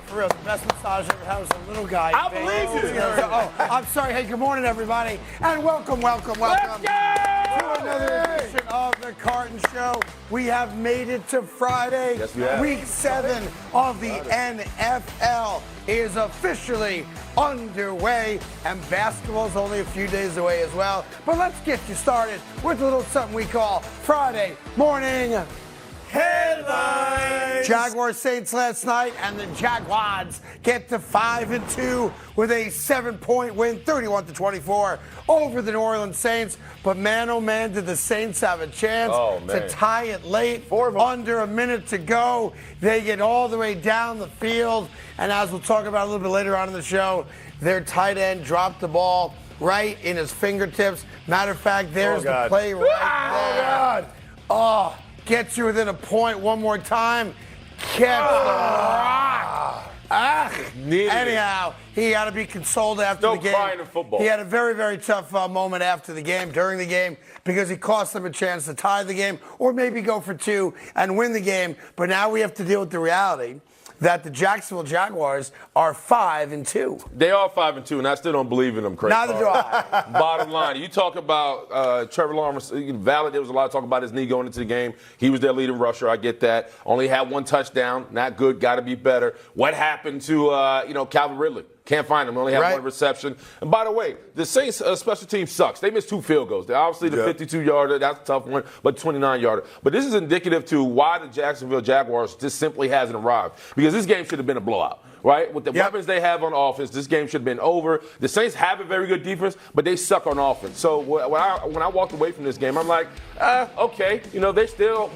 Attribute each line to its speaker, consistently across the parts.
Speaker 1: For real, the best massage I ever had was a little guy.
Speaker 2: I believe you.
Speaker 1: Oh, I'm sorry. Hey, good morning, everybody, and welcome
Speaker 2: Let's go!
Speaker 1: to another edition of the Carton Show. We have made it to Friday.
Speaker 2: Yes, we have.
Speaker 1: Week 7 of the NFL is officially underway, and basketball's only a few days away as well. But let's get you started with a little something we call Friday Morning Headlines. Jaguars-Saints last night, and the Jaguars get to 5-2 with a 7-point win, 31-24 over the New Orleans Saints. But man, oh man, did the Saints have a chance to tie it late. Under a minute to go. They get all the way down the field, and as we'll talk about a little bit later on in the show, their tight end dropped the ball right in his fingertips. Matter of fact, there's the play right there. Oh, gets you within a point one more time. Catch the rock. Anyhow, he got to be consoled after the game.
Speaker 2: No crying in football.
Speaker 1: He had a very, very tough moment after the game, during the game, because he cost them a chance to tie the game or maybe go for 2 and win the game. But now we have to deal with the reality that the Jacksonville Jaguars are 5-2.
Speaker 2: They are 5-2, and I still don't believe in them, Craig.
Speaker 1: Neither do I.
Speaker 2: Bottom line, you talk about Trevor Lawrence, valid. There was a lot of talk about his knee going into the game. He was their leading rusher. I get that. Only had 1 touchdown. Not good. Got to be better. What happened to Calvin Ridley? Can't find him. Only had 1 reception. And by the way, the Saints' special team sucks. They missed 2 field goals. They're obviously the 52-yarder. That's a tough one, but 29-yarder. But this is indicative to why the Jacksonville Jaguars just simply hasn't arrived. Because this game should have been a blowout. Right? With the weapons they have on offense, this game should have been over. The Saints have a very good defense, but they suck on offense. So when I walked away from this game, I'm like, okay, they still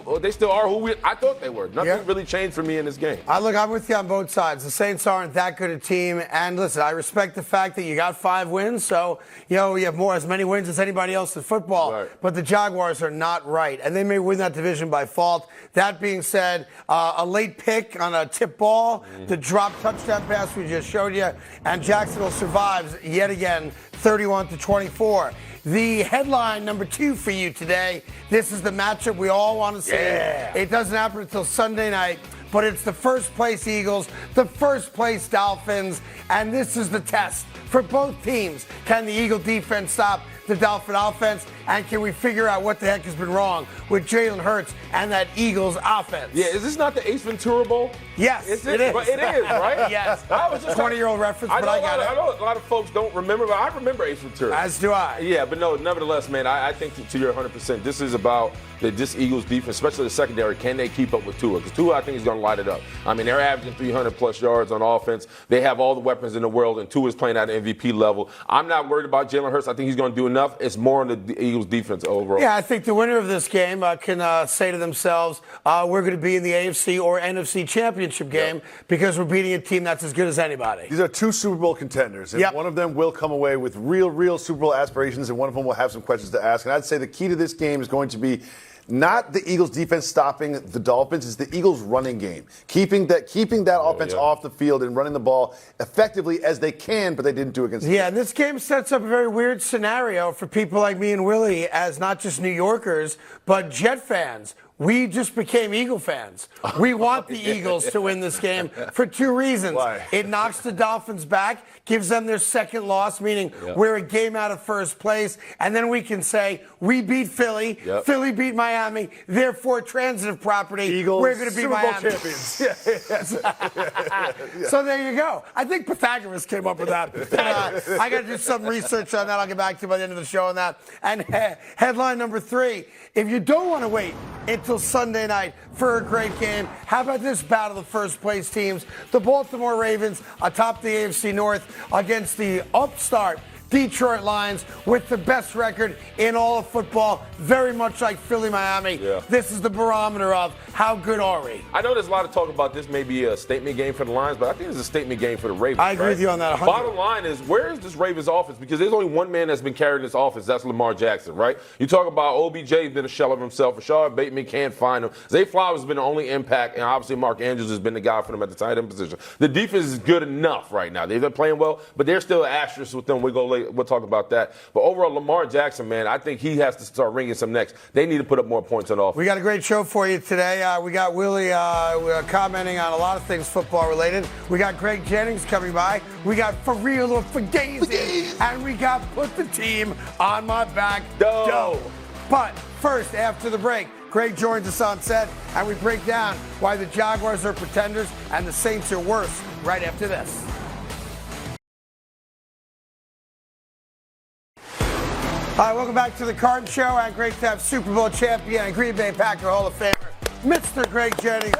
Speaker 2: are who I thought they were. Nothing really changed for me in this game.
Speaker 1: I'm with you on both sides. The Saints aren't that good a team, and listen, I respect the fact that you got 5 wins, so you have as many wins as anybody else in football.
Speaker 2: Right.
Speaker 1: But the Jaguars are not right, and they may win that division by fault. That being said, a late pick on a tip ball, the drop touchdown pass we just showed you, and Jacksonville survives yet again, 31-24. The headline number 2 for you today. This is the matchup we all want to see. It doesn't happen until Sunday night, but it's the first place Eagles, the first place Dolphins, and this is the test for both teams. Can the Eagle defense stop the Dolphin offense, and can we figure out what the heck has been wrong with Jalen Hurts and that Eagles offense?
Speaker 2: Yeah, is this not the Ace Ventura Bowl?
Speaker 1: Yes, it is.
Speaker 2: But it is, right?
Speaker 1: Yes.
Speaker 2: I was just
Speaker 1: 20-year-old reference, but I got it.
Speaker 2: I know a lot of folks don't remember, but I remember Ace Ventura.
Speaker 1: As do I.
Speaker 2: Yeah, but no, nevertheless, man, I think to your 100%, this is about this Eagles defense, especially the secondary. Can they keep up with Tua? Because Tua, I think, is going to light it up. I mean, they're averaging 300-plus yards on offense. They have all the weapons in the world, and Tua is playing at an MVP level. I'm not worried about Jalen Hurts. I think he's going to do enough. It's more on the Eagles defense overall.
Speaker 1: Yeah, I think the winner of this game can say to themselves, we're going to be in the AFC or NFC championship game because we're beating a team that's as good as anybody.
Speaker 3: These are 2 Super Bowl contenders, and one of them will come away with real Super Bowl aspirations, and one of them will have some questions to ask. And I'd say the key to this game is going to be not the Eagles defense stopping the Dolphins, it's the Eagles running game. Keeping that offense off the field and running the ball effectively as they can, but they didn't do it against
Speaker 1: and this game sets up a very weird scenario for people like me and Willie as not just New Yorkers, but Jet fans. We just became Eagle fans. We want the Eagles to win this game for 2 reasons.
Speaker 3: Why?
Speaker 1: It knocks the Dolphins back, gives them their second loss, meaning we're a game out of first place, and then we can say, we beat Philly, Philly beat Miami, therefore transitive property,
Speaker 3: Eagles,
Speaker 1: we're going to beat
Speaker 3: Super
Speaker 1: Miami.
Speaker 3: Bowl champions.
Speaker 1: So there you go. I think Pythagoras came up with that. I got to do some research on that. I'll get back to you by the end of the show on that. And headline number 3, if you don't want to wait until Sunday night for a great game, how about this battle of the first place teams? The Baltimore Ravens atop the AFC North against the upstart Detroit Lions with the best record in all of football, very much like Philly, Miami. This is the barometer of how good are we?
Speaker 2: I know there's a lot of talk about this may be a statement game for the Lions, but I think it's a statement game for the Ravens.
Speaker 1: I agree with you on that. 100%.
Speaker 2: Bottom line is, where is this Ravens offense? Because there's only one man that's been carrying this offense. That's Lamar Jackson, right? You talk about OBJ been a shell of himself. Rashard Bateman can't find him. Zay Flowers has been the only impact, and obviously Mark Andrews has been the guy for them at the tight end position. The defense is good enough right now. They've been playing well, but they're still an asterisk with them. We go later we'll talk about that. But overall, Lamar Jackson, man, I think he has to start ringing some necks. They need to put up more points on offense.
Speaker 1: We got a great show for you today. We got Willie commenting on a lot of things football related. We got Greg Jennings coming by. We got For Real or Fugazi. And we got Put the Team on My Back. Dough. But first, after the break, Greg joins us on set, and we break down why the Jaguars are pretenders and the Saints are worse right after this. Hi, welcome back to the Carton Show, and great to have Super Bowl champion and Green Bay Packer Hall of Famer, Mr. Greg Jennings.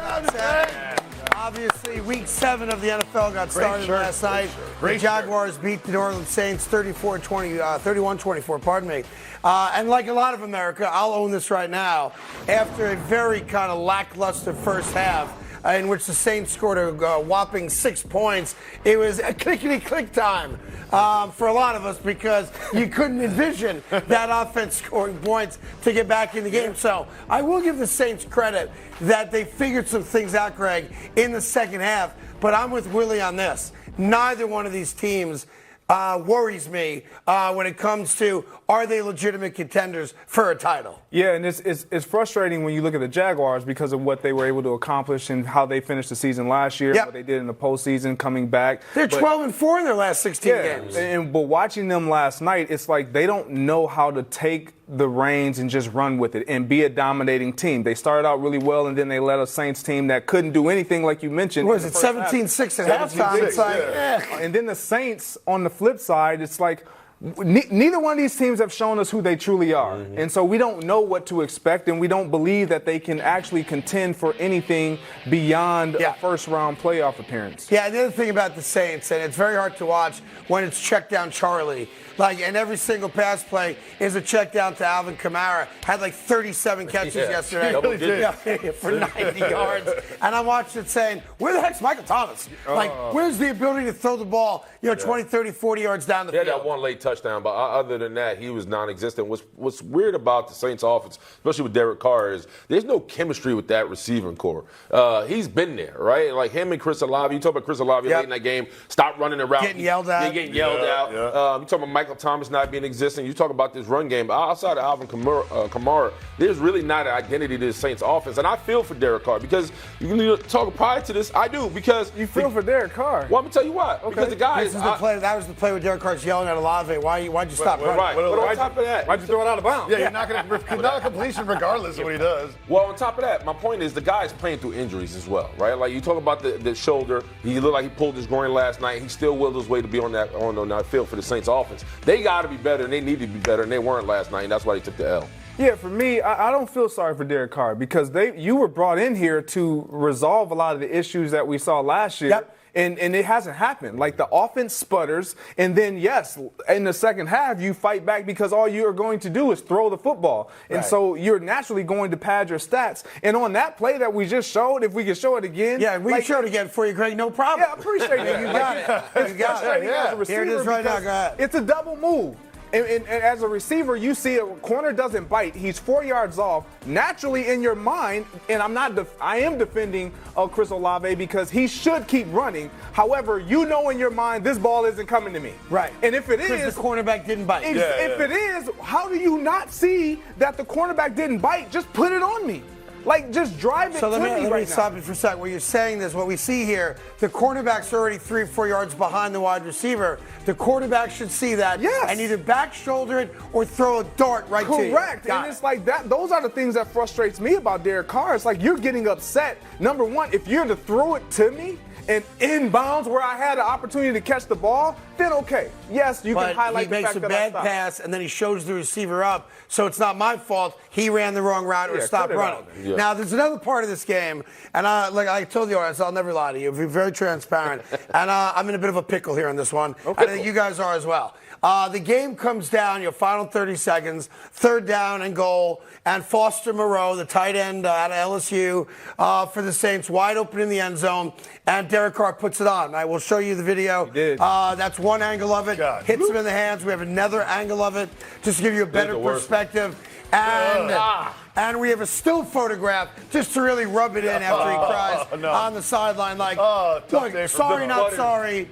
Speaker 1: Obviously, Week 7 of the NFL got started last night. The Jaguars beat the New Orleans Saints 31-24, pardon me. And like a lot of America, I'll own this right now, after a very kind of lackluster first half, in which the Saints scored a whopping 6 points. It was a clickety-click time for a lot of us because you couldn't envision that offense scoring points to get back in the game. So I will give the Saints credit that they figured some things out, Greg, in the second half. But I'm with Willie on this. Neither one of these teams worries me when it comes to, are they legitimate contenders for a title?
Speaker 4: Yeah, and it's frustrating when you look at the Jaguars because of what they were able to accomplish and how they finished the season last year, what they did in the postseason coming back.
Speaker 1: They're 12-4 in their last 16 games.
Speaker 4: But watching them last night, it's like they don't know how to take the reins and just run with it and be a dominating team. They started out really well, and then they led a Saints team that couldn't do anything, like you mentioned.
Speaker 1: What was it, 17-6 at halftime? It's like,
Speaker 4: And then the Saints, on the flip side, it's like, neither one of these teams have shown us who they truly are. And so we don't know what to expect, and we don't believe that they can actually contend for anything beyond a first-round playoff appearance.
Speaker 1: Yeah, the other thing about the Saints, and it's very hard to watch when it's check down Charlie, and every single pass play is a check down to Alvin Kamara. Had like 37 catches yesterday for 90 yards. And I'm watching it saying, where the heck's Michael Thomas? Where's the ability to throw the ball, 20, 30, 40 yards down the field?
Speaker 2: He had that one late touchdown, but other than that, he was non-existent. What's weird about the Saints offense, especially with Derek Carr, is there's no chemistry with that receiving core. He's been there, right? Like him and Chris Olave. You talk about Chris Olave late in that game, stop running the route.
Speaker 1: Getting yelled at.
Speaker 2: Getting yelled out. You talk about Michael Thomas not being existent. You talk about this run game. Outside of Alvin Kamara, there's really not an identity to the Saints offense. And I feel for Derek Carr because you talk prior to this, I do, because
Speaker 4: you feel for Derek Carr.
Speaker 2: Well, I'm gonna tell you why. Okay. Because the guy
Speaker 1: that was the play where Derek Carr's yelling at Olave. Why'd you stop running?
Speaker 2: Right. But on top of that,
Speaker 4: why'd you throw it out of bounds?
Speaker 3: Yeah, you're not going to not a completion regardless of what he does.
Speaker 2: Well, on top of that, my point is the guy's playing through injuries as well, right? Like you talk about the shoulder. He looked like he pulled his groin last night. He still willed his way to be on that field for the Saints offense. They got to be better, and they need to be better, and they weren't last night, and that's why they took the L.
Speaker 4: Yeah, for me, I don't feel sorry for Derek Carr because you were brought in here to resolve a lot of the issues that we saw last year.
Speaker 1: Yep.
Speaker 4: And it hasn't happened. Like the offense sputters, and then yes, in the second half you fight back because all you are going to do is throw the football, and so you're naturally going to pad your stats. And on that play that we just showed, if we can show it again,
Speaker 1: we can show it again for you, Greg. No problem.
Speaker 4: Yeah, I appreciate it.
Speaker 1: You got it. You got it. Here it is right now. Go ahead.
Speaker 4: It's a double move. And as a receiver, you see a corner doesn't bite. He's 4 yards off. Naturally, in your mind, and I am defending Chris Olave because he should keep running. However, you know in your mind this ball isn't coming to me.
Speaker 1: Right.
Speaker 4: And if it is,
Speaker 1: the cornerback didn't bite.
Speaker 4: If it is, how do you not see that the cornerback didn't bite? Just put it on me. Like, just drive it
Speaker 1: to me
Speaker 4: right now.
Speaker 1: Let me stop you for a second. What you're saying is what we see here, the cornerback's already 3 or 4 yards behind the wide receiver. The quarterback should see that and either back shoulder it or throw a dart right to you.
Speaker 4: Correct. And it's like that. Those are the things that frustrates me about Derek Carr. It's like you're getting upset. Number one, if you're to throw it to me and inbounds where I had an opportunity to catch the ball, then okay. Yes, you can highlight the fact that I stopped.
Speaker 1: He makes a bad pass, and then he shows the receiver up, so it's not my fault he ran the wrong route or stopped running. Now, there's another part of this game, and like I told the audience, I'll never lie to you. I'll be very transparent. And I'm in a bit of a pickle here on this one. I think you guys are as well. The game comes down, your final 30 seconds, 3rd down and goal, and Foster Moreau, the tight end out of LSU for the Saints, wide open in the end zone, and Derek Carr puts it on. I will show you the video.
Speaker 4: He did.
Speaker 1: That's one angle of it. Hits him in the hands. We have another angle of it, just to give you a better perspective. And we have a still photograph just to really rub it in after he cries on the sideline like, look, sorry, not sorry.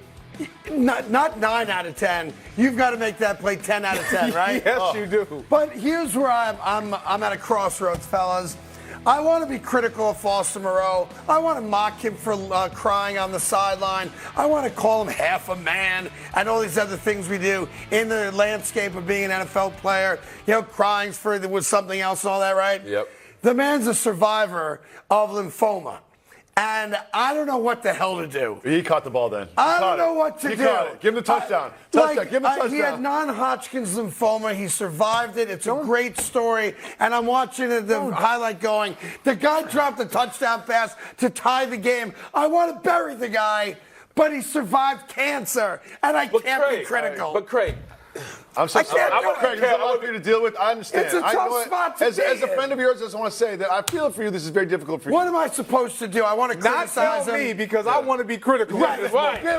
Speaker 1: Not 9 out of 10. You've got to make that play 10 out of 10, right?
Speaker 4: Yes, you do.
Speaker 1: But here's where I'm at a crossroads, fellas. I want to be critical of Foster Moreau. I want to mock him for crying on the sideline. I want to call him half a man and all these other things we do in the landscape of being an NFL player. Crying was something else and all that, right?
Speaker 2: Yep.
Speaker 1: The man's a survivor of lymphoma. And I don't know what the hell to do.
Speaker 3: He caught the ball then.
Speaker 1: I don't know what to do.
Speaker 3: Caught it. Give him the touchdown. Give him the touchdown.
Speaker 1: He had non-Hodgkin's lymphoma. He survived it. It's a great story. And I'm watching the highlight going, the guy dropped a touchdown pass to tie the game. I want to bury the guy, but he survived cancer. And I can't be critical.
Speaker 2: But Craig,
Speaker 3: I'm so sorry.
Speaker 1: Craig,
Speaker 3: there's a lot for you to deal with. I understand.
Speaker 1: It's a tough spot to
Speaker 3: as
Speaker 1: be
Speaker 3: a friend of yours, I just want to say that I feel for you. This is very difficult for you.
Speaker 1: What am I supposed to do? I want to
Speaker 4: Not
Speaker 1: criticize
Speaker 4: tell
Speaker 1: him.
Speaker 4: me because I want to be critical.
Speaker 1: Right.
Speaker 2: You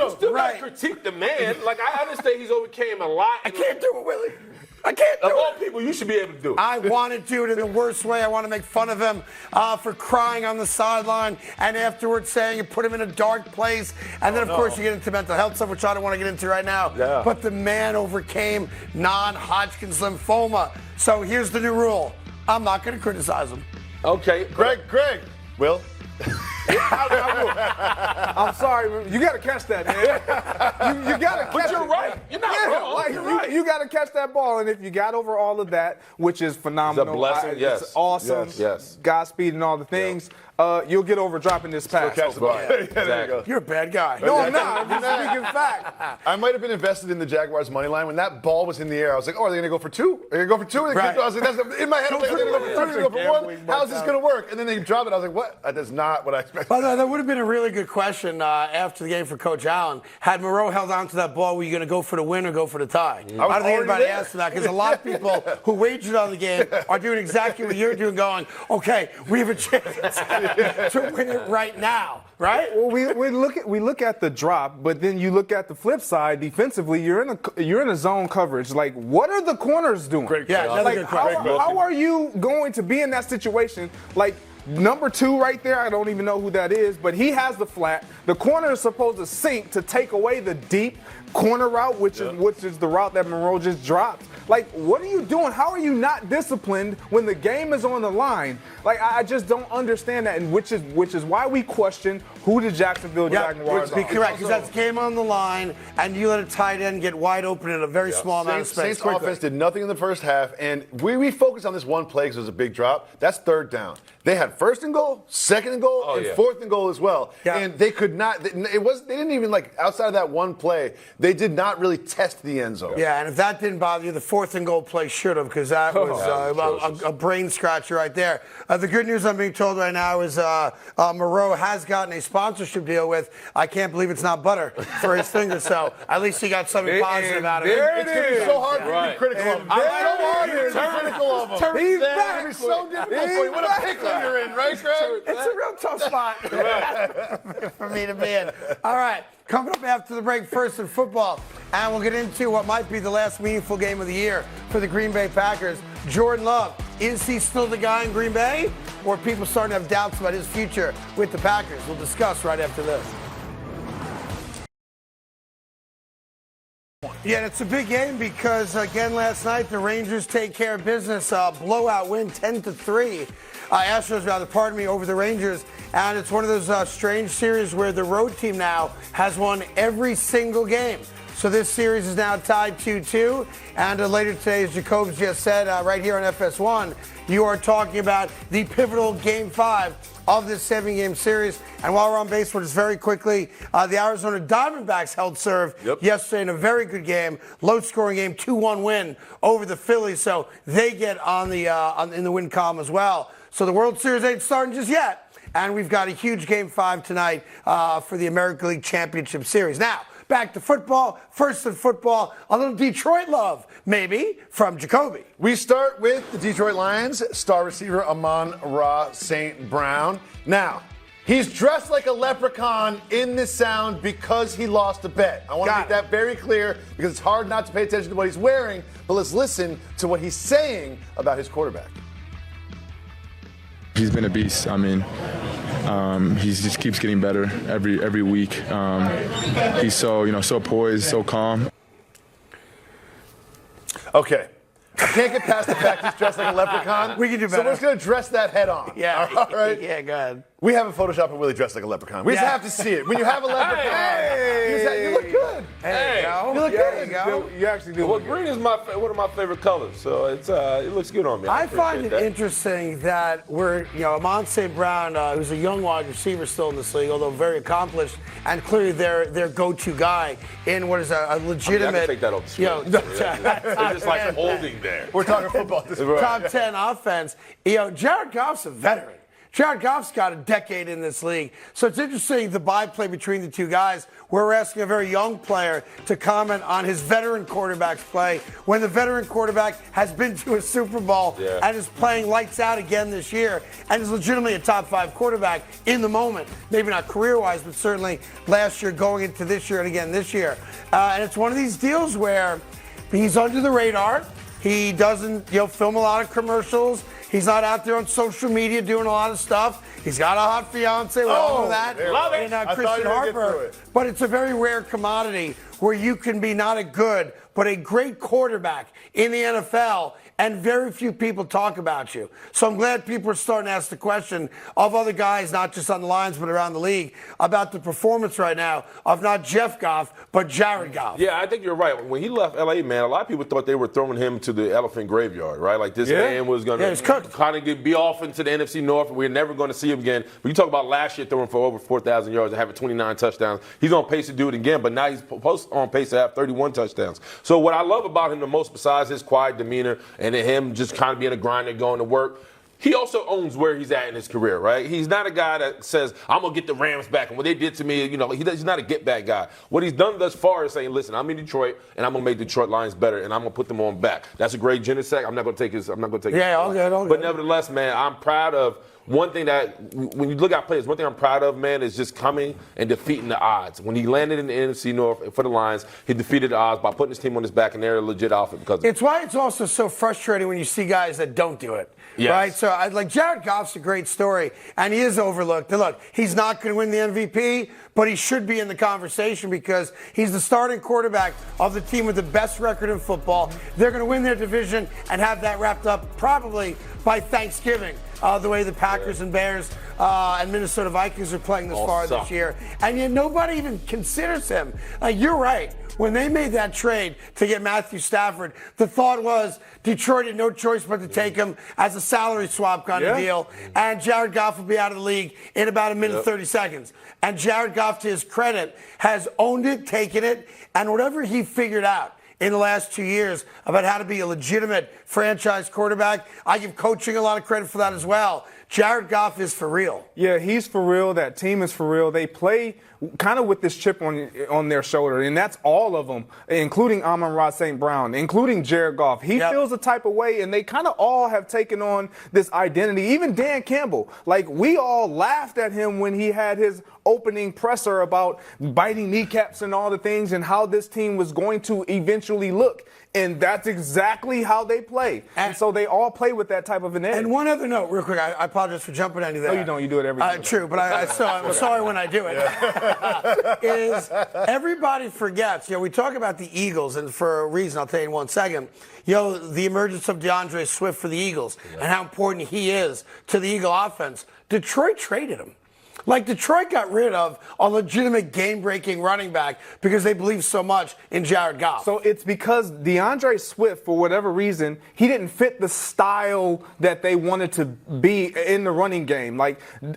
Speaker 2: still got to critique the man. Like, I understand he's overcame a lot.
Speaker 1: I can't do it, Willie. I can't do
Speaker 2: Of all
Speaker 1: it.
Speaker 2: people, you should be able to do it.
Speaker 1: I want to do it in the worst way. I want to make fun of him for crying on the sideline and afterwards saying you put him in a dark place. And then, of course, you get into mental health stuff, which I don't want to get into right now.
Speaker 3: Yeah.
Speaker 1: But the man overcame non-Hodgkin's lymphoma. So here's the new rule. I'm not going to criticize him.
Speaker 2: Okay.
Speaker 3: Greg, Will.
Speaker 4: I'm sorry, you got to catch that, man. You got to catch
Speaker 2: But you're right. You're not wrong. You're right.
Speaker 4: You got to catch that ball, and if you got over all of that, which is phenomenal,
Speaker 2: It's a blessing, yes.
Speaker 4: it's awesome,
Speaker 2: Yes.
Speaker 4: Godspeed and all the things, you'll get over dropping this pass.
Speaker 3: Catch the ball. Yeah, there you go.
Speaker 1: You're a bad guy.
Speaker 4: No, I'm not. I'm just speaking fact.
Speaker 3: I might have been invested in the Jaguars' money line when that ball was in the air. I was like, "Oh, are they going to go for 2? Are they going to go for 2?" And
Speaker 1: Right.
Speaker 3: I was like, "That's in my head. Are they going to go for 2? Are they going to go for 1? How's this going to work?" And then they dropped it. I was like, "What? That is not what I expected."
Speaker 1: By the way, that would have been a really good question after the game for Coach Allen. Had Moreau held on to that ball, were you going to go for the win or go for the tie? I don't think anybody asked for that because a lot of people who wagered on the game are doing exactly what you're doing, going, okay, we have a chance to win it right now, right?
Speaker 4: Well, we look at the drop, but then you look at the flip side. Defensively, you're in a zone coverage. Like, what are the corners doing?
Speaker 1: Another good question.
Speaker 4: How are you going to be in that situation? Like, number 2 right there, I don't even know who that is, but he has the flat. The corner is supposed to sink to take away the deep corner route, which is the route that Moreau just dropped. Like, what are you doing? How are you not disciplined when the game is on the line? Like, I just don't understand that, and which is why we question who the Jacksonville Jaguars are.
Speaker 1: Correct, because that's game on the line, and you let a tight end get wide open in a very small amount of space.
Speaker 3: Saints offense did nothing in the first half, and we focused on this one play because it was a big drop. That's 3rd down. They had 1st and goal, 2nd and goal, and 4th and goal as well.
Speaker 1: Yeah.
Speaker 3: And they could not. They didn't even, like, outside of that one play, they did not really test the end zone.
Speaker 1: Yeah, and if that didn't bother you, the 4th and goal play should have, because that was a brain scratcher right there. The good news I'm being told right now is Moreau has gotten a sponsorship deal with, I can't believe it's not butter, for his finger. So at least he got something positive out of it.
Speaker 4: There
Speaker 3: It's going to be so hard for you to be critical of him.
Speaker 4: There
Speaker 3: It's so hard
Speaker 4: it
Speaker 3: to
Speaker 4: is.
Speaker 3: be critical of him.
Speaker 4: He's
Speaker 3: It's
Speaker 4: back.
Speaker 3: going to be so difficult for you. What a pickle you're in, right, Craig?
Speaker 1: It's a real tough spot for me to be in. All right, coming up after the break, first in football, and we'll get into what might be the last meaningful game of the year for the Green Bay Packers. Jordan Love, is he still the guy in Green Bay, or are people starting to have doubts about his future with the Packers? We'll discuss right after this. Yeah, and it's a big game because, again, last night the Rangers take care of business. Blowout win, 10-3. Astros, rather, pardon me, over the Rangers. And it's one of those strange series where the road team now has won every single game. So this series is now tied 2-2. And later today, as Jacobs just said, right here on FS1, you are talking about the pivotal Game 5 of this 7-game series. And while we're on baseball, just very quickly, the Arizona Diamondbacks held serve yesterday in a very good game, low-scoring game, 2-1 win over the Phillies. So they get on the in the win column as well. So the World Series ain't starting just yet, and we've got a huge Game 5 tonight for the American League Championship Series. Now, back to football. First in football, a little Detroit love, maybe, from Jacoby.
Speaker 3: We start with the Detroit Lions star receiver Amon-Ra St. Brown. Now, he's dressed like a leprechaun in this sound because he lost a bet. I want to make that very clear because it's hard not to pay attention to what he's wearing, but let's listen to what he's saying about his quarterback.
Speaker 5: He's been a beast. I mean, He just keeps getting better every week. He's so poised, so calm.
Speaker 3: Okay. I can't get past the fact he's dressed like a leprechaun.
Speaker 1: We can do better.
Speaker 3: So we're just going to dress that head on.
Speaker 1: Yeah.
Speaker 3: All right?
Speaker 1: Yeah, go ahead.
Speaker 3: We have a Photoshop of Willie dressed like a leprechaun. We just have to see it. When you have a leprechaun, you look good.
Speaker 2: Hey,
Speaker 3: You look good.
Speaker 4: There you go. You actually do.
Speaker 2: Well, green is one of my favorite colors, so it looks good on me.
Speaker 1: I find it
Speaker 2: that.
Speaker 1: interesting that Amon St. Brown, who's a young wide receiver still in this league, although very accomplished, and clearly their go-to guy in what is a legitimate.
Speaker 2: I can take that off the screen. It's just like holding there.
Speaker 3: We're talking football.
Speaker 1: Top 10 offense. Jared Goff's a veteran. Jared Goff's got a decade in this league. So it's interesting the byplay between the two guys. We're asking a very young player to comment on his veteran quarterback's play when the veteran quarterback has been to a Super Bowl and is playing lights out again this year and is legitimately a top 5 quarterback in the moment. Maybe not career-wise, but certainly last year going into this year and again this year. And it's one of these deals where he's under the radar. He doesn't film a lot of commercials. He's not out there on social media doing a lot of stuff. He's got a hot fiance. We all know that.
Speaker 2: Love it.
Speaker 1: And Christian Harper. But it's a very rare commodity where you can be not a good, but a great quarterback in the NFL, and very few people talk about you. So I'm glad people are starting to ask the question of other guys, not just on the Lions, but around the league, about the performance right now of not Jeff Goff, but Jared Goff.
Speaker 2: Yeah, I think you're right. When he left L.A., man, a lot of people thought they were throwing him to the elephant graveyard, right? Like this man was going to kind of be off into the NFC North, and we're never going to see him again. But you talk about last year throwing for over 4,000 yards and having 29 touchdowns. He's on pace to do it again, but now he's on pace to have 31 touchdowns. So what I love about him the most, besides his quiet demeanor and him just kind of being a grinder, going to work, he also owns where he's at in his career, right? He's not a guy that says, I'm going to get the Rams back. And what they did to me, he's not a get-back guy. What he's done thus far is saying, listen, I'm in Detroit, and I'm going to make Detroit Lions better, and I'm going to put them on back. That's a great Genesec. I'm not going to take his.
Speaker 1: Yeah, all good.
Speaker 2: But nevertheless, man, I'm proud of one thing that, when you look at players, one thing I'm proud of, man, is just coming and defeating the odds. When he landed in the NFC North for the Lions, he defeated the odds by putting his team on his back, and they're a legit outfit because of it.
Speaker 1: It's why it's also so frustrating when you see guys that don't do it. Yes. Right? So, Jared Goff's a great story, and he is overlooked. And look, he's not going to win the MVP, but he should be in the conversation because he's the starting quarterback of the team with the best record in football. They're going to win their division and have that wrapped up probably by Thanksgiving, the way the Packers and Bears and Minnesota Vikings are playing this far this year. And yet nobody even considers him. You're right. When they made that trade to get Matthew Stafford, the thought was Detroit had no choice but to take him as a salary swap kind of deal, and Jared Goff will be out of the league in about a minute 30 seconds. And Jared Goff, to his credit, has owned it, taken it, and whatever he figured out in the last 2 years about how to be a legitimate franchise quarterback, I give coaching a lot of credit for that as well. Jared Goff is for real.
Speaker 4: Yeah, he's for real. That team is for real. They play kind of with this chip on their shoulder, and that's all of them, including Amon-Ra St. Brown, including Jared Goff. He feels a type of way, and they kind of all have taken on this identity. Even Dan Campbell. Like, we all laughed at him when he had his opening presser about biting kneecaps and all the things and how this team was going to eventually look. And that's exactly how they play. And so they all play with that type of an edge.
Speaker 1: And one other note, real quick, I apologize for jumping on you there.
Speaker 4: No, you don't. You do it every time.
Speaker 1: True, but I'm sorry when I do it. Is everybody forgets, we talk about the Eagles, and for a reason, I'll tell you in 1 second, the emergence of DeAndre Swift for the Eagles and how important he is to the Eagle offense. Detroit traded him. Detroit got rid of a legitimate game-breaking running back because they believe so much in Jared Goff.
Speaker 4: So it's because DeAndre Swift, for whatever reason, he didn't fit the style that they wanted to be in the running game.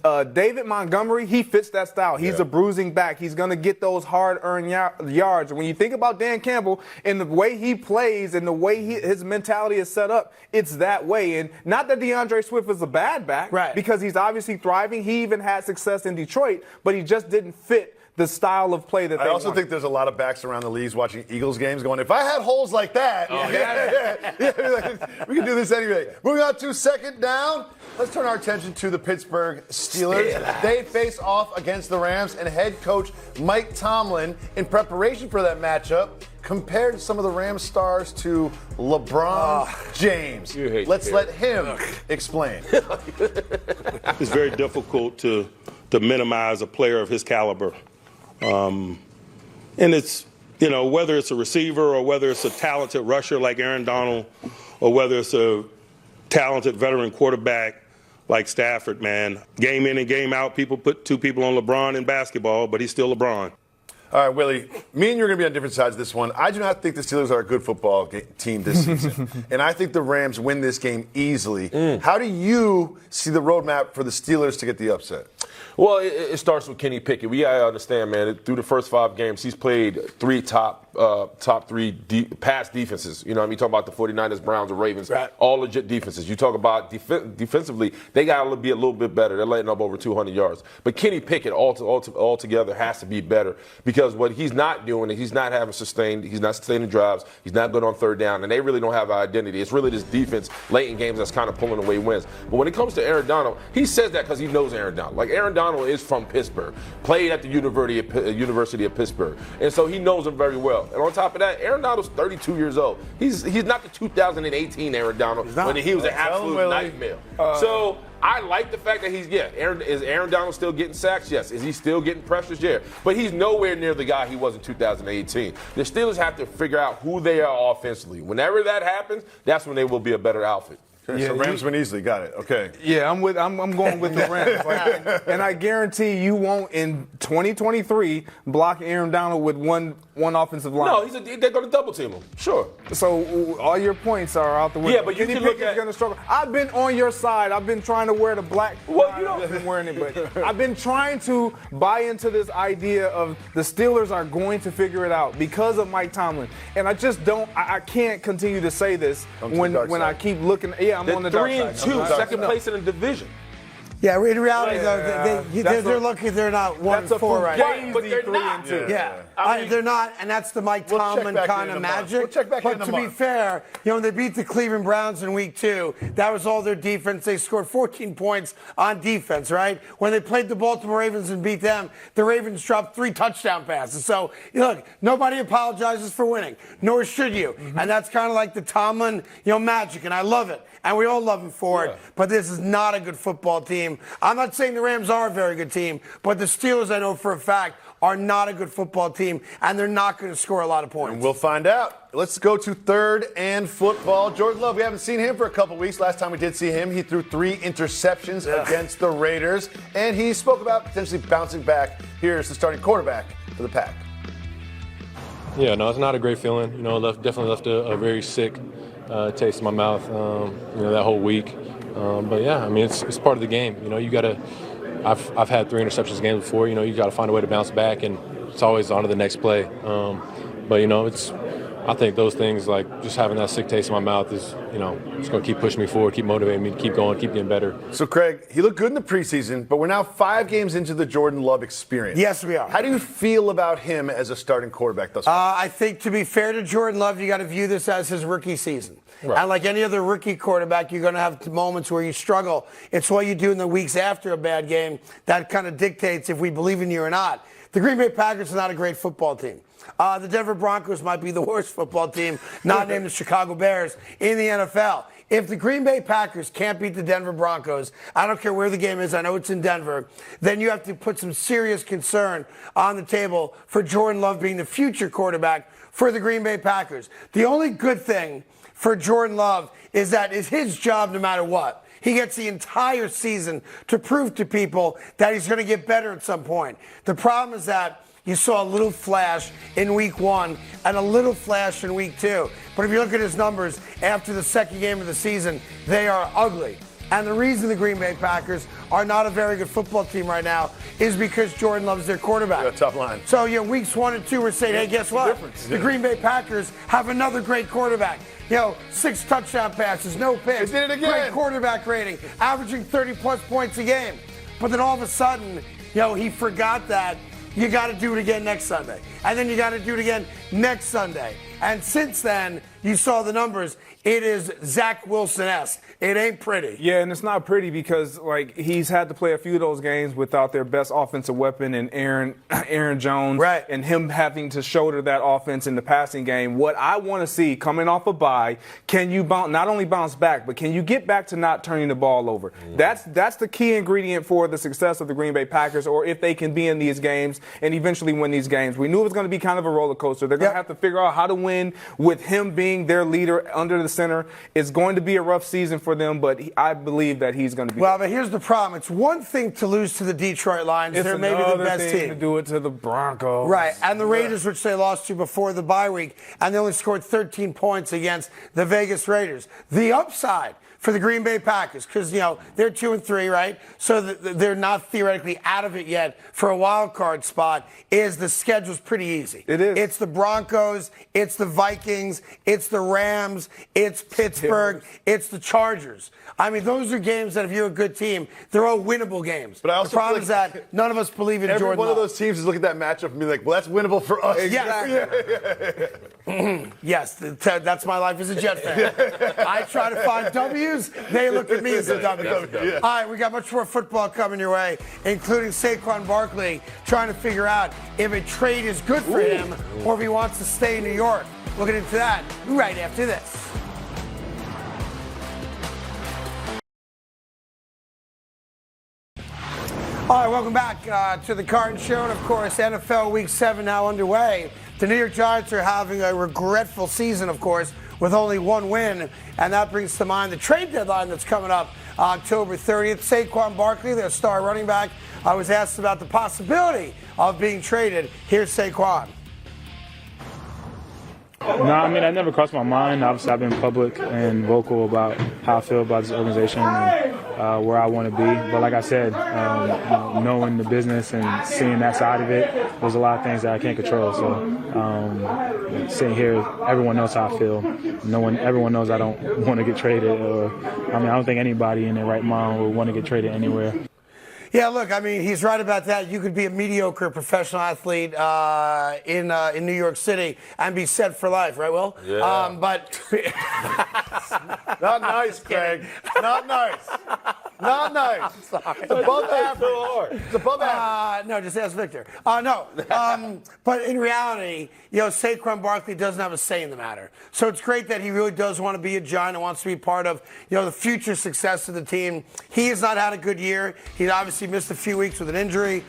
Speaker 4: David Montgomery, he fits that style. He's a bruising back. He's going to get those hard-earned yards. And when you think about Dan Campbell and the way he plays and the way his mentality is set up, it's that way. And not that DeAndre Swift is a bad back, right? Because he's obviously thriving. He even had success in Detroit, but he just didn't fit the style of play that they
Speaker 3: I also think there's a lot of backs around the leagues watching Eagles games going, if I had holes like that, we can do this anyway. Moving on to second down. Let's turn our attention to the Pittsburgh Steelers. They face off against the Rams, and head coach Mike Tomlin, in preparation for that matchup, compared some of the Rams stars to LeBron James. Let's let him explain.
Speaker 6: It's very difficult to to minimize a player of his caliber. And it's, whether it's a receiver or whether it's a talented rusher like Aaron Donald or whether it's a talented veteran quarterback like Stafford, man. Game in and game out, people put two people on LeBron in basketball, but he's still LeBron.
Speaker 3: All right, Willie, me and you are going to be on different sides of this one. I do not think the Steelers are a good football team this season. And I think the Rams win this game easily. How do you see the roadmap for the Steelers to get the upset?
Speaker 2: Well, it starts with Kenny Pickett. We got to understand, man, through the first 5 games, he's played 3 top 3 pass defenses. You know what I mean? You talk about the 49ers, Browns, and Ravens, right. All legit defenses. You talk about defensively, they got to be a little bit better. They're letting up over 200 yards. But Kenny Pickett altogether has to be better because what he's not doing is he's not sustaining drives. He's not good on third down, and they really don't have an identity. It's really this defense late in games that's kind of pulling away wins. But when it comes to Aaron Donald, he says that because he knows Aaron Donald. Like, Aaron Donald is from Pittsburgh, played at the University of Pittsburgh, and so he knows him very well. And on top of that, Aaron Donald's 32 years old. He's not the 2018 Aaron Donald when he was an absolute nightmare. So I like the fact that is Aaron Donald still getting sacks? Yes. Is he still getting pressures? Yeah. But he's nowhere near the guy he was in 2018. The Steelers have to figure out who they are offensively. Whenever that happens, that's when they will be a better outfit.
Speaker 3: Yeah, so Rams win easily. Got it. Okay.
Speaker 4: Yeah, I'm going with the Rams. And I guarantee you won't in 2023 block Aaron Donald with one offensive line.
Speaker 2: No, they're going to double team him. Sure.
Speaker 4: So all your points are out the window.
Speaker 2: Yeah, but you
Speaker 4: Kenny
Speaker 2: can look
Speaker 4: Pickett's
Speaker 2: at
Speaker 4: going to struggle. I've been on your side. I've been trying to wear the black.
Speaker 2: Well, you know,
Speaker 4: I've been wearing it, but I've been trying to buy into this idea of the Steelers are going to figure it out because of Mike Tomlin. And I just don't. I can't continue to say this when I keep looking. Yeah, I'm on the dark side.
Speaker 2: 3-2, second place in the division.
Speaker 1: Yeah, in reality, though, they're lucky they're not 1-4 right now.
Speaker 2: But they're not.
Speaker 1: They're not, and that's the Mike Tomlin kind of magic. But to be fair, they beat the Cleveland Browns in week 2. That was all their defense. They scored 14 points on defense, right? When they played the Baltimore Ravens and beat them, the Ravens dropped 3 touchdown passes. So, look, nobody apologizes for winning, nor should you. Mm-hmm. And that's kind of like the Tomlin, magic, and I love it. And we all love him for it. But this is not a good football team. I'm not saying the Rams are a very good team, but the Steelers, I know for a fact, are not a good football team, and they're not going to score a lot of points.
Speaker 3: And we'll find out. Let's go to third and football. Jordan Love, we haven't seen him for a couple weeks. Last time we did see him, he threw 3 interceptions against the Raiders, and he spoke about potentially bouncing back. Here's the starting quarterback for the Pack.
Speaker 7: Yeah, no, it's not a great feeling. Definitely left a very sick taste in my mouth, that whole week. But yeah, I mean, it's part of the game. You got to. I've had 3 interceptions games before. You got to find a way to bounce back, and it's always on to the next play. But I think those things, like just having that sick taste in my mouth, is it's going to keep pushing me forward, keep motivating me to keep going, keep getting better.
Speaker 3: So Craig, he looked good in the preseason, but we're now 5 games into the Jordan Love experience.
Speaker 1: Yes, we are.
Speaker 3: How do you feel about him as a starting quarterback thus far?
Speaker 1: I think, to be fair to Jordan Love, you got to view this as his rookie season. Right. And like any other rookie quarterback, you're going to have moments where you struggle. It's what you do in the weeks after a bad game that kind of dictates if we believe in you or not. The Green Bay Packers are not a great football team. The Denver Broncos might be the worst football team, not named the Chicago Bears, in the NFL. If the Green Bay Packers can't beat the Denver Broncos, I don't care where the game is, I know it's in Denver, then you have to put some serious concern on the table for Jordan Love being the future quarterback for the Green Bay Packers. The only good thing for Jordan Love is that it's his job no matter what. He gets the entire season to prove to people that he's going to get better at some point. The problem is that you saw a little flash in week 1 and a little flash in week 2. But if you look at his numbers after the second game of the season, they are ugly. And the reason the Green Bay Packers are not a very good football team right now is because Jordan Love is their quarterback.
Speaker 3: Yeah, tough line.
Speaker 1: So, weeks 1 and 2 we're saying, hey, guess what? The Green Bay Packers have another great quarterback. 6 touchdown passes, no picks.
Speaker 3: They did it again.
Speaker 1: Great quarterback rating, averaging 30-plus points a game. But then all of a sudden, he forgot that. You got to do it again next Sunday. And then you got to do it again next Sunday. And since then, you saw the numbers. It is Zach Wilson-esque. It ain't pretty.
Speaker 4: Yeah, and it's not pretty because he's had to play a few of those games without their best offensive weapon in Aaron Jones,
Speaker 1: right?
Speaker 4: And him having to shoulder that offense in the passing game. What I want to see coming off a bye, can you not only bounce back, but can you get back to not turning the ball over? That's the key ingredient for the success of the Green Bay Packers, or if they can be in these games and eventually win these games. We knew it was going to be kind of a roller coaster. They're going to have to figure out how to win with him being their leader under the center. It's going to be a rough season for them, but I believe that he's going to be.
Speaker 1: Well, but here's the problem. It's one thing to lose to the Detroit Lions. They're maybe the best team.
Speaker 4: To do it to the Broncos.
Speaker 1: Right, and the Raiders, which they lost to before the bye week, and they only scored 13 points against the Vegas Raiders. The upside for the Green Bay Packers, because, they're 2-3, right? So they're not theoretically out of it yet for a wild card spot, is the schedule's pretty easy.
Speaker 4: It is.
Speaker 1: It's the Broncos, it's the Vikings, it's the Rams, it's Pittsburgh, it's the Chargers. I mean, those are games that if you're a good team, they're all winnable games.
Speaker 3: But I also
Speaker 1: the problem is that none of us believe in
Speaker 3: every
Speaker 1: Jordan
Speaker 3: one of
Speaker 1: Love.
Speaker 3: those teams is looking at that matchup and be like, well, that's winnable for us.
Speaker 1: Exactly. Yes, that's my life as a Jet fan. I try to find W's. They look at me as a W. All right, we got much more football coming your way, including Saquon Barkley trying to figure out if a trade is good for him or if he wants to stay in New York. We'll get into that right after this. All right, welcome back to the Carton Show. And, of course, NFL Week 7 now underway. The New York Giants are having a regretful season, of course, with only one win. And that brings to mind the trade deadline that's coming up October 30th. Saquon Barkley, their star running back, was asked about the possibility of being traded. Here's Saquon.
Speaker 8: No, I mean, that never crossed my mind. Obviously, I've been public and vocal about how I feel about this organization and where I want to be. But like I said, knowing the business and seeing that side of it, there's a lot of things that I can't control. So sitting here, everyone knows how I feel. Everyone knows I don't want to get traded. I don't think anybody in their right mind would want to get traded anywhere.
Speaker 1: Yeah, look, I mean, he's right about that. You could be a mediocre professional athlete in New York City and be set for life, right, Will?
Speaker 2: Yeah.
Speaker 1: But
Speaker 3: not nice, Craig. Not nice. Not nice.
Speaker 1: Sorry.
Speaker 3: It's above average. It's above average.
Speaker 1: No, just ask Victor. No. But in reality, Saquon Barkley doesn't have a say in the matter. So it's great that he really does want to be a Giant and wants to be part of, the future success of the team. He has not had a good year. He's obviously missed a few weeks with an injury.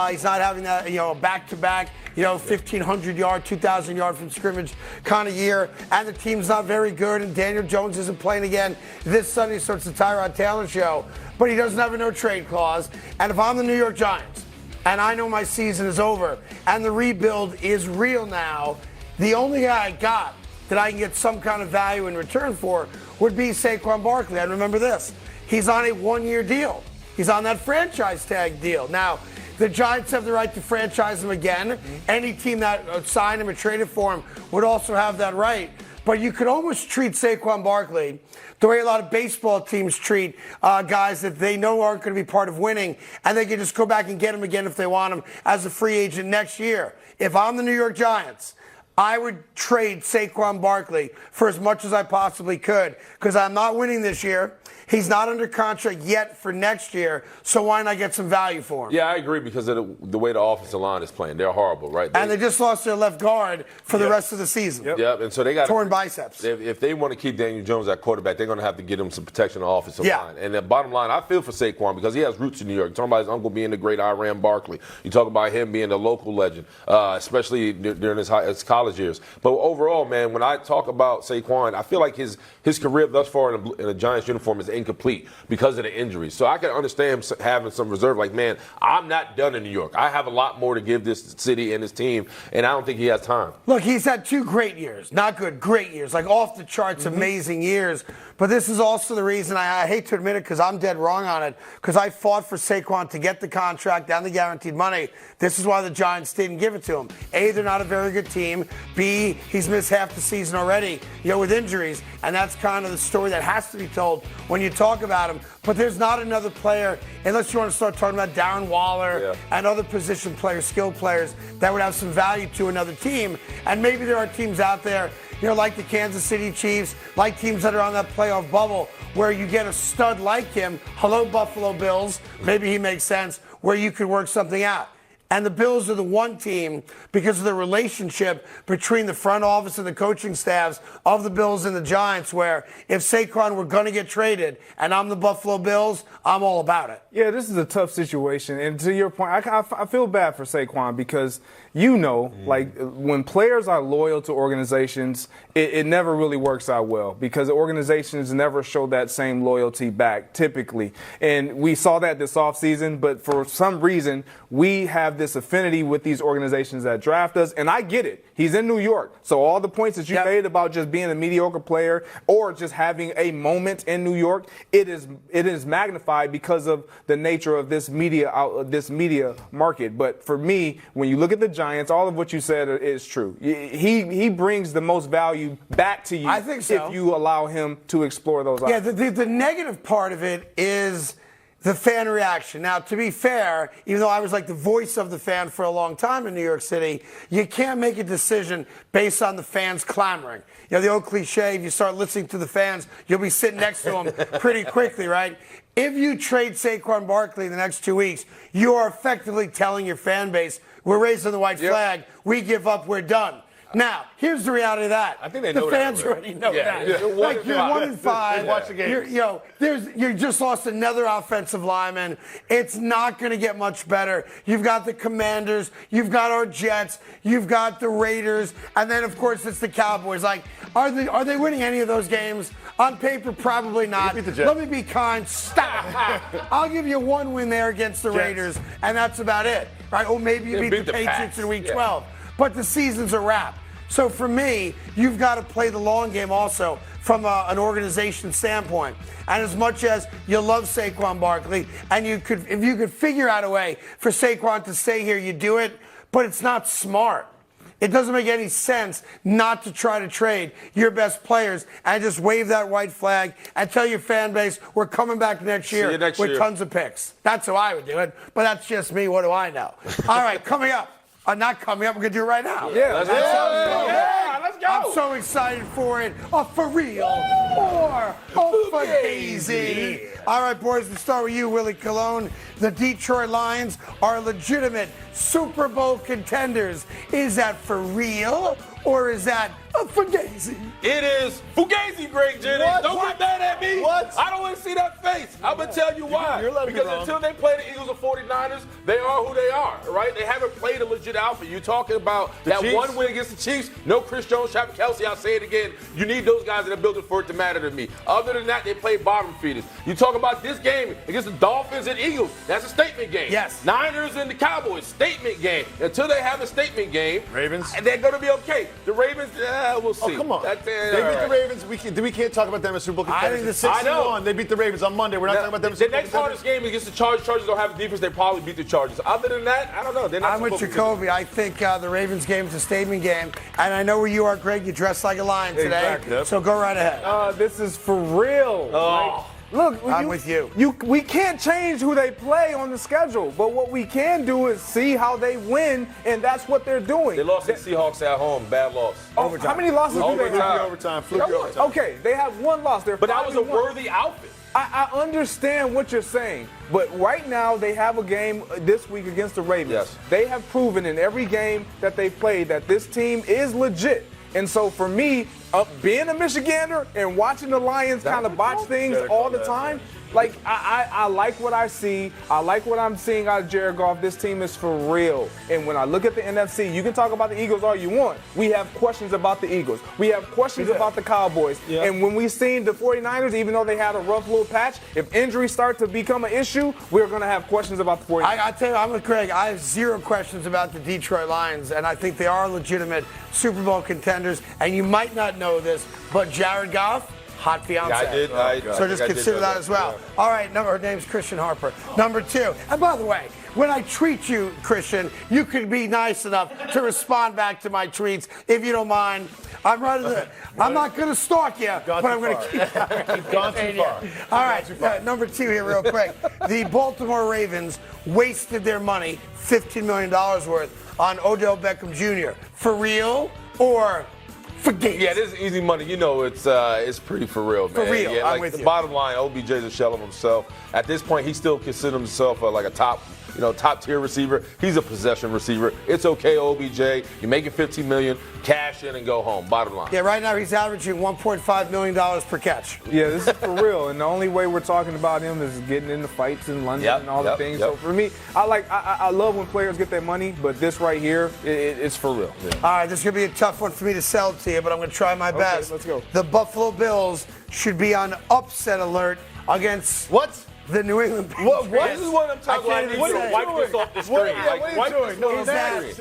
Speaker 1: He's not having that, back-to-back, 1,500-yard, 2,000-yard from scrimmage kind of year. And the team's not very good, and Daniel Jones isn't playing again this Sunday, so it's the Tyrod Taylor show. But he doesn't have a no-trade clause. And if I'm the New York Giants, and I know my season is over, and the rebuild is real now, the only guy I got that I can get some kind of value in return for would be Saquon Barkley. And remember this, he's on a one-year deal. He's on that franchise tag deal. Now, the Giants have the right to franchise him again. Any team that signed him or traded for him would also have that right. But you could almost treat Saquon Barkley the way a lot of baseball teams treat guys that they know aren't going to be part of winning, and they can just go back and get him again if they want him as a free agent next year. If I'm the New York Giants, I would trade Saquon Barkley for as much as I possibly could because I'm not winning this year. He's not under contract yet for next year, so why not get some value for him?
Speaker 2: Yeah, I agree because of the way the offensive line is playing. They're horrible, right?
Speaker 1: And they just lost their left guard for the rest of the season.
Speaker 2: Yep, and so they got
Speaker 1: torn biceps.
Speaker 2: If they want to keep Daniel Jones at quarterback, they're going to have to get him some protection on the offensive line. And the bottom line, I feel for Saquon because he has roots in New York. You're talking about his uncle being the great Iran Barkley. You talk about him being a local legend, especially during his college years. But overall, man, when I talk about Saquon, I feel like his career thus far in a Giants uniform is incomplete because of the injuries. So I can understand him having some reserve. Like, man, I'm not done in New York. I have a lot more to give this city and this team, and I don't think he has time.
Speaker 1: Look, he's had 2 great years. Not good, great years. Like off the charts, amazing years. But this is also the reason I hate to admit it because I'm dead wrong on it because I fought for Saquon to get the contract and the guaranteed money. This is why the Giants didn't give it to him. A, they're not a very good team. B, he's missed half the season already, with injuries. And that's kind of the story that has to be told when you talk about him. But there's not another player, unless you want to start talking about Darren Waller and other position players, skilled players, that would have some value to another team. And maybe there are teams out there like the Kansas City Chiefs, like teams that are on that playoff bubble, where you get a stud like him. Hello, Buffalo Bills. Maybe he makes sense, where you could work something out. And the Bills are the one team, because of the relationship between the front office and the coaching staffs of the Bills and the Giants, where if Saquon were going to get traded and I'm the Buffalo Bills, I'm all about it.
Speaker 4: Yeah, this is a tough situation. And to your point, I feel bad for Saquon because, like when players are loyal to organizations, it never really works out well because organizations never show that same loyalty back typically. And we saw that this offseason, but for some reason, we have this affinity with these organizations that draft us. And I get it. He's in New York. So all the points that you made about just being a mediocre player or just having a moment in New York, it is magnified because of the nature of this media market. But for me, when you look at the Giants, all of what you said is true. He brings the most value back to you.
Speaker 1: I think so.
Speaker 4: If you allow him to explore those options.
Speaker 1: Yeah, the negative part of it is the fan reaction. Now, to be fair, even though I was like the voice of the fan for a long time in New York City, you can't make a decision based on the fans clamoring. The old cliche, if you start listening to the fans, you'll be sitting next to them pretty quickly, right? If you trade Saquon Barkley in the next 2 weeks, you are effectively telling your fan base, we're raising the white flag, we give up, we're done. Now, here's the reality of that.
Speaker 2: I think they know
Speaker 1: the fans already know that.
Speaker 2: Yeah.
Speaker 1: Like you're 1-5.
Speaker 3: Watch the game.
Speaker 1: You just lost another offensive lineman. It's not going to get much better. You've got the Commanders. You've got our Jets. You've got the Raiders, and then of course it's the Cowboys. Like, are they winning any of those games? On paper, probably not. Let me be kind. Stop. I'll give you one win there against the Raiders, and that's about it. Right? Or maybe you beat the Patriots in Week 12. But the season's a wrap. So for me, you've got to play the long game also from an organization standpoint. And as much as you love Saquon Barkley, and if you could figure out a way for Saquon to stay here, you do it. But it's not smart. It doesn't make any sense not to try to trade your best players and just wave that white flag and tell your fan base we're coming back next year with tons of picks. That's how I would do it. But that's just me. What do I know? All right, coming up. Not coming up. We're going to do it right now.
Speaker 2: Let's go.
Speaker 1: I'm so excited for it. For real or Fugazi. All right, boys, let's start with you, Willie Colon. The Detroit Lions are legitimate Super Bowl contenders. Is that for real or is that a Fugazi?
Speaker 2: It is Fugazi, Greg Jennings.
Speaker 3: What?
Speaker 2: Don't get mad at me.
Speaker 3: What?
Speaker 2: I don't want to see that face. I'm going to tell you why. Because until they play the Eagles or 49ers, they are who they are, right? They haven't played a legit outfit. You're talking about that
Speaker 3: Chiefs.
Speaker 2: one win against the Chiefs. No Chris Jones, Travis Kelce. I'll say it again. You need those guys in the building for it to matter to me. Other than that, they play bottom feeders. You talk about this game against the Dolphins and Eagles. That's a statement game.
Speaker 1: Yes.
Speaker 2: Niners and the Cowboys, statement game. Until they have a statement game,
Speaker 3: Ravens,
Speaker 2: they're going to be okay. The Ravens, we'll see.
Speaker 3: Oh, come on.
Speaker 2: They beat
Speaker 3: the Ravens. We can't talk about them as Super Bowl contenders.
Speaker 1: I think
Speaker 3: the 6-1. They beat the Ravens on Monday. We're not talking about them as
Speaker 2: the
Speaker 3: Super Bowl
Speaker 2: next hardest game against the Chargers. Chargers don't have a defense. They probably beat the Chargers. Other than that, I don't know. They're not.
Speaker 1: I'm with Jacoby. I think the Ravens game is a statement game. And I know where you are, Greg. You dress like a lion today.
Speaker 3: Exactly. Yep.
Speaker 1: So go right ahead.
Speaker 4: This is for real. Look,
Speaker 1: I'm with you.
Speaker 4: We can't change who they play on the schedule, but what we can do is see how they win, and that's what they're doing.
Speaker 2: They lost to the Seahawks at home. Bad loss.
Speaker 4: How many losses do they have?
Speaker 3: Overtime.
Speaker 4: Okay, they have one loss.
Speaker 2: But that was a worthy outfit.
Speaker 4: I understand what you're saying, but right now they have a game this week against the Ravens.
Speaker 2: Yes.
Speaker 4: They have proven in every game that they played that this team is legit. And so for me, being a Michigander and watching the Lions kind of botch things all the time, like I like what I see. I like what I'm seeing out of Jared Goff. This team is for real. And when I look at the NFC, you can talk about the Eagles all you want. We have questions about the Eagles. We have questions about the Cowboys. Yeah. And when we seen the 49ers, even though they had a rough little patch, if injuries start to become an issue, we're going to have questions about the 49ers.
Speaker 1: I tell you, I'm with Craig. I have zero questions about the Detroit Lions, and I think they are legitimate Super Bowl contenders. And you might not know this, but Jared Goff, hot fiance.
Speaker 2: Yeah, I did.
Speaker 1: So just consider that as well. Yeah. All right, her name's Christian Harper. Number 2. And by the way, when I treat you, Christian, you could be nice enough to respond back to my tweets if you don't mind. I'm not going to stalk you, but I'm going to keep
Speaker 3: gone too far.
Speaker 1: All right, number 2 here real quick. The Baltimore Ravens wasted their money, $15 million worth, on Odell Beckham Jr. For real or Fugazi.
Speaker 2: Yeah, this is easy money. You know, it's pretty for real, man.
Speaker 1: For real,
Speaker 2: Yeah,
Speaker 1: I'm
Speaker 2: like
Speaker 1: with
Speaker 2: the
Speaker 1: you.
Speaker 2: bottom line, OBJ's a shell of himself. At this point, he still considers himself like a top tier receiver. He's a possession receiver. It's okay, OBJ. You make it $15 million, cash in and go home. Bottom line.
Speaker 1: Yeah, right now he's averaging $1.5 million per catch.
Speaker 4: Yeah, this is for real. And the only way we're talking about him is getting into fights in London and all the things. So for me, I love when players get their money, but this right here, it's for real. Yeah.
Speaker 1: All right, this is going to be a tough one for me to sell to you, but I'm going to try my best.
Speaker 4: Let's go.
Speaker 1: The Buffalo Bills should be on upset alert against the New England Patriots.
Speaker 2: What? This is what I'm talking
Speaker 1: I
Speaker 2: about.
Speaker 1: can't
Speaker 2: What
Speaker 1: even
Speaker 2: are
Speaker 1: say.
Speaker 2: you wipe this off the screen? Wipe this off the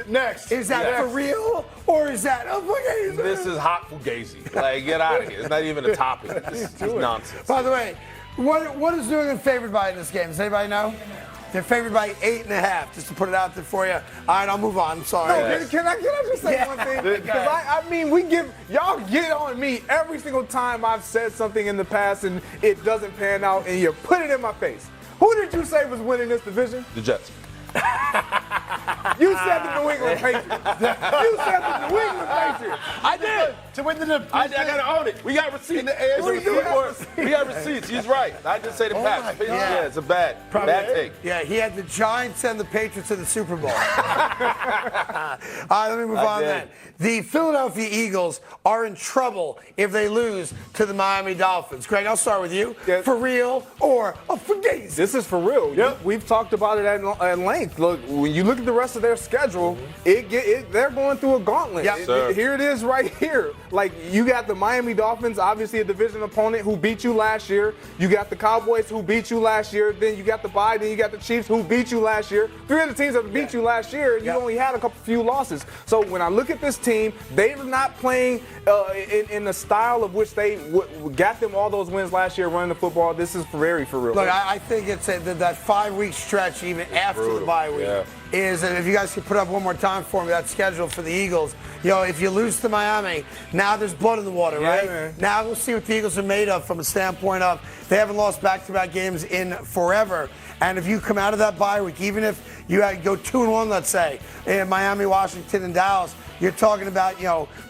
Speaker 2: screen.
Speaker 1: Is that for real, or is that Fugazi?
Speaker 2: This is hot Fugazi. Like, get out of here. It's not even a topic. This is nonsense.
Speaker 1: By the way, what is New England favored by in this game? Does anybody know? They're favored by 8.5, just to put it out there for you. All right, I'll move on. I'm sorry.
Speaker 4: No, can I just say one thing? Because I mean, y'all get on me every single time I've said something in the past and it doesn't pan out, and you put it in my face. Who did you say was winning this division?
Speaker 2: The Jets.
Speaker 4: You said the New England Patriots. You said the New England Patriots.
Speaker 2: I did.
Speaker 3: To win the division.
Speaker 2: I gotta own it. We got receipts. We got receipts. He's right. I just say the Pats. Yeah, it's a bad take.
Speaker 1: Yeah, he had the Giants and the Patriots in the Super Bowl. All right, let me move on then. The Philadelphia Eagles are in trouble if they lose to the Miami Dolphins. Craig, I'll start with you.
Speaker 4: Yeah.
Speaker 1: For real or a Fugazi?
Speaker 4: This is for real.
Speaker 3: Yep.
Speaker 4: We've talked about it at length. Look, when you look at the rest of their schedule, they're going through a gauntlet.
Speaker 1: Yep.
Speaker 4: Here it is right here. Like, you got the Miami Dolphins, obviously a division opponent who beat you last year. You got the Cowboys who beat you last year. Then you got the Biden, then you got the Chiefs who beat you last year. Three of the teams that beat you last year, and you only had a few losses. So when I look at this team, they're not playing in the style of which they got them all those wins last year running the football. This is very for real.
Speaker 1: Look, I think it's that 5-week stretch, even after the bye week, is, and if you guys could put up one more time for me, that schedule for the Eagles. If you lose to Miami, now there's blood in the water, right?
Speaker 4: Man.
Speaker 1: Now we'll see what the Eagles are made of from a standpoint of they haven't lost back-to-back games in forever. And if you come out of that bye week, even if you go 2-1, let's say, in Miami, Washington, and Dallas, you're talking about,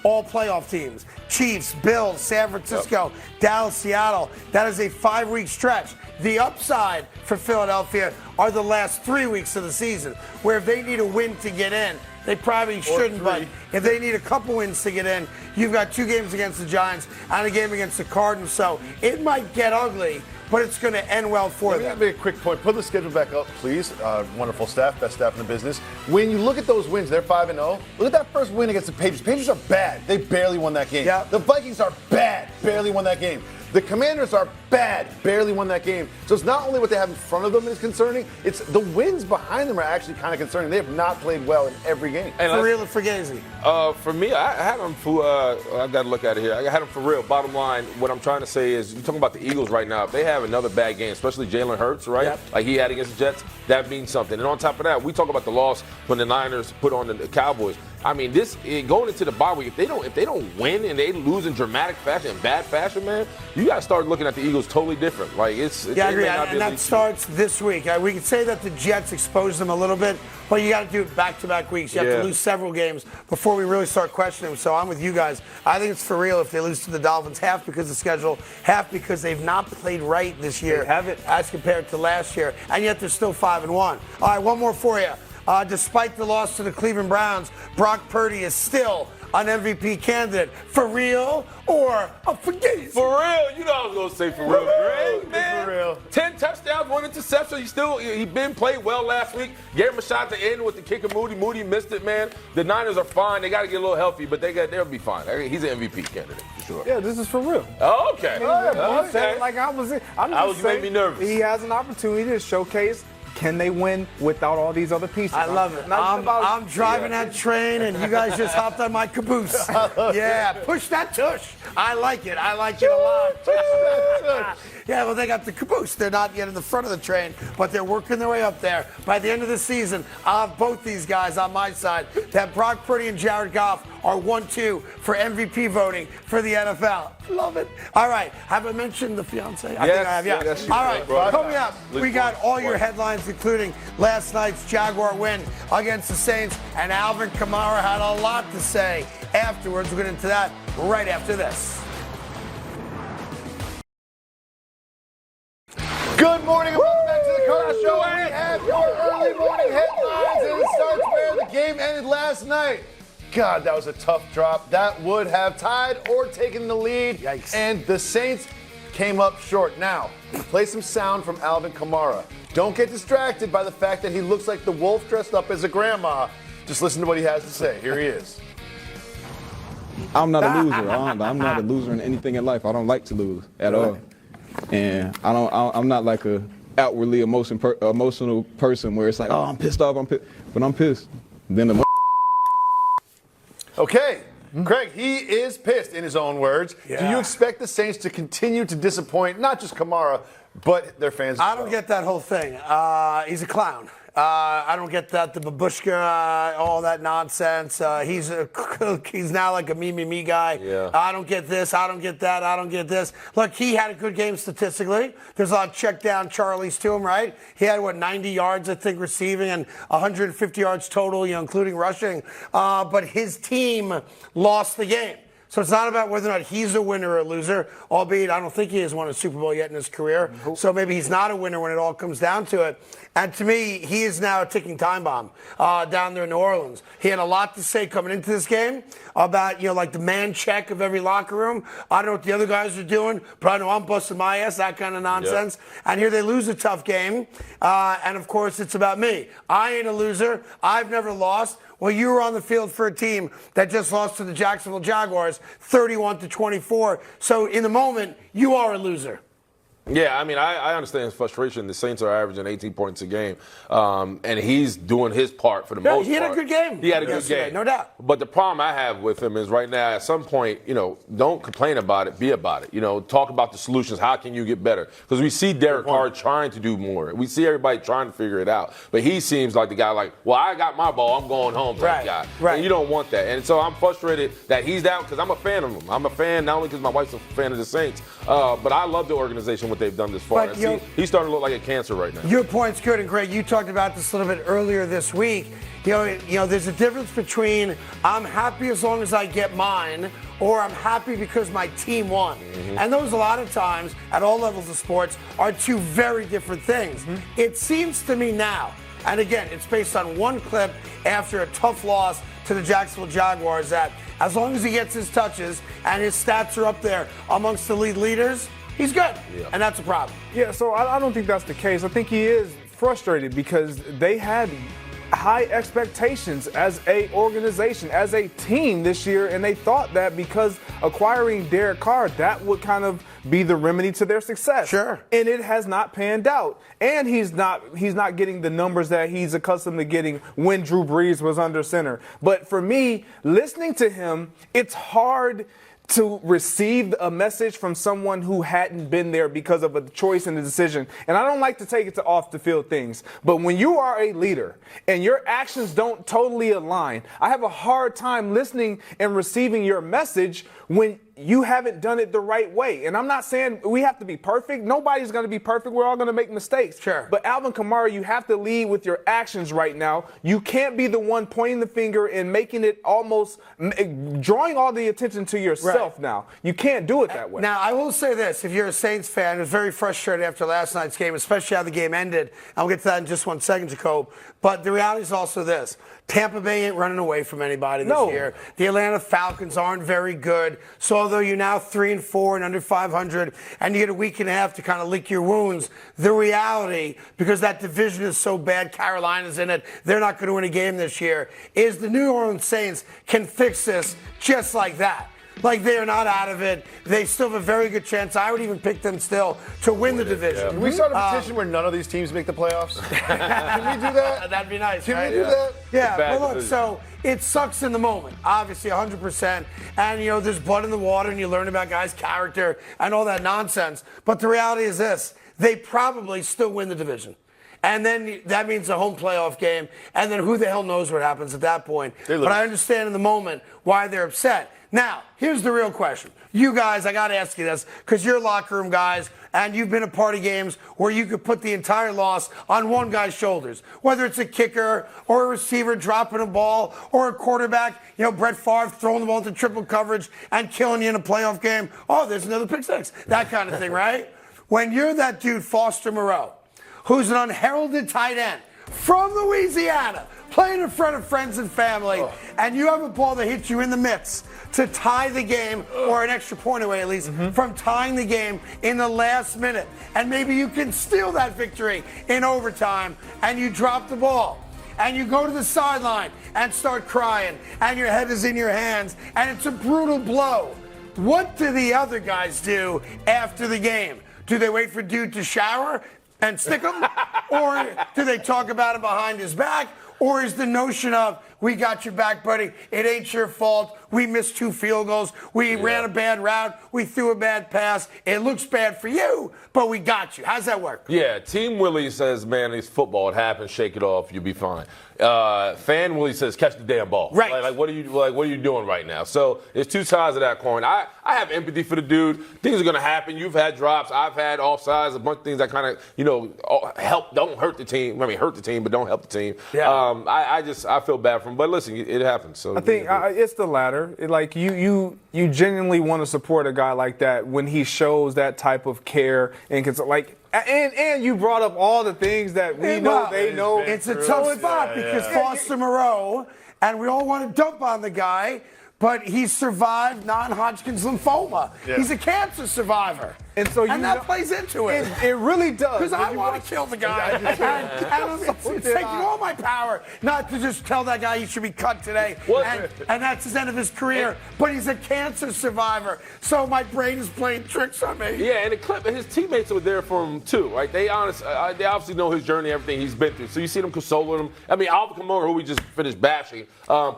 Speaker 1: all playoff teams. Chiefs, Bills, San Francisco, Dallas, Seattle. That is a 5-week stretch. The upside for Philadelphia are the last 3 weeks of the season, where if they need a win to get in, they probably shouldn't, but if they need a couple wins to get in, you've got 2 games against the Giants and a game against the Cardinals, so it might get ugly, but it's going to end well for them.
Speaker 3: Let me make a quick point. Put the schedule back up, please. Wonderful staff, best staff in the business. When you look at those wins, they're 5-0. Look at that first win against the Patriots. Patriots are bad. They barely won that game.
Speaker 1: Yeah.
Speaker 3: The Vikings are bad. Barely won that game. The Commanders are bad, barely won that game. So it's not only what they have in front of them is concerning, it's the wins behind them are actually kind of concerning. They have not played well in every game.
Speaker 1: For real or Fugazi?
Speaker 2: For me, I had them for, I got to look at it here. I had them for real. Bottom line, what I'm trying to say is, you're talking about the Eagles right now. If they have another bad game, especially Jalen Hurts, right?
Speaker 1: Yep.
Speaker 2: Like he had against the Jets, that means something. And on top of that, we talk about the loss when the Niners put on the Cowboys. I mean, going into the bye week, if they don't win and they lose in dramatic fashion, bad fashion, man, you got to start looking at the Eagles totally different. Like I agree.
Speaker 1: And that starts this week. We can say that the Jets exposed them a little bit, but you got to do it back-to-back weeks. You have to lose several games before we really start questioning them. So I'm with you guys. I think it's for real if they lose to the Dolphins, half because of the schedule, half because they've not played right this year,
Speaker 4: They haven't.
Speaker 1: as compared to last year, and yet they're still 5-1. All right, one more for you. Despite the loss to the Cleveland Browns, Brock Purdy is still an MVP candidate. For real or a Fugazi?
Speaker 2: For real, you know I was gonna say for real, Greg, man.
Speaker 3: For real.
Speaker 2: 10 touchdowns, 1 interception. He been played well last week. Gave him a shot to end with the kick of Moody. Moody missed it, man. The Niners are fine. They got to get a little healthy, but they'll be fine. He's an MVP candidate for sure.
Speaker 4: Yeah, this is for real.
Speaker 2: Oh, okay.
Speaker 4: I'm saying, like I was
Speaker 2: You made me nervous.
Speaker 4: He has an opportunity to showcase. Can they win without all these other pieces?
Speaker 1: I love it. I'm driving that train, and you guys just hopped on my caboose. Yeah, push that tush. I like it. I like it a lot. Yeah, well, they got the caboose. They're not yet in the front of the train, but they're working their way up there. By the end of the season, I'll have both these guys on my side. That Brock Purdy and Jared Goff are 1-2 for MVP voting for the NFL. Love it. All right. Have I mentioned the fiance? I think I have, yeah.
Speaker 2: Yes,
Speaker 1: All right.
Speaker 2: bro.
Speaker 1: Coming up, we got all your headlines, including last night's Jaguar win against the Saints, and Alvin Kamara had a lot to say afterwards. We'll get into that right after this.
Speaker 3: Good morning and welcome back to the Carton Show. We have your early morning headlines, and it starts where the game ended last night. God, that was a tough drop. That would have tied or taken the lead.
Speaker 1: Yikes.
Speaker 3: And the Saints came up short. Now, play some sound from Alvin Kamara. Don't get distracted by the fact that he looks like the wolf dressed up as a grandma. Just listen to what he has to say. Here he is.
Speaker 9: I'm not a loser. I'm not a loser in anything in life. I don't like to lose at all. And I'm not like a outwardly emotional person where it's like, oh, I'm pissed off, but I'm pissed. Then the
Speaker 3: Okay, Craig, he is pissed in his own words.
Speaker 1: Yeah.
Speaker 3: Do you expect the Saints to continue to disappoint not just Kamara, but their fans?
Speaker 1: I don't get that whole thing. He's a clown. I don't get that, the babushka, all that nonsense. He's now like a me guy.
Speaker 2: Yeah.
Speaker 1: I don't get this, I don't get that, I don't get this. Look, he had a good game statistically. There's a lot of check down Charlies to him, right? He had, 90 yards, I think, receiving and 150 yards total, including rushing. But his team lost the game. So it's not about whether or not he's a winner or a loser, albeit I don't think he has won a Super Bowl yet in his career. So maybe he's not a winner when it all comes down to it. And to me, he is now a ticking time bomb down there in New Orleans. He had a lot to say coming into this game about, like the man check of every locker room. I don't know what the other guys are doing, but I know I'm busting my ass, that kind of nonsense. Yep. And here they lose a tough game. And, of course, it's about me. I ain't a loser. I've never lost. Well, you were on the field for a team that just lost to the Jacksonville Jaguars 31-24. So in the moment, you are a loser.
Speaker 2: Yeah, I mean, I understand his frustration. The Saints are averaging 18 points a game, and he's doing his part for the most part.
Speaker 1: He had a good game.
Speaker 2: He had a good game.
Speaker 1: No doubt.
Speaker 2: But the problem I have with him is right now, at some point, don't complain about it, be about it. Talk about the solutions. How can you get better? Because we see Derek Carr trying to do more. We see everybody trying to figure it out. But he seems like the guy well, I got my ball, I'm going home type guy.
Speaker 1: Right.
Speaker 2: And you don't want that. And so I'm frustrated that he's down because I'm a fan of him. I'm a fan not only because my wife's a fan of the Saints, but I love the organization, what they've done this far.
Speaker 1: But,
Speaker 2: He's starting to look like a cancer right now.
Speaker 1: Your point's good, and Greg, you talked about this a little bit earlier this week. There's a difference between I'm happy as long as I get mine, or I'm happy because my team won. Mm-hmm. And those, a lot of times, at all levels of sports, are two very different things. Mm-hmm. It seems to me now, and again, it's based on one clip after a tough loss to the Jacksonville Jaguars, that as long as he gets his touches and his stats are up there amongst the league leaders, he's good, and that's a problem.
Speaker 4: Yeah, so I don't think that's the case. I think he is frustrated because they had high expectations as a organization, as a team this year, and they thought that because acquiring Derek Carr, that would kind of be the remedy to their success.
Speaker 1: Sure.
Speaker 4: And it has not panned out. And he's not getting the numbers that he's accustomed to getting when Drew Brees was under center. But for me, listening to him, it's hard to receive a message from someone who hadn't been there because of a choice and a decision. And I don't like to take it to off the field things, but when you are a leader and your actions don't totally align, I have a hard time listening and receiving your message when you haven't done it the right way. And I'm not saying we have to be perfect. Nobody's going to be perfect. We're all going to make mistakes.
Speaker 1: Sure.
Speaker 4: But Alvin Kamara, you have to lead with your actions right now. You can't be the one pointing the finger and making it almost drawing all the attention to yourself now. You can't do it that way.
Speaker 1: Now, I will say this. If you're a Saints fan who's very frustrated after last night's game, especially how the game ended, I'll get to that in just 1 second, Jacob. But the reality is also this. Tampa Bay ain't running away from anybody this year. The Atlanta Falcons aren't very good. So although you're now 3-4 and under 500, and you get a week and a half to kind of lick your wounds, the reality, because that division is so bad, Carolina's in it, they're not going to win a game this year, is the New Orleans Saints can fix this just like that. Like, they are not out of it. They still have a very good chance. I would even pick them still to win the division.
Speaker 3: Can we start a petition where none of these teams make the playoffs? Can we do that?
Speaker 1: That'd be nice,
Speaker 3: Can
Speaker 1: right?
Speaker 3: we do that?
Speaker 1: Yeah, but look, so it sucks in the moment, obviously, 100%. And, there's blood in the water, and you learn about guys' character and all that nonsense. But the reality is this. They probably still win the division. And then that means a home playoff game. And then who the hell knows what happens at that point. But I understand in the moment why they're upset. Now, here's the real question. You guys, I got to ask you this because you're locker room guys and you've been a part of games where you could put the entire loss on one guy's shoulders, whether it's a kicker or a receiver dropping a ball or a quarterback, Brett Favre throwing the ball into triple coverage and killing you in a playoff game. Oh, there's another pick six. That kind of thing, right? When you're that dude, Foster Moreau, who's an unheralded tight end from Louisiana, playing in front of friends and family, and you have a ball that hits you in the mitts to tie the game, or an extra point away at least, from tying the game in the last minute. And maybe you can steal that victory in overtime, and you drop the ball. And you go to the sideline and start crying, and your head is in your hands, and it's a brutal blow. What do the other guys do after the game? Do they wait for dude to shower and stick him? Or do they talk about it behind his back? Or is the notion of, we got your back, buddy, it ain't your fault, we missed 2 field goals, we ran a bad route, we threw a bad pass, it looks bad for you, but we got you. How's that work?
Speaker 2: Yeah, Team Willie says, man, it's football, it happens, shake it off, you'll be fine. Fan Willie says, catch the damn ball.
Speaker 1: Right.
Speaker 2: Like, what are you doing right now? So there's two sides of that coin. I have empathy for the dude. Things are gonna happen. You've had drops. I've had offsides. A bunch of things that kind of help. Don't hurt the team. I mean, hurt the team, but don't help the team.
Speaker 1: Yeah.
Speaker 2: I feel bad for him. But listen, it happens. So
Speaker 4: I think it's the latter. Like you genuinely want to support a guy like that when he shows that type of care and And you brought up all the things that we know they know.
Speaker 1: It's a tough spot because Foster Moreau, and we all want to dump on the guy, but he survived non-Hodgkin's lymphoma. Yeah. He's a cancer survivor. And that plays into it.
Speaker 4: It really does.
Speaker 1: Because I want to kill the guy. It's taking all my power not to just tell that guy he should be cut today. And that's the end of his career. But he's a cancer survivor. So my brain is playing tricks on me.
Speaker 2: Yeah, and the clip, his teammates were there for him too, right? They obviously know his journey, everything he's been through. So you see them consoling him. I mean, Alvin Kamara, who we just finished bashing,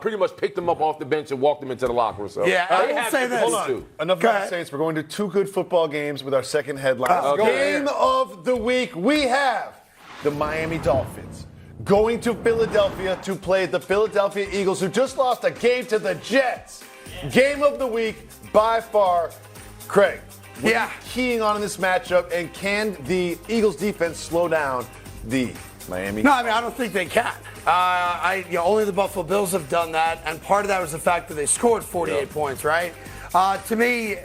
Speaker 2: pretty much picked him up off the bench and walked him into the locker room. So
Speaker 1: yeah, I will say this.
Speaker 3: Hold on. Enough about the Saints. We're going to 2 good football games with our second headline. Game of the week, we have the Miami Dolphins going to Philadelphia to play the Philadelphia Eagles, who just lost a game to the Jets. Game of the week, by far. Craig, what are you keying on in this matchup, and can the Eagles defense slow down the Miami?
Speaker 1: No, I mean, I don't think they can. Only the Buffalo Bills have done that, and part of that was the fact that they scored 48 points, right? To me,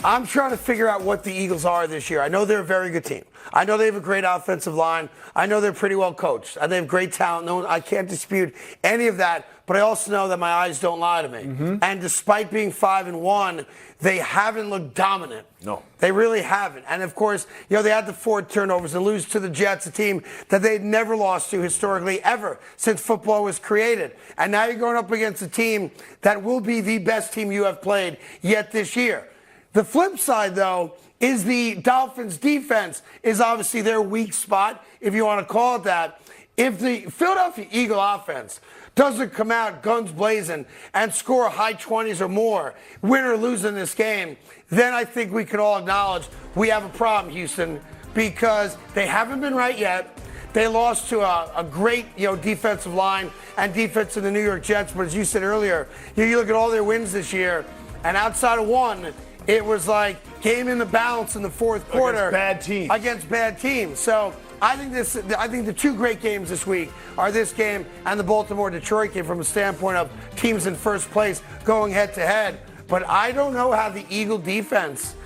Speaker 1: I'm trying to figure out what the Eagles are this year. I know they're a very good team. I know they have a great offensive line. I know they're pretty well coached. They have great talent. No, I can't dispute any of that. But I also know that my eyes don't lie to me. Mm-hmm. And despite being 5-1, they haven't looked dominant.
Speaker 3: No.
Speaker 1: They really haven't. And, of course, they had the 4 turnovers and lose to the Jets, a team that they'd never lost to historically ever since football was created. And now you're going up against a team that will be the best team you have played yet this year. The flip side, though, is the Dolphins' defense is obviously their weak spot, if you want to call it that. If the Philadelphia Eagle offense doesn't come out guns blazing and score high 20s or more, win or lose in this game, then I think we can all acknowledge we have a problem, Houston, because they haven't been right yet. They lost to a great, defensive line and defense in the New York Jets. But as you said earlier, you look at all their wins this year, and outside of one, it was like game in the balance in the fourth quarter against bad teams. So I think the 2 great games this week are this game and the Baltimore-Detroit game from a standpoint of teams in first place going head to head. But I don't know how the Eagle defense,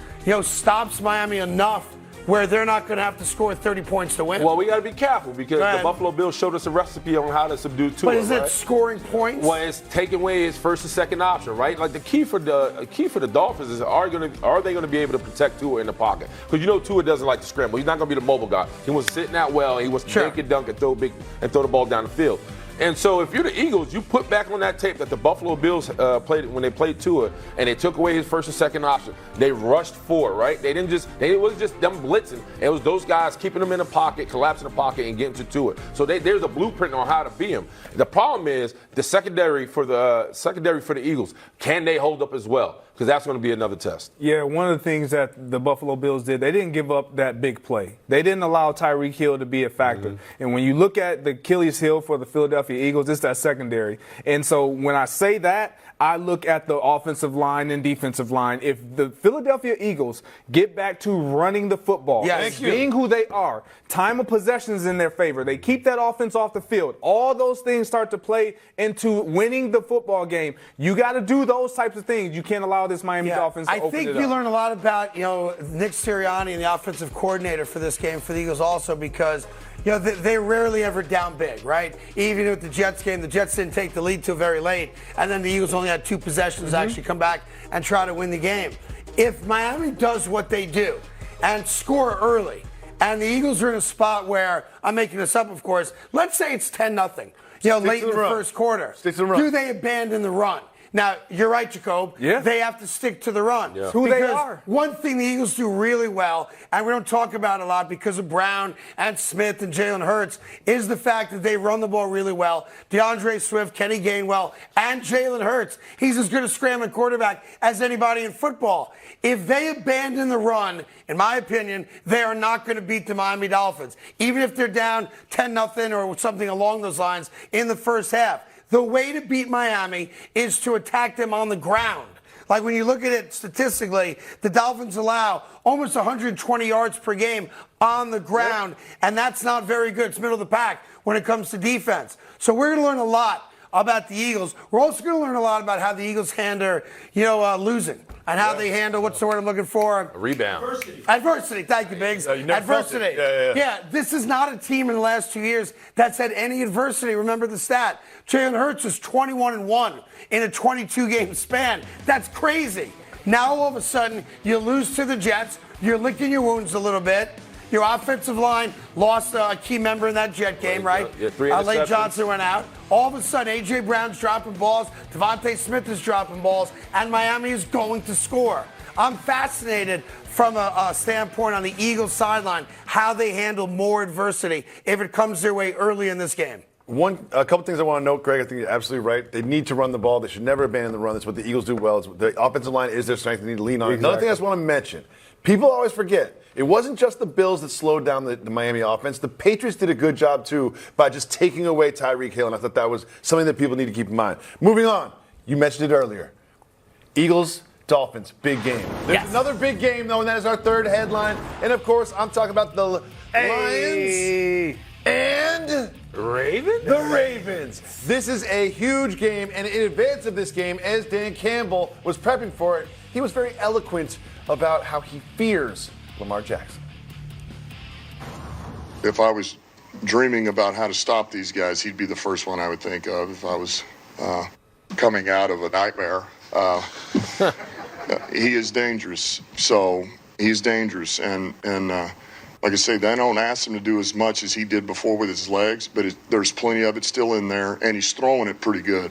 Speaker 1: stops Miami enough where they're not going to have to score 30 points to win.
Speaker 2: Well, we got to be careful because the Buffalo Bills showed us a recipe on how to subdue Tua.
Speaker 1: But is it scoring points?
Speaker 2: Well, it's taking away his first and second option, right? Like the key for the Dolphins is are they going to be able to protect Tua in the pocket? Because Tua doesn't like to scramble. He's not going to be the mobile guy. He wants to sit in that well. He wants to make it dunk and throw the ball down the field. And so if you're the Eagles, you put back on that tape that the Buffalo Bills played when they played Tua, and they took away his first and second option. They rushed forward, right? It wasn't just them blitzing. It was those guys keeping them in the pocket, collapsing the pocket, and getting to Tua. So there's a blueprint on how to beat him. The problem is the secondary for the Eagles. Can they hold up as well? Because that's going to be another test.
Speaker 4: Yeah, one of the things that the Buffalo Bills did, they didn't give up that big play. They didn't allow Tyreek Hill to be a factor. Mm-hmm. And when you look at the Achilles heel for the Philadelphia Eagles, it's that secondary. And so when I say that, I look at the offensive line and defensive line. If the Philadelphia Eagles get back to running the football, being who they are, time of possession is in their favor. They keep that offense off the field. All those things start to play into winning the football game. You got to do those types of things. You can't allow this Miami Dolphins to open it up.
Speaker 1: I think you learn a lot about, Nick Sirianni and the offensive coordinator for this game for the Eagles also because they're rarely ever down big, right? Even with the Jets game, the Jets didn't take the lead till very late, and then the Eagles only had 2 possessions to actually come back and try to win the game. If Miami does what they do and score early, and the Eagles are in a spot where, I'm making this up, of course, let's say it's 10-0, late in the first quarter. Do they abandon the run? Now, you're right, Jacob.
Speaker 4: Yeah.
Speaker 1: They have to stick to the run.
Speaker 4: Yeah. Who they are.
Speaker 1: One thing the Eagles do really well, and we don't talk about it a lot because of Brown and Smith and Jalen Hurts, is the fact that they run the ball really well. DeAndre Swift, Kenny Gainwell, and Jalen Hurts. He's as good a scrambling quarterback as anybody in football. If they abandon the run, in my opinion, they are not going to beat the Miami Dolphins, even if they're down 10-0 or something along those lines in the first half. The way to beat Miami is to attack them on the ground. Like when you look at it statistically, the Dolphins allow almost 120 yards per game on the ground, and that's not very good. It's middle of the pack when it comes to defense. So we're going to learn a lot about the Eagles. We're also going to learn a lot about how the Eagles handle, losing and how they handle, what's the word I'm looking for?
Speaker 2: A rebound.
Speaker 1: Adversity. Thank you, Biggs. Adversity. Yeah, this is not a team in the last 2 years that's had any adversity. Remember the stat. Jalen Hurts is 21-1 in a 22-game span. That's crazy. Now all of a sudden you lose to the Jets. You're licking your wounds a little bit. Your offensive line lost a key member in that Jet game, right?
Speaker 2: Yeah,
Speaker 1: Lane Johnson went out. All of a sudden, A.J. Brown's dropping balls, Devontae Smith is dropping balls, and Miami is going to score. I'm fascinated from a standpoint on the Eagles sideline how they handle more adversity if it comes their way early in this game.
Speaker 3: A couple things I want to note, Greg. I think you're absolutely right. They need to run the ball. They should never abandon the run. That's what the Eagles do well. The offensive line is their strength. They need to lean on it. Another thing I just want to mention. People always forget. It wasn't just the Bills that slowed down the Miami offense. The Patriots did a good job, too, by just taking away Tyreek Hill, and I thought that was something that people need to keep in mind. Moving on. You mentioned it earlier. Eagles, Dolphins, big game. There's another big game, though, and that is our third headline. And, of course, I'm talking about the Lions and
Speaker 2: Ravens?
Speaker 3: The Ravens. This is a huge game, and in advance of this game, as Dan Campbell was prepping for it, he was very eloquent about how he fears Lamar Jackson.
Speaker 10: If I was dreaming about how to stop these guys, he'd be the first one I would think of if I was coming out of a nightmare. He is dangerous. So he's dangerous. And like I say, they don't ask him to do as much as he did before with his legs, but there's plenty of it still in there, and he's throwing it pretty good.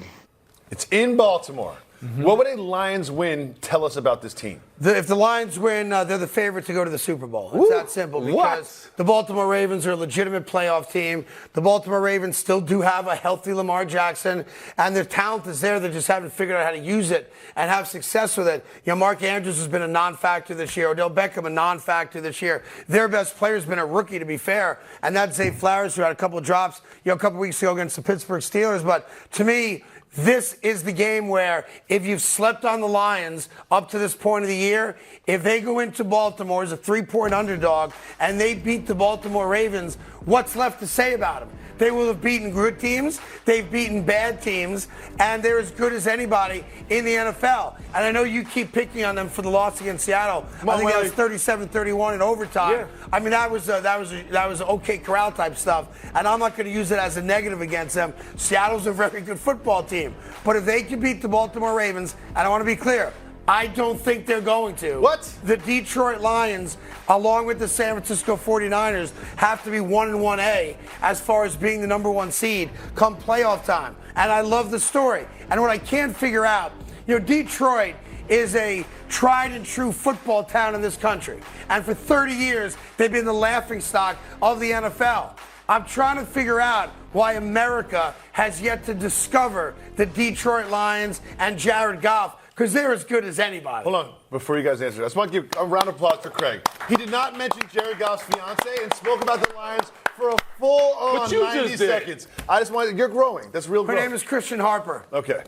Speaker 3: It's in Baltimore. What would a Lions win tell us about this team?
Speaker 1: If the Lions win, they're the favorite to go to the Super Bowl. It's that simple because the Baltimore Ravens are a legitimate playoff team. The Baltimore Ravens still do have a healthy Lamar Jackson, and their talent is there. They just haven't figured out how to use it and have success with it. Mark Andrews has been a non-factor this year. Odell Beckham, a non-factor this year. Their best player has been a rookie, to be fair, and that's Zay Flowers, who had a couple of drops a couple weeks ago against the Pittsburgh Steelers. But to me, this is the game where if you've slept on the Lions up to this point of the year, if they go into Baltimore as a 3-point underdog and they beat the Baltimore Ravens, what's left to say about them? They will have beaten good teams, they've beaten bad teams, and they're as good as anybody in the NFL. And I know you keep picking on them for the loss against Seattle. I think that was 37-31 in overtime.
Speaker 4: Yeah.
Speaker 1: I mean, that was okay corral type stuff, and I'm not going to use it as a negative against them. Seattle's a very good football team, but if they can beat the Baltimore Ravens, and I want to be clear, I don't think they're going to.
Speaker 3: What?
Speaker 1: The Detroit Lions, along with the San Francisco 49ers, have to be 1-1A as far as being the number one seed come playoff time. And I love the story. And what I can't figure out, Detroit is a tried and true football town in this country. And for 30 years, they've been the laughingstock of the NFL. I'm trying to figure out why America has yet to discover the Detroit Lions and Jared Goff, because they're as good as anybody.
Speaker 3: Hold on, before you guys answer, I just want to give a round of applause for Craig. He did not mention Jared Goff's fiance and spoke about the Lions for a full 90 seconds. I just wanted, you're growing. That's real growth.
Speaker 1: Her name is Christian Harper.
Speaker 3: Okay.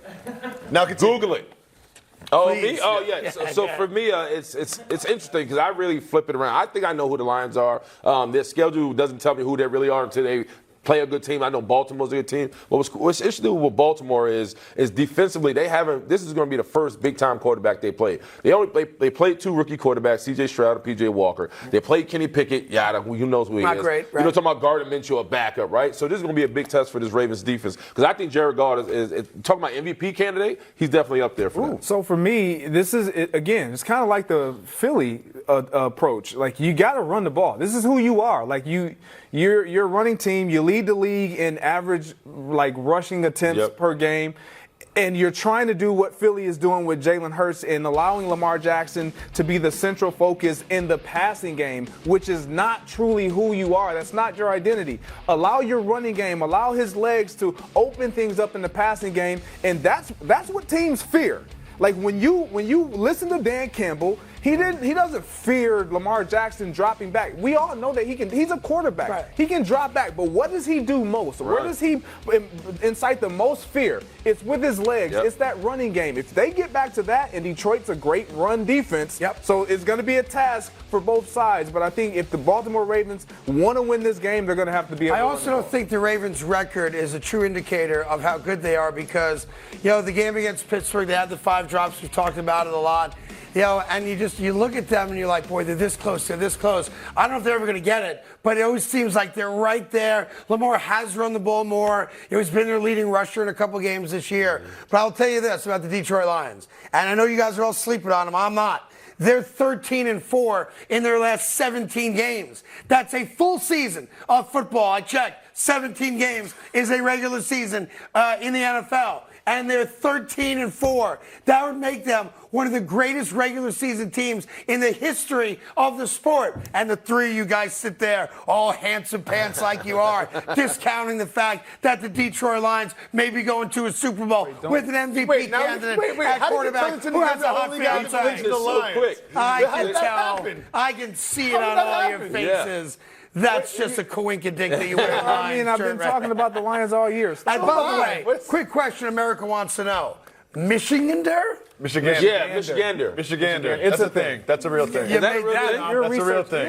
Speaker 3: Now continue.
Speaker 2: Google it. Oh,
Speaker 1: Please.
Speaker 2: me? Oh, yeah. So for me, it's interesting because I really flip it around. I think I know who the Lions are. Their schedule doesn't tell me who they really are until they play a good team. I know Baltimore's a good team. But what's interesting with Baltimore is defensively they haven't. This is going to be the first big time quarterback they played. They played two rookie quarterbacks, C.J. Stroud and P.J. Walker. They played Kenny Pickett. Yeah, who knows who he
Speaker 1: Not
Speaker 2: is.
Speaker 1: great, right?
Speaker 2: You're talking about Gardner Minshew, a backup, right? So this is going to be a big test for this Ravens defense because I think Jared Goff is talking about MVP candidate. He's definitely up there for that.
Speaker 4: So for me, this is again, it's kind of like the Philly approach. Like you got to run the ball. This is who you are. Like you're a running team. You lead the league in average rushing attempts per game. And you're trying to do what Philly is doing with Jalen Hurts and allowing Lamar Jackson to be the central focus in the passing game, which is not truly who you are. That's not your identity. Allow your running game, allow his legs to open things up in the passing game, and that's what teams fear. Like when you listen to Dan Campbell, he doesn't fear Lamar Jackson dropping back. We all know that he's a quarterback. Right. He can drop back, but what does he do most? Right. Where does he incite the most fear? It's with his legs. Yep. It's that running game. If they get back to that, and Detroit's a great run defense, so it's going to be a task for both sides. But I think if the Baltimore Ravens want to win this game, they're going to have to be able to. I
Speaker 1: also don't think the Ravens' record is a true indicator of how good they are because, the game against Pittsburgh, they had the 5 drops. We've talked about it a lot. And you look at them and you're like, boy, they're this close. I don't know if they're ever going to get it, but it always seems like they're right there. Lamar has run the ball more. He's been their leading rusher in a couple games this year. But I'll tell you this about the Detroit Lions. And I know you guys are all sleeping on them. I'm not. They're 13-4 in their last 17 games. That's a full season of football. I checked. 17 games is a regular season in the NFL. And they're 13-4. That would make them one of the greatest regular season teams in the history of the sport. And the three of you guys sit there, all handsome pants like you are, discounting the fact that the Detroit Lions may be going to a Super Bowl with an MVP candidate at quarterback who has a hot fiance. I can tell. I can see it on all your faces. That's just a coinkydink that you wear a Lions
Speaker 4: I've been talking about the Lions all year.
Speaker 1: And by the way, quick question America wants to know. Michigander?
Speaker 3: Michigander.
Speaker 2: Yeah, Michigander.
Speaker 3: Michigander.
Speaker 4: It's
Speaker 3: a thing. That's a real thing.
Speaker 1: Is that a real thing?
Speaker 3: That's a real thing.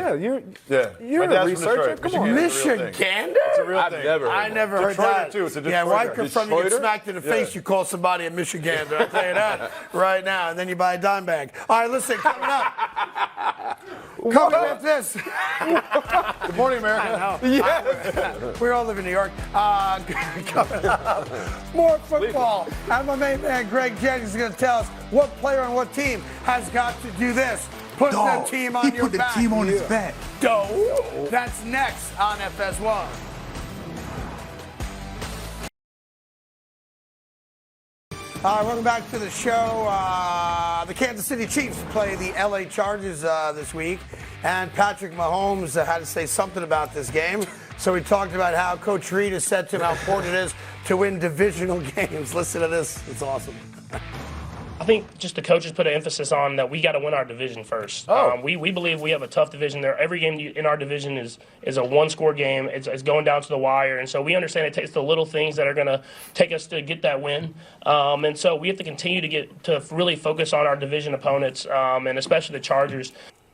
Speaker 4: Yeah, you're a researcher. Come on.
Speaker 1: Michigander?
Speaker 3: It's a real thing.
Speaker 1: I never heard that.
Speaker 3: Too. It's a
Speaker 1: yeah, right from you get smacked in the face, you call somebody a Michigander. I'll tell you that right now. And then you buy a dime bag. All right, listen, coming up. Coming up this.
Speaker 3: Good morning, America.
Speaker 1: Yes. We all live in New York. Coming up, more football. And my main man, Greg Jennings, is going to tell us what player on what team has got to do this. Put that team on your back.
Speaker 11: He put the team on his back.
Speaker 1: That's next on FS1. All right, welcome back to the show. The Kansas City Chiefs play the LA Chargers this week, and Patrick Mahomes had to say something about this game. So he talked about how Coach Reid has said to him how important it is to win divisional games. Listen to this. It's awesome.
Speaker 12: I think just the coaches put an emphasis on that we got to win our division first. We believe we have a tough division there. Every game in our division is a one-score game. It's going down to the wire. And so we understand it takes the little things that are going to take us to get that win. And so we have to continue to really focus on our division opponents, and especially the Chargers.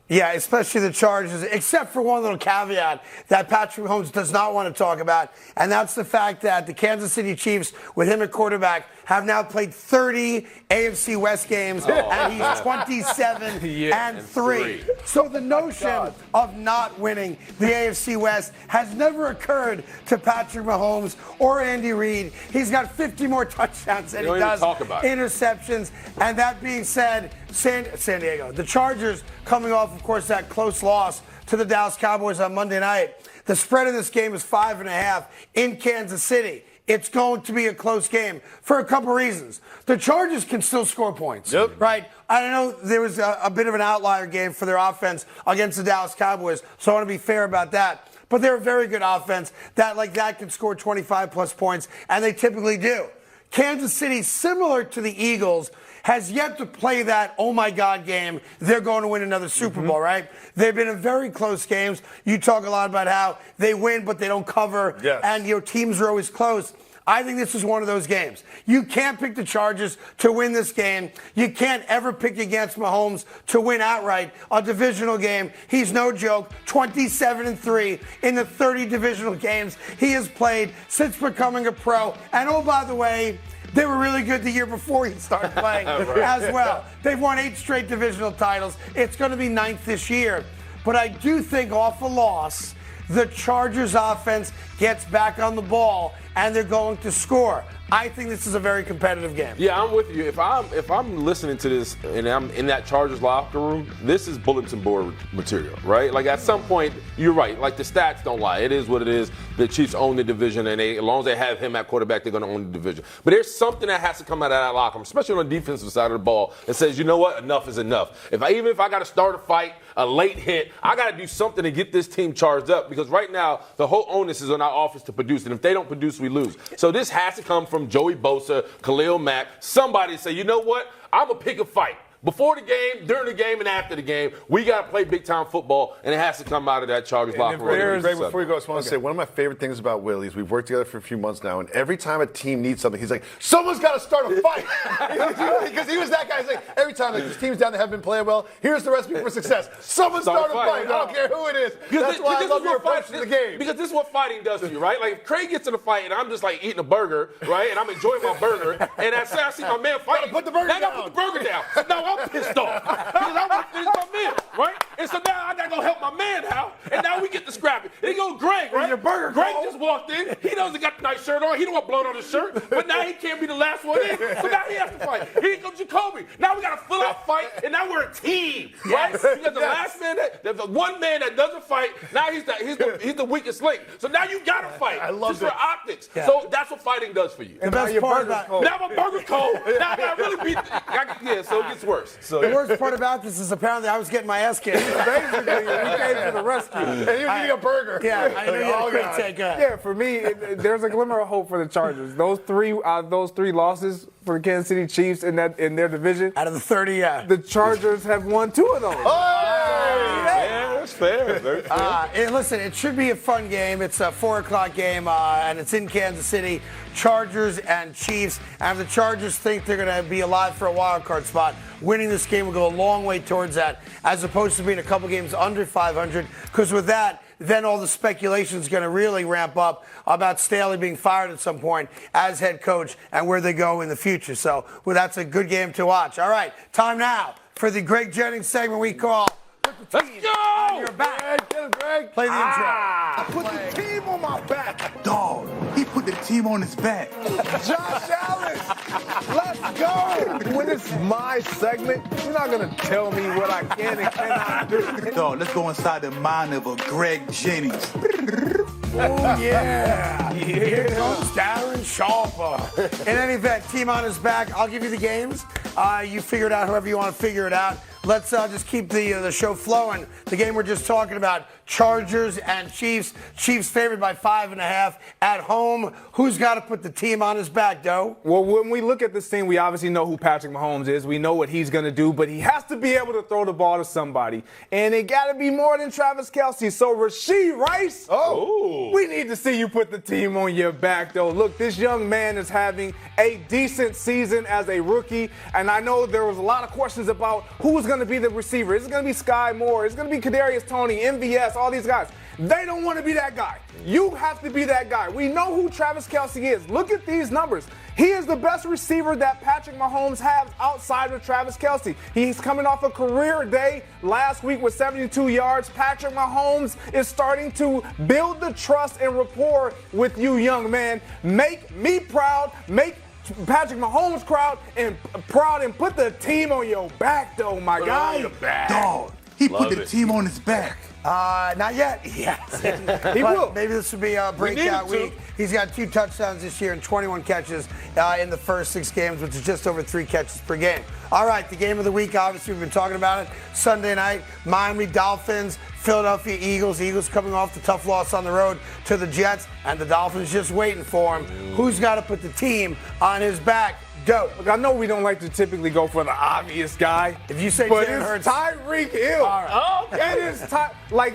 Speaker 1: Yeah, especially the Chargers, except for one little caveat that Patrick Mahomes does not want to talk about, and that's the fact that the Kansas City Chiefs, with him at quarterback, have now played 30 AFC West games, and he's 27-3. So the notion of not winning the AFC West has never occurred to Patrick Mahomes or Andy Reid. He's got 50 more touchdowns than he does interceptions. And that being said, San Diego, the Chargers coming off, of course, that close loss to the Dallas Cowboys on Monday night. The spread in this game is 5.5 in Kansas City. It's going to be a close game for a couple reasons. The Chargers can still score points, right? I know there was a bit of an outlier game for their offense against the Dallas Cowboys, so I want to be fair about that. But they're a very good offense that can score 25-plus points, and they typically do. Kansas City, similar to the Eagles, has yet to play that, oh my God game, they're going to win another Super Bowl, right? They've been in very close games. You talk a lot about how they win, but they don't cover, and teams are always close. I think this is one of those games. You can't pick the Chargers to win this game. You can't ever pick against Mahomes to win outright a divisional game. He's no joke, 27-3 in the 30 divisional games he has played since becoming a pro. And oh, by the way, they were really good the year before he started playing as well. They've won 8 straight divisional titles. It's going to be 9th this year. But I do think off a loss, the Chargers offense gets back on the ball and they're going to score. I think this is a very competitive game.
Speaker 2: Yeah, I'm with you. If I'm listening to this and I'm in that Chargers locker room, this is bulletin board material, right? Like at some point, you're right. Like the stats don't lie. It is what it is. The Chiefs own the division, and as long as they have him at quarterback, they're going to own the division. But there's something that has to come out of that locker room, especially on the defensive side of the ball, that says, you know what, enough is enough. Even if I got to start a fight, a late hit, I got to do something to get this team charged up, because right now the whole onus is on our offense to produce, and if they don't produce, we lose. So this has to come from Joey Bosa, Khalil Mack, somebody say, you know what, I'm going to pick a fight. Before the game, during the game, and after the game, we got to play big-time football, and it has to come out of that Chargers locker room.
Speaker 3: Greg, before you go, I just want to say one of my favorite things about Willie is we've worked together for a few months now, and every time a team needs something, he's like, someone's got to start a fight. Because he was that guy. He's like, every time this team's down that haven't been playing well, here's the recipe for success. Someone start a fight. I don't care who it is. That's why I love your approach to the game.
Speaker 2: Because this is what fighting does to you, right? Like if Craig gets in a fight, and I'm just like eating a burger, right, and I'm enjoying my burger, and I see my man fighting,
Speaker 3: put the burger down.
Speaker 2: I got to put the burger down. Now I'm pissed off. Because I want to finish my meal, right? And so now I got to go help my man out, and now we get to scrapping. And he goes, Greg, right?
Speaker 1: Your burger
Speaker 2: Greg just walked in. He doesn't got the nice shirt on. He don't want blood on his shirt. But now he can't be the last one in. So now he has to fight. Here comes Jacoby. Now we got a full-out fight, and now we're a team, right? Because the last man, the one man that doesn't fight, now he's the weakest link. So now you got to fight.
Speaker 3: I love
Speaker 2: just for optics. Yeah. So that's what fighting does for you.
Speaker 1: The best part about
Speaker 2: now my burger's cold. Now I got to really beat. So it gets worse.
Speaker 1: The worst part about this is apparently I was getting my ass kicked.
Speaker 4: Basically, we came to the rescue.
Speaker 3: And he was eating a burger.
Speaker 1: Yeah, I know you had a quick take.
Speaker 4: Yeah, for me, there's a glimmer of hope for the Chargers. Those three losses for the Kansas City Chiefs in their division.
Speaker 1: Out of the 30,
Speaker 4: the Chargers have won 2 of those.
Speaker 2: Yeah, that's fair. Very fair.
Speaker 1: And listen, it should be a fun game. It's a 4:00 game, and it's in Kansas City. Chargers and Chiefs. And if the Chargers think they're going to be alive for a wild card spot, winning this game will go a long way towards that, as opposed to being a couple games under 500. Because with that, then all the speculation is going to really ramp up about Staley being fired at some point as head coach and where they go in the future. So, well, that's a good game to watch. All right, time now for the Greg Jennings segment we call
Speaker 2: Let's go!
Speaker 1: On Your Back.
Speaker 3: Greg.
Speaker 1: Play the intro.
Speaker 11: I put the team on my back. Dog, he put the team on his back.
Speaker 4: Josh Allen, let's go. When it's my segment, you're not going to tell me what I can and cannot do.
Speaker 11: Dog, let's go inside the mind of a Greg Jennings.
Speaker 1: Oh, yeah. Here comes Darren Sharper. In any event, team on his back. I'll give you the games. You figure it out however you want to figure it out. Let's just keep the show flowing. The game we're just talking about, Chargers and Chiefs. Chiefs favored by 5.5 at home. Who's got to put the team on his back, Doe?
Speaker 4: Well, when we look at this team, we obviously know who Patrick Mahomes is. We know what he's going to do, but he has to be able to throw the ball to somebody. And it got to be more than Travis Kelce. So Rashee Rice, we need to see you put the team on your back, though. Look, this young man is having a decent season as a rookie, and I know there was a lot of questions about who was going going to be the receiver. It's going to be Sky Moore. It's going to be Kadarius Toney, MVS, all these guys. They don't want to be that guy. You have to be that guy. We know who Travis Kelce is. Look at these numbers. He is the best receiver that Patrick Mahomes has outside of Travis Kelce. He's coming off a career day last week with 72 yards. Patrick Mahomes is starting to build the trust and rapport with you, young man. Make me proud. Make Patrick Mahomes proud and put the team on your back, though, my guy.
Speaker 11: Dog, he put the team on his back.
Speaker 1: Not yet. Yes.
Speaker 4: He will.
Speaker 1: Maybe this will be a breakout week. He's got 2 touchdowns this year and 21 catches in the first 6 games, which is just over 3 catches per game. All right, the game of the week, obviously, we've been talking about it. Sunday night, Miami Dolphins, Philadelphia Eagles. Eagles coming off the tough loss on the road to the Jets, and the Dolphins just waiting for him. Who's got to put the team on his back? Dope.
Speaker 4: Look, I know we don't like to typically go for the obvious guy.
Speaker 1: If you say
Speaker 4: but
Speaker 1: Jalen
Speaker 4: it's
Speaker 1: Hurts,
Speaker 4: Tyreek Hill.
Speaker 1: All right.
Speaker 4: It is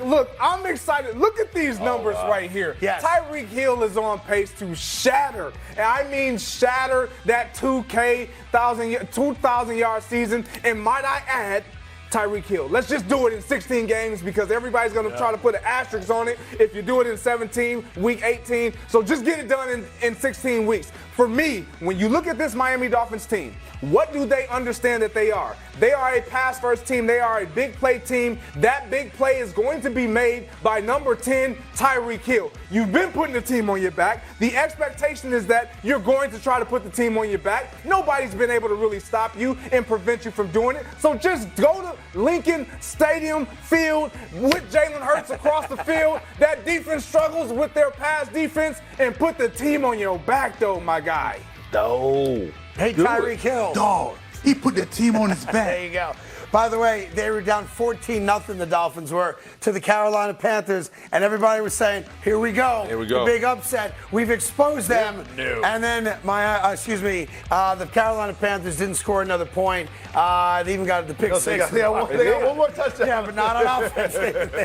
Speaker 4: look, I'm excited. Look at these numbers right here.
Speaker 1: Yes.
Speaker 4: Tyreek Hill is on pace to shatter, and I mean shatter that 2,000-yard season. And might I add, Tyreek Hill. Let's just do it in 16 games because everybody's going to try to put an asterisk on it if you do it in 17, week 18. So just get it done in 16 weeks. For me, when you look at this Miami Dolphins team, what do they understand that they are? They are a pass-first team. They are a big play team. That big play is going to be made by number 10, Tyreek Hill. You've been putting the team on your back. The expectation is that you're going to try to put the team on your back. Nobody's been able to really stop you and prevent you from doing it. So just go to Lincoln Stadium Field with Jalen Hurts across the field. That defense struggles with their pass defense and put the team on your back, though, my guy.
Speaker 1: Hey, Tyreek Hill.
Speaker 11: Dog, he put the team on his back.
Speaker 1: There you go. By the way, they were down 14-0, the Dolphins were, to the Carolina Panthers, and everybody was saying, here we go.
Speaker 2: Here we go.
Speaker 1: The big upset. We've exposed them.
Speaker 2: No.
Speaker 1: And then, the Carolina Panthers didn't score another point. They even got the pick six.
Speaker 3: They got one more touchdown.
Speaker 1: Yeah, but not on offense.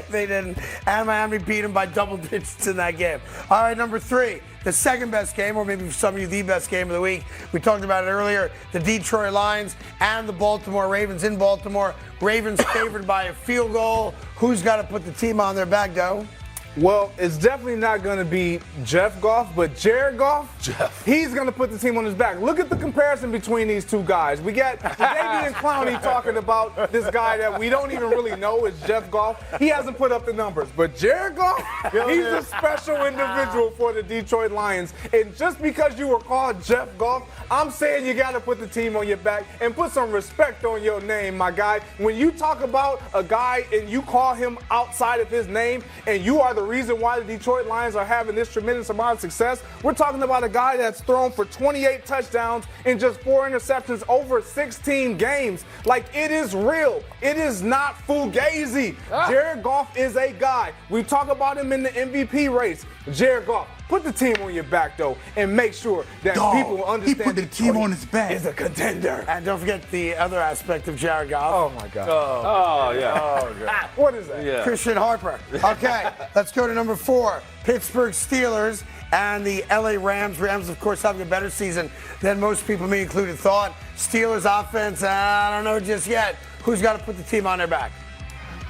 Speaker 1: They didn't. And Miami beat them by double digits in that game. All right, number 3. The second best game, or maybe for some of you, the best game of the week. We talked about it earlier. The Detroit Lions and the Baltimore Ravens in Baltimore. Ravens favored by a field goal. Who's got to put the team on their back, Doe?
Speaker 4: Well, it's definitely not going to be Jeff Goff, but Jared Goff, he's going to put the team on his back. Look at the comparison between these two guys. We got Davian Clowney talking about this guy that we don't even really know is Jeff Goff. He hasn't put up the numbers, but Jared Goff, he's a special individual for the Detroit Lions. And just because you were called Jeff Goff, I'm saying you got to put the team on your back and put some respect on your name, my guy. When you talk about a guy and you call him outside of his name and you are the reason why the Detroit Lions are having this tremendous amount of success, we're talking about a guy that's thrown for 28 touchdowns and just 4 interceptions over 16 games. Like, it is real. It is not fugazi. Jared Goff is a guy. We talk about him in the MVP race. Jared Goff. Put the team on your back, though, and make sure that people understand
Speaker 11: he put the team on his back.
Speaker 4: Is a contender.
Speaker 1: And don't forget the other aspect of Jared Goff.
Speaker 4: Oh, my God.
Speaker 2: Oh, yeah.
Speaker 4: What is that?
Speaker 2: Yeah.
Speaker 1: Christian Harper. Okay, let's go to number 4. Pittsburgh Steelers and the LA Rams. Rams, of course, having a better season than most people, me included, thought. Steelers offense, I don't know just yet. Who's got to put the team on their back?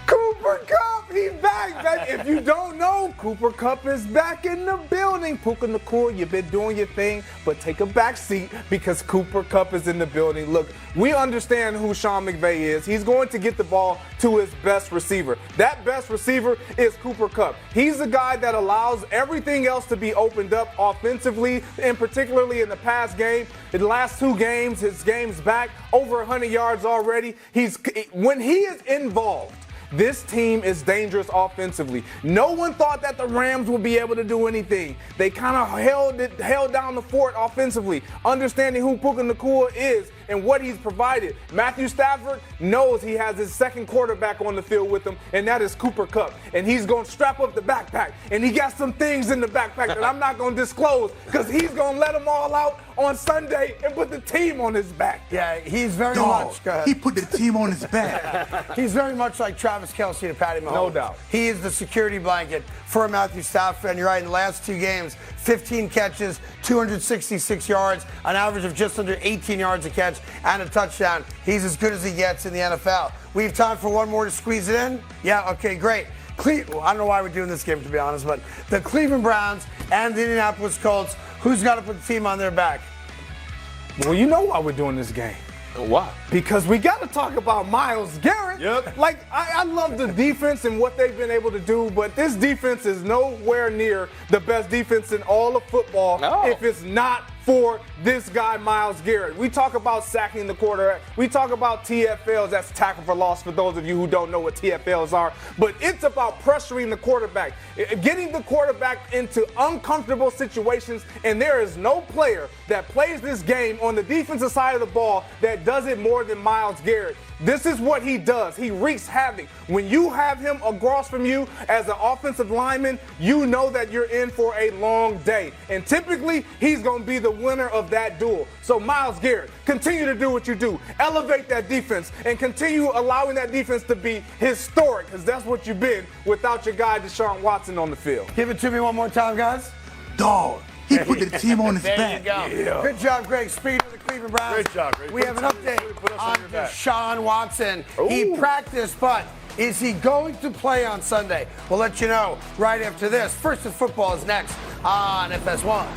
Speaker 4: Cooper Kupp, he's back. If you don't know, Cooper Kupp is back in the building. Puka Nacua, you've been doing your thing, but take a back seat because Cooper Kupp is in the building. Look, we understand who Sean McVay is. He's going to get the ball to his best receiver. That best receiver is Cooper Kupp. He's the guy that allows everything else to be opened up offensively, and particularly in the past game. In the last 2 games, his game's back, over 100 yards already. When he is involved, this team is dangerous offensively. No one thought that the Rams would be able to do anything. They kind of held down the fort offensively, understanding who Puka Nacua is and what he's provided. Matthew Stafford knows he has his second quarterback on the field with him, and that is Cooper Kupp. And he's going to strap up the backpack, and he got some things in the backpack that I'm not going to disclose because he's going to let them all out on Sunday and put the team on his back.
Speaker 1: Yeah, he's very much. Go ahead.
Speaker 11: He put the team on his back.
Speaker 1: He's very much like Travis Kelce to Patty Mahomes.
Speaker 4: No doubt.
Speaker 1: He is the security blanket for Matthew Stafford. And you're right, in the last 2 games, 15 catches, 266 yards, an average of just under 18 yards a catch. and a touchdown. He's as good as he gets in the NFL. We have time for one more to squeeze it in? Yeah, okay, great. I don't know why we're doing this game, to be honest, but the Cleveland Browns and the Indianapolis Colts, who's got to put the team on their back?
Speaker 4: Well, you know why we're doing this game.
Speaker 2: Why?
Speaker 4: Because we got to talk about Myles Garrett.
Speaker 3: Yep.
Speaker 4: Like, I love the defense and what they've been able to do, but this defense is nowhere near the best defense in all of football if it's not for this guy, Myles Garrett. We talk about sacking the quarterback. We talk about TFLs. That's tackle for loss for those of you who don't know what TFLs are. But it's about pressuring the quarterback, getting the quarterback into uncomfortable situations, and there is no player that plays this game on the defensive side of the ball that does it more than Myles Garrett. This is what he does. He wreaks havoc. When you have him across from you as an offensive lineman, you know that you're in for a long day. And typically, he's going to be the winner of that duel. So Myles Garrett, continue to do what you do. Elevate that defense and continue allowing that defense to be historic, because that's what you've been without your guy Deshaun Watson on the field.
Speaker 1: Give it to me one more time, guys.
Speaker 11: Dog. He put the team on his
Speaker 1: There
Speaker 11: back.
Speaker 1: you go.
Speaker 3: Yeah.
Speaker 1: Good job, Greg. Speed of the Cleveland Browns.
Speaker 3: Great job, Greg.
Speaker 1: We have an update on Deshaun Watson. He practiced, but is he going to play on Sunday? We'll let you know right after this. First and Football is next on FS1.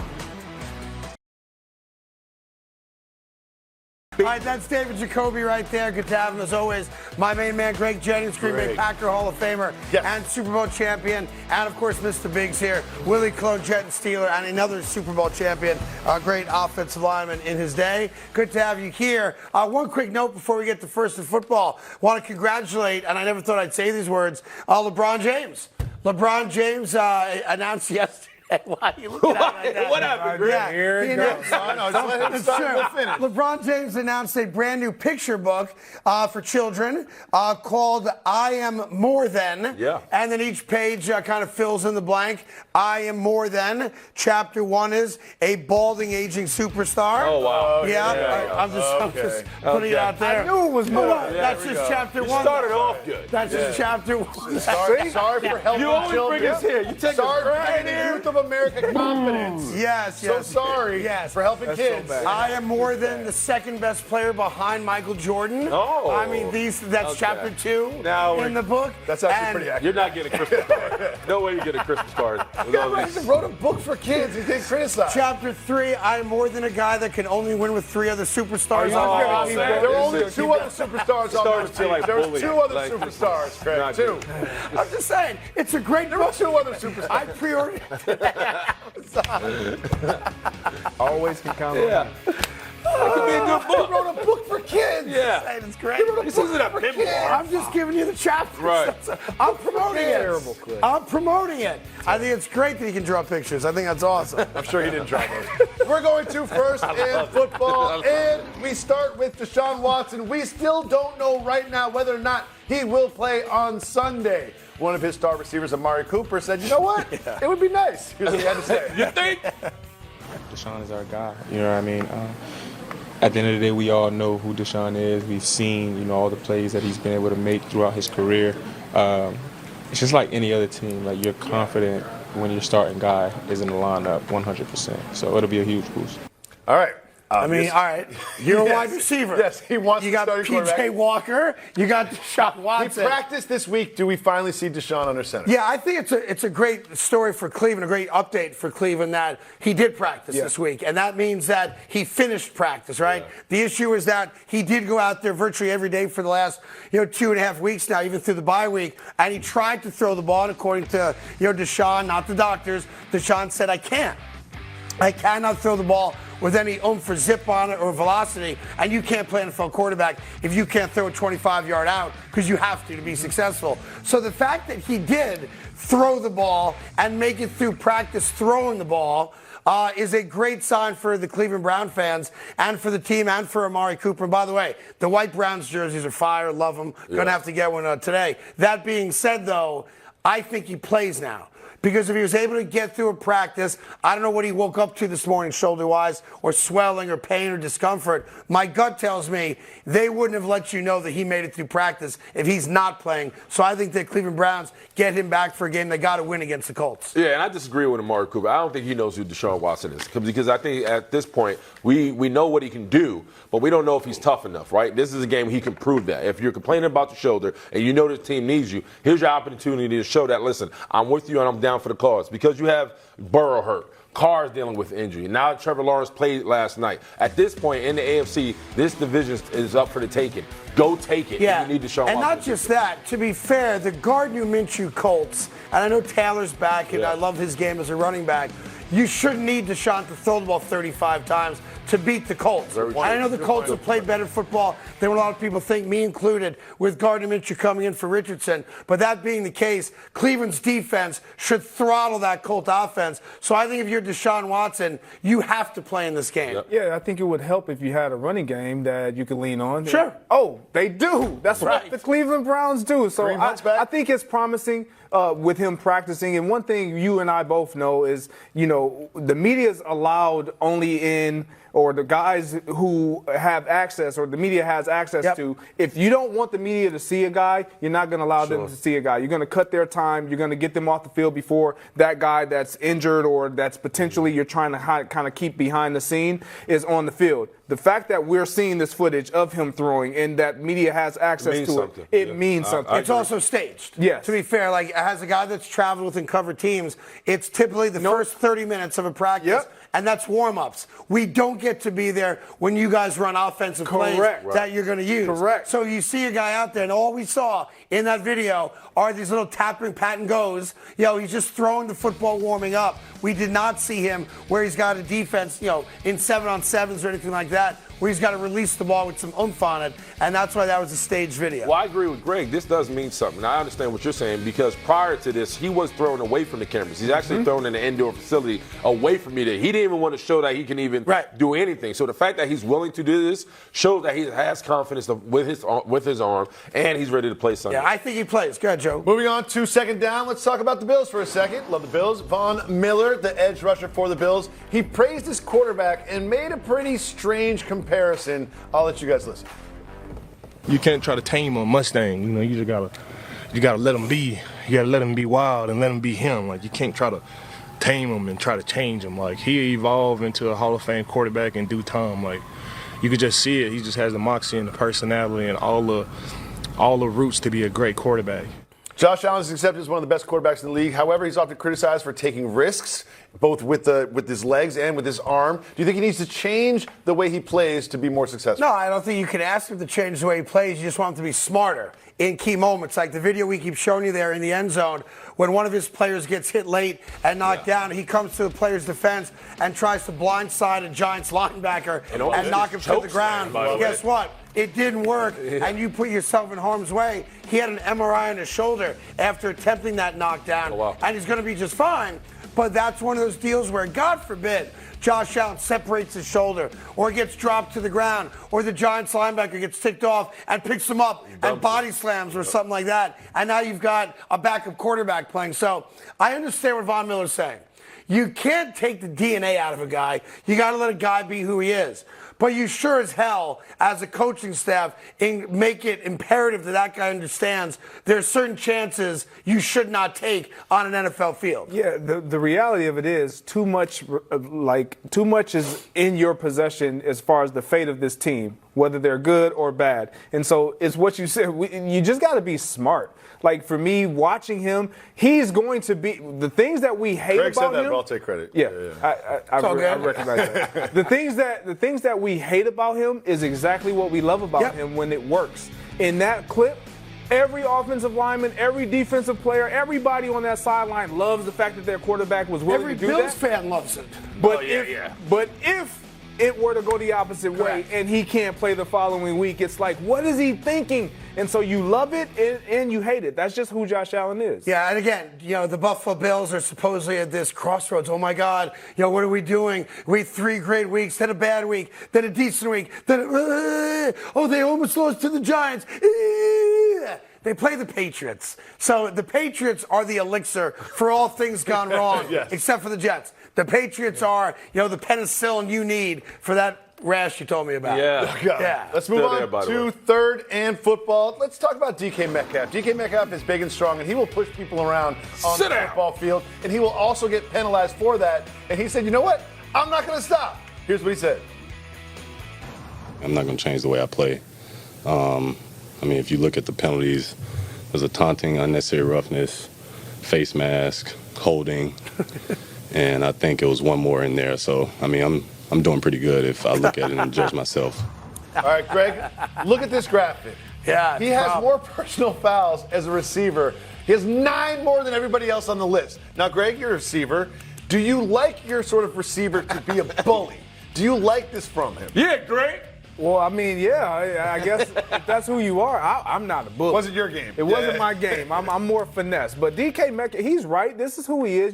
Speaker 1: All right, that's David Jacoby right there. Good to have him as always. My main man, Greg Jennings, Green Bay Packer Hall of Famer and Super Bowl champion. And, of course, Mr. Biggs here, Willie Clone, Jet and Steeler, and another Super Bowl champion, a great offensive lineman in his day. Good to have you here. One quick note before we get to First and Football. Want to congratulate, and I never thought I'd say these words, LeBron James. LeBron James announced yesterday. Why are you looking at me like that?
Speaker 2: What happened, Greg?
Speaker 1: Yeah,
Speaker 4: Here it goes.
Speaker 1: LeBron James announced a brand new picture book for children called I Am More Than.
Speaker 2: Yeah.
Speaker 1: And then each page kind of fills in the blank. I Am More Than. Chapter 1 is a balding, aging superstar.
Speaker 2: Oh, wow.
Speaker 1: I'm just putting it out there.
Speaker 4: I knew it was more.
Speaker 1: That's just chapter 1.
Speaker 2: Started off good.
Speaker 1: That's just chapter 1.
Speaker 3: Sorry for helping
Speaker 2: You always
Speaker 3: children.
Speaker 2: bring us here. You take
Speaker 3: Sorry
Speaker 2: us
Speaker 3: for
Speaker 2: right
Speaker 3: giving the
Speaker 2: here.
Speaker 3: youth of America confidence.
Speaker 1: Yes.
Speaker 3: So sorry for helping kids.
Speaker 1: I am more than the second best player behind Michael Jordan.
Speaker 2: Oh.
Speaker 1: I mean, that's chapter 2 in the book.
Speaker 3: That's actually pretty accurate.
Speaker 2: You're not getting a Christmas card. No way you get a Christmas card.
Speaker 3: He wrote a book for kids. He's getting criticized.
Speaker 1: Chapter 3, I am more than a guy that can only win with 3 other superstars.
Speaker 3: There were only 2 other superstars on this team. There were 2 other superstars, Craig. 2.
Speaker 1: I'm just saying, it's a great book.
Speaker 3: There were 2 other superstars.
Speaker 1: I pre-ordered
Speaker 4: Always can count on him.
Speaker 2: It could be a good book.
Speaker 3: He wrote a book for kids.
Speaker 2: Yeah.
Speaker 1: It's great.
Speaker 2: This isn't a pinball.
Speaker 1: I'm just giving you the chapters.
Speaker 2: Right.
Speaker 1: I'm promoting it.
Speaker 4: Terrible clip.
Speaker 1: I'm promoting it. I think it's great that he can draw pictures. I think that's awesome.
Speaker 3: I'm sure he didn't draw those. We're going to First in Football, and we start with Deshaun Watson. We still don't know right now whether or not he will play on Sunday. One of his star receivers, Amari Cooper, said, you know what? It would be nice. Here's what he had to say.
Speaker 2: You think?
Speaker 13: Deshaun is our guy. You know what I mean? At the end of the day, we all know who Deshaun is. We've seen, all the plays that he's been able to make throughout his career. It's just like any other team. Like, you're confident when your starting guy is in the lineup 100%. So it'll be a huge boost.
Speaker 3: All right.
Speaker 1: All right. You're a wide receiver.
Speaker 3: Yes, he wants
Speaker 1: you
Speaker 3: to
Speaker 1: got
Speaker 3: start your
Speaker 1: PJ
Speaker 3: quarterback.
Speaker 1: Walker. You got Deshaun Watson.
Speaker 3: He practiced this week. Do we finally see Deshaun under center?
Speaker 1: Yeah, I think it's a great story for Cleveland, a great update for Cleveland that he did practice this week. And that means that he finished practice, right? Yeah. The issue is that he did go out there virtually every day for the last 2.5 weeks now, even through the bye week, and he tried to throw the ball. And according to Deshaun, not the doctors, Deshaun said, I cannot throw the ball with any oomph or zip on it or velocity, and you can't play NFL quarterback if you can't throw a 25-yard out because you have to be successful. So the fact that he did throw the ball and make it through practice throwing the ball is a great sign for the Cleveland Brown fans and for the team and for Amari Cooper. And by the way, the white Browns jerseys are fire. Love them. Going to have to get one today. That being said, though, I think he plays now. because if he was able to get through a practice, I don't know what he woke up to this morning shoulder-wise or swelling or pain or discomfort. My gut tells me they wouldn't have let you know that he made it through practice if he's not playing. So I think that Cleveland Browns get him back for a game they got to win against the Colts.
Speaker 2: Yeah, and I disagree with Amari Cooper. I don't think he knows who Deshaun Watson is because I think at this point we know what he can do, but we don't know if he's tough enough, right? This is a game he can prove that. If you're complaining about the shoulder and you know the team needs you, here's your opportunity to show that, listen, I'm with you and I'm down for the cause. Because you have Burrow hurt, Carr's dealing with injury. Now Trevor Lawrence played last night. At this point in the AFC, this division is up for the taking. Go take it.
Speaker 1: Yeah,
Speaker 2: if you need Deshaun
Speaker 1: and
Speaker 2: Watson.
Speaker 1: not just that. To be fair, the Gardner-Minshew Colts, and I know Taylor's back, and I love his game as a running back. You shouldn't need Deshaun to throw the ball 35 times to beat the Colts. And I know the Colts have played better football than what a lot of people think, me included, with Gardner-Minshew coming in for Richardson. But that being the case, Cleveland's defense should throttle that Colt offense. So I think if you're Deshaun Watson, you have to play in this game.
Speaker 4: Yeah, I think it would help if you had a running game that you could lean on.
Speaker 1: Sure.
Speaker 4: Oh, they do. That's
Speaker 1: right.
Speaker 4: what the Cleveland Browns do. So I think it's promising with him practicing. And one thing you and I both know is, the media's allowed only in, or the guys who have access, or the media has access to, if you don't want the media to see a guy, you're not going to allow them to see a guy. You're going to cut their time. You're going to get them off the field before that guy that's injured or that's potentially you're trying to kind of keep behind the scene is on the field. The fact that we're seeing this footage of him throwing and that media has access to it means something.
Speaker 1: It's also staged.
Speaker 4: Yes.
Speaker 1: To be fair, like as a guy that's traveled with and covered teams, it's typically the first 30 minutes of a practice. And that's warm-ups. We don't get to be there when you guys run offensive plays that you're going to use.
Speaker 4: Correct.
Speaker 1: So you see a guy out there, and all we saw in that video are these little tapping, pat and goes. He's just throwing the football, warming up. We did not see him where he's got a defense, in 7-on-7s or anything like that, where he's got to release the ball with some oomph on it, and that's why that was a staged video.
Speaker 2: Well, I agree with Greg. This does mean something. I understand what you're saying because prior to this, he was thrown away from the cameras. He's actually thrown in the indoor facility away from me. He didn't even want to show that he can even do anything. So the fact that he's willing to do this shows that he has confidence with his arm, and he's ready to play Sunday.
Speaker 1: Yeah, I think he plays. Go ahead, Joe.
Speaker 3: Moving on to second down, let's talk about the Bills for a second. Love the Bills. Von Miller, the edge rusher for the Bills, he praised his quarterback and made a pretty strange comparison. I'll let you guys listen.
Speaker 14: You can't try to tame a Mustang. You just gotta let him be. You gotta let him be wild and let him be him. Like you can't try to tame him and try to change him. Like he evolved into a Hall of Fame quarterback in due time. Like you could just see it. He just has the moxie and the personality and all the roots to be a great quarterback.
Speaker 3: Josh Allen is accepted as one of the best quarterbacks in the league. However, he's often criticized for taking risks, both with his legs and with his arm. Do you think he needs to change the way he plays to be more successful?
Speaker 1: No, I don't think you can ask him to change the way he plays. You just want him to be smarter in key moments. Like the video we keep showing you there in the end zone, when one of his players gets hit late and knocked down, he comes to the player's defense and tries to blindside a Giants linebacker and knock him to the ground. Guess what? It didn't work, and you put yourself in harm's way. He had an MRI on his shoulder after attempting that knockdown, and he's going to be just fine. But that's one of those deals where, God forbid, Josh Allen separates his shoulder or gets dropped to the ground or the Giants linebacker gets ticked off and picks him up and body slams or something like that. And now you've got a backup quarterback playing. So I understand what Von Miller's saying. You can't take the DNA out of a guy. You got to let a guy be who he is. But you sure as hell, as a coaching staff, make it imperative that guy understands there's certain chances you should not take on an NFL field.
Speaker 4: Yeah, the reality of it is too much is in your possession as far as the fate of this team, whether they're good or bad. And so it's what you said. You just got to be smart. Like, for me, watching him, he's going to be – the things that we hate
Speaker 3: Greg
Speaker 4: about
Speaker 3: said that,
Speaker 4: him –
Speaker 3: but I'll take credit.
Speaker 4: Yeah. I recognize that. The things that we hate about him is exactly what we love about him when it works. In that clip, every offensive lineman, every defensive player, everybody on that sideline loves the fact that their quarterback was willing to do that.
Speaker 1: Every Bills fan loves it.
Speaker 4: But if it were to go the opposite way and he can't play the following week, it's like, what is he thinking? And so you love it and you hate it. That's just who Josh Allen is.
Speaker 1: Yeah, and again, the Buffalo Bills are supposedly at this crossroads. Oh, my God, what are we doing? We had 3 great weeks, then a bad week, then a decent week, then they almost lost to the Giants. They play the Patriots. So the Patriots are the elixir for all things gone wrong,
Speaker 3: Yes.
Speaker 1: except for the Jets. The Patriots are, the penicillin you need for that rash you told me about.
Speaker 2: Yeah.
Speaker 3: Let's move
Speaker 2: Still
Speaker 3: on
Speaker 2: there, by the
Speaker 3: to
Speaker 2: way.
Speaker 3: third and football. Let's talk about DK Metcalf. DK Metcalf is big and strong, and he will push people around on the football field, and he will also get penalized for that. And he said, you know what? I'm not going to stop. Here's what he said.
Speaker 6: I'm not going to change the way I play. If you look at the penalties, there's a taunting, unnecessary roughness, face mask, holding, and I think it was one more in there. So, I'm doing pretty good if I look at it and judge myself.
Speaker 3: All right, Greg, look at this graphic.
Speaker 1: Yeah,
Speaker 3: he has more personal fouls as a receiver. He has 9 more than everybody else on the list. Now, Greg, you're a receiver. Do you like your sort of receiver to be a bully? Do you like this from him?
Speaker 2: Yeah, Greg.
Speaker 4: Well, I guess if that's who you are, I'm not a bully.
Speaker 3: Wasn't your game.
Speaker 4: It wasn't my game. I'm more finesse. But DK Metcalf, he's right. This is who he is.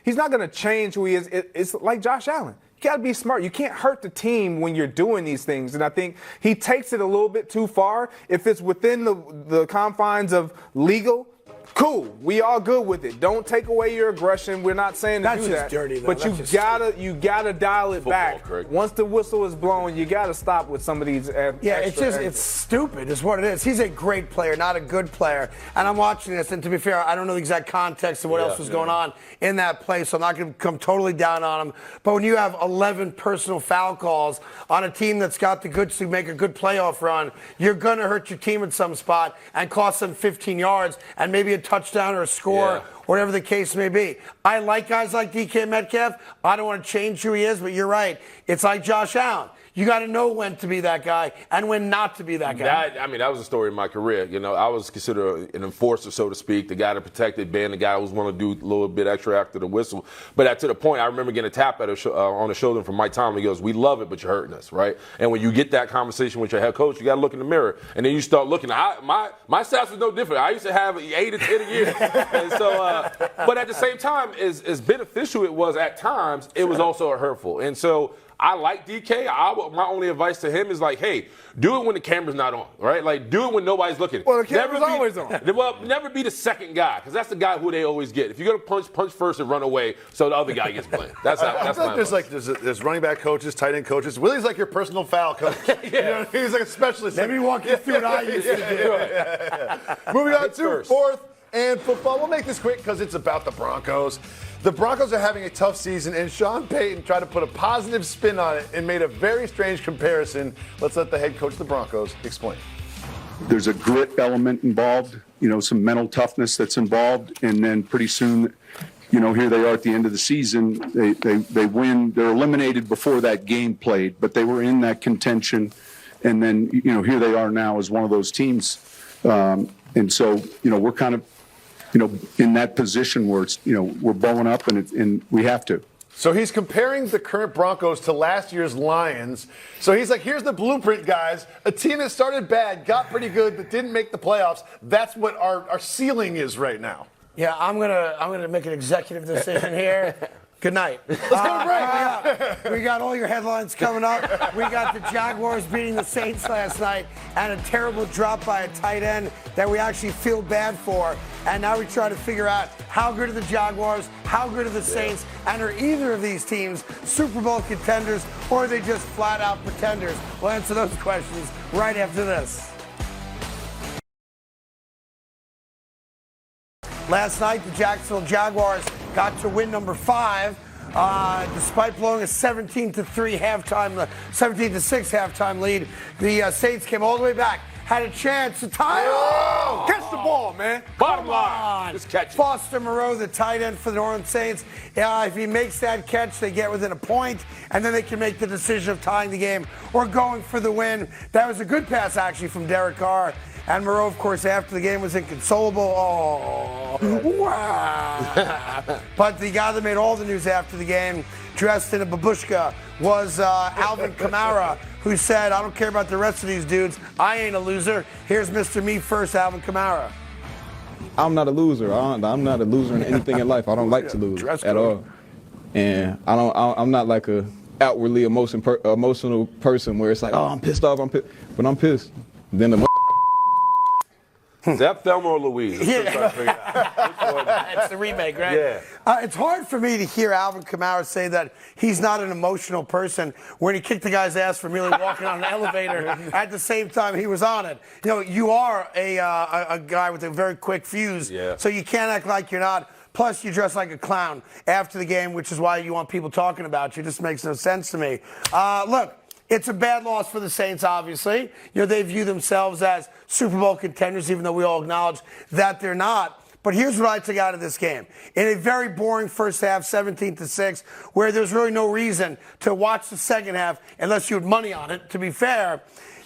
Speaker 4: He's not going to change who he is. It's like Josh Allen. You got to be smart. You can't hurt the team when you're doing these things. And I think he takes it a little bit too far. If it's within the confines of legal, cool. We all good with it. Don't take away your aggression. We're not saying to
Speaker 1: That's
Speaker 4: do
Speaker 1: just
Speaker 4: that.
Speaker 1: dirty, though.
Speaker 4: But
Speaker 1: That's
Speaker 4: you gotta dial it back.
Speaker 2: Craig.
Speaker 4: Once the whistle is blown, you gotta stop with some of these.
Speaker 1: It's stupid is what it is. He's a great player, not a good player. And I'm watching this, and to be fair, I don't know the exact context of what else was going on in that play, so I'm not going to come totally down on him. But when you have 11 personal foul calls on a team that's got the goods to make a good playoff run, you're going to hurt your team at some spot and cost them 15 yards and maybe a touchdown or a score, whatever the case may be. I like guys like DK Metcalf. I don't want to change who he is, but you're right. It's like Josh Allen. You got to know when to be that guy and when not to be that guy.
Speaker 2: That was a story in my career. I was considered an enforcer, so to speak, the guy that protected Ben, the guy who was willing to do a little bit extra after the whistle. But to the point, I remember getting a tap on the shoulder from Mike Tomlin. He goes, "We love it, but you're hurting us," right? And when you get that conversation with your head coach, you got to look in the mirror, and then you start looking. My stats was no different. I used to have 8 to 10 a year, and so. But at the same time, as beneficial it was at times, it was also hurtful, and so. I like DK. My only advice to him is hey, do it when the camera's not on, right? Do it when nobody's looking.
Speaker 4: Well, the camera's always on.
Speaker 2: Well, never be the second guy, because that's the guy who they always get. If you're going to punch first and run away so the other guy gets blamed. That's my advice.
Speaker 3: There's running back coaches, tight end coaches. Willie's like your personal foul coach. He's like a specialist.
Speaker 1: Let me walk you through what I used to do.
Speaker 3: Moving on to fourth and football. We'll make this quick because it's about the Broncos. The Broncos are having a tough season, and Sean Payton tried to put a positive spin on it and made a very strange comparison. Let's let the head coach of the Broncos explain.
Speaker 15: There's a grit element involved, some mental toughness that's involved, and then pretty soon, here they are at the end of the season. They win. They're eliminated before that game played, but they were in that contention, and then here they are now as one of those teams, and so we're kind of. In that position where it's, we're blowing up and we have to.
Speaker 3: So he's comparing the current Broncos to last year's Lions. So he's like, here's the blueprint, guys. A team that started bad, got pretty good, but didn't make the playoffs. That's what our ceiling is right now.
Speaker 1: Yeah, I'm gonna make an executive decision here. Good night.
Speaker 3: Let's go to break.
Speaker 1: We got all your headlines coming up. We got the Jaguars beating the Saints last night and a terrible drop by a tight end that we actually feel bad for. And now we try to figure out how good are the Jaguars, how good are the Saints, and are either of these teams Super Bowl contenders or are they just flat out pretenders? We'll answer those questions right after this. Last night, the Jacksonville Jaguars got to win number 5, despite blowing a 17-3 halftime, 17-6 halftime lead. The Saints came all the way back, had a chance to tie it.
Speaker 4: Catch the ball, man.
Speaker 2: Bottom line, just catch it.
Speaker 1: Foster Moreau, the tight end for the New Orleans Saints. If he makes that catch, they get within a point, and then they can make the decision of tying the game or going for the win. That was a good pass, actually, from Derek Carr. And Moreau, of course, after the game was inconsolable. Oh, wow. But the guy that made all the news after the game, dressed in a babushka, was Alvin Kamara, who said, I don't care about the rest of these dudes. I ain't a loser. Here's Mr. Me First, Alvin Kamara.
Speaker 9: I'm not a loser. I'm not a loser in anything in life. I don't like to lose at all. And I'm not like a outwardly emotional person where it's like, oh, I'm pissed off. But I'm pissed. Then the
Speaker 2: Is that Thelma or Louise?
Speaker 1: It's the remake, right?
Speaker 2: Yeah.
Speaker 1: It's hard for me to hear Alvin Kamara say that he's not an emotional person when he kicked the guy's ass for merely walking on an elevator at the same time he was on it. You know, you are a guy with a very quick fuse, so you can't act like you're not. Plus, you dress like a clown after the game, which is why you want people talking about you. It just makes no sense to me. Look. It's a bad loss for the Saints, obviously. You know, they view themselves as Super Bowl contenders, even though we all acknowledge that they're not. But here's what I took out of this game. In a very boring first half, 17-6, where there's really no reason to watch the second half unless you had money on it, to be fair,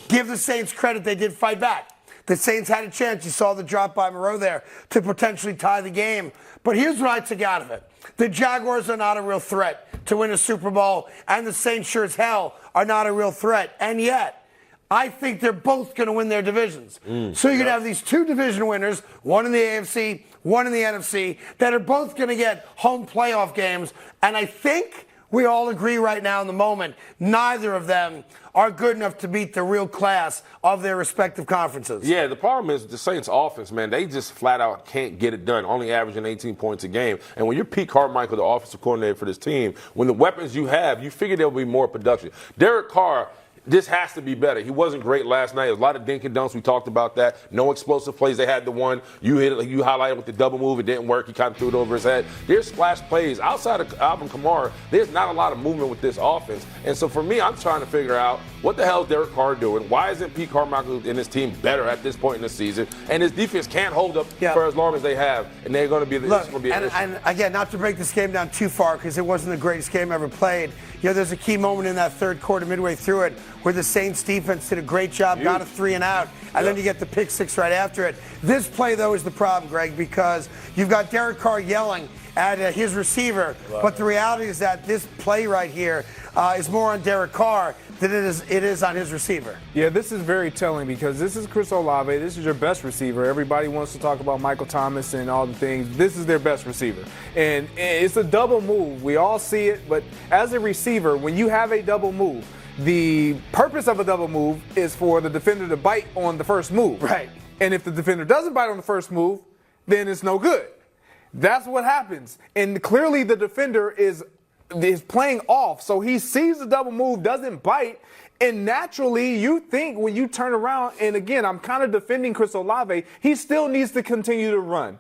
Speaker 1: give the Saints credit, they did fight back. The Saints had a chance. You saw the drop by Moreau there to potentially tie the game. But here's what I took out of it. The Jaguars are not a real threat to win a Super Bowl, and the Saints sure as hell are not a real threat. And yet, I think they're both going to win their divisions. So you're going to have these two division winners, one in the AFC, one in the NFC, that are both going to get home playoff games. And I think we all agree right now in the moment, neither of them are good enough to beat the real class of their respective conferences.
Speaker 2: Yeah, the problem is the Saints offense, man, they just flat out can't get it done, only averaging 18 points a game. And when you're Pete Carmichael, the offensive coordinator for this team, when the weapons you have, you figure there'll be more production. Derek Carr, this has to be better. He wasn't great last night. There was a lot of dink and dunks. We talked about that. No explosive plays. They had the one. You hit it. You highlighted with the double move. It didn't work. He kind of threw it over his head. There's splash plays. Outside of Alvin Kamara, there's not a lot of movement with this offense. And so for me, I'm trying to figure out what the hell is Derek Carr doing? Why isn't Pete Carmichael and his team better at this point in the season? And his defense can't hold up for as long as they have. And they're going to be an issue.
Speaker 1: And again, not to break this game down too far because it wasn't the greatest game ever played. You know, there's a key moment in that third quarter, midway through it, where the Saints defense did a great job, got a 3 and out, and then you get the pick six right after it. This play, though, is the problem, Greg, because you've got Derek Carr yelling at his receiver, but the reality is that this play right here is more on Derek Carr than it is on his receiver.
Speaker 4: Yeah, this is very telling because this is Chris Olave. This is your best receiver. Everybody wants to talk about Michael Thomas and all the things. This is their best receiver. And it's a double move. We all see it, but as a receiver, when you have a double move, the purpose of a double move is for the defender to bite on the first move.
Speaker 1: Right.
Speaker 4: And if the defender doesn't bite on the first move, then it's no good. That's what happens. And clearly the defender is playing off. So he sees the double move, doesn't bite. And naturally, you think when you turn around, and again, I'm kind of defending Chris Olave, he still needs to continue to run.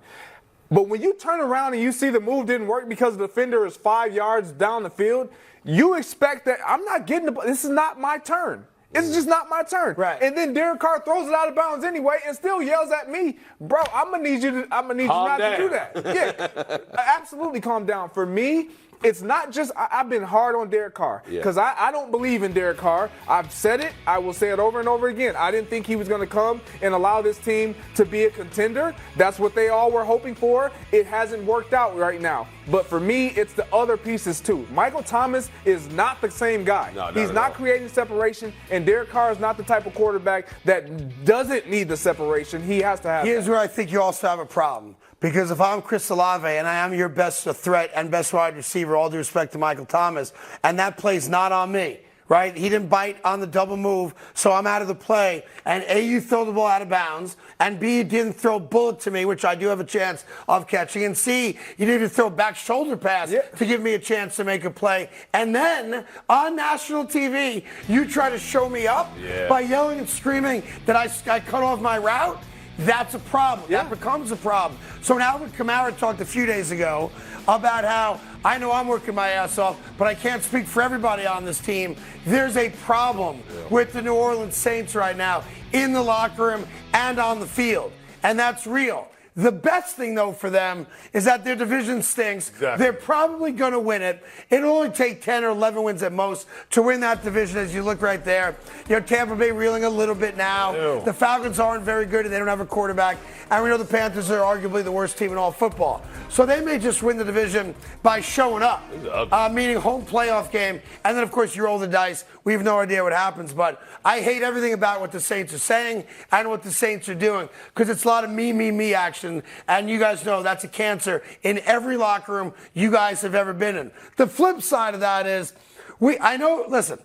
Speaker 4: But when you turn around and you see the move didn't work because the defender is 5 yards down the field, you expect that I'm not getting the ball. This is not my turn. It's just not my turn.
Speaker 1: Right.
Speaker 4: And then Derek Carr throws it out of bounds anyway and still yells at me, bro, I'm gonna need you not to do that. Yeah. Absolutely calm down. For me, it's not just I've been hard on Derek Carr because I don't believe in Derek Carr. I've said it. I will say it over and over again. I didn't think he was going to come and allow this team to be a contender. That's what they all were hoping for. It hasn't worked out right now. But for me, it's the other pieces too. Michael Thomas is not the same guy. He's not creating separation, and Derek Carr is not the type of quarterback that doesn't need the separation. He has to have
Speaker 1: Here's where I think you also have a problem. Because if I'm Chris Olave and I am your best threat and best wide receiver, all due respect to Michael Thomas, and that play's not on me, right? He didn't bite on the double move, so I'm out of the play. And A, you throw the ball out of bounds, and B, you didn't throw a bullet to me, which I do have a chance of catching, and C, you didn't throw a back shoulder pass to give me a chance to make a play. And then on national TV, you try to show me up by yelling and screaming that I cut off my route. That's a problem. That becomes a problem. So when Alvin Kamara talked a few days ago about how I know I'm working my ass off, but I can't speak for everybody on this team, there's a problem with the New Orleans Saints right now in the locker room and on the field. And that's real. The best thing, though, for them is that their division stinks. Exactly. They're probably going to win it. It'll only take 10 or 11 wins at most to win that division, as you look right there. You know, Tampa Bay reeling a little bit now. The Falcons aren't very good, and they don't have a quarterback. And we know the Panthers are arguably the worst team in all football. So they may just win the division by showing up, meaning home playoff game. And then, of course, you roll the dice. We have no idea what happens. But I hate everything about what the Saints are saying and what the Saints are doing because it's a lot of me action. And you guys know that's a cancer in every locker room you guys have ever been in. The flip side of that is, I know they're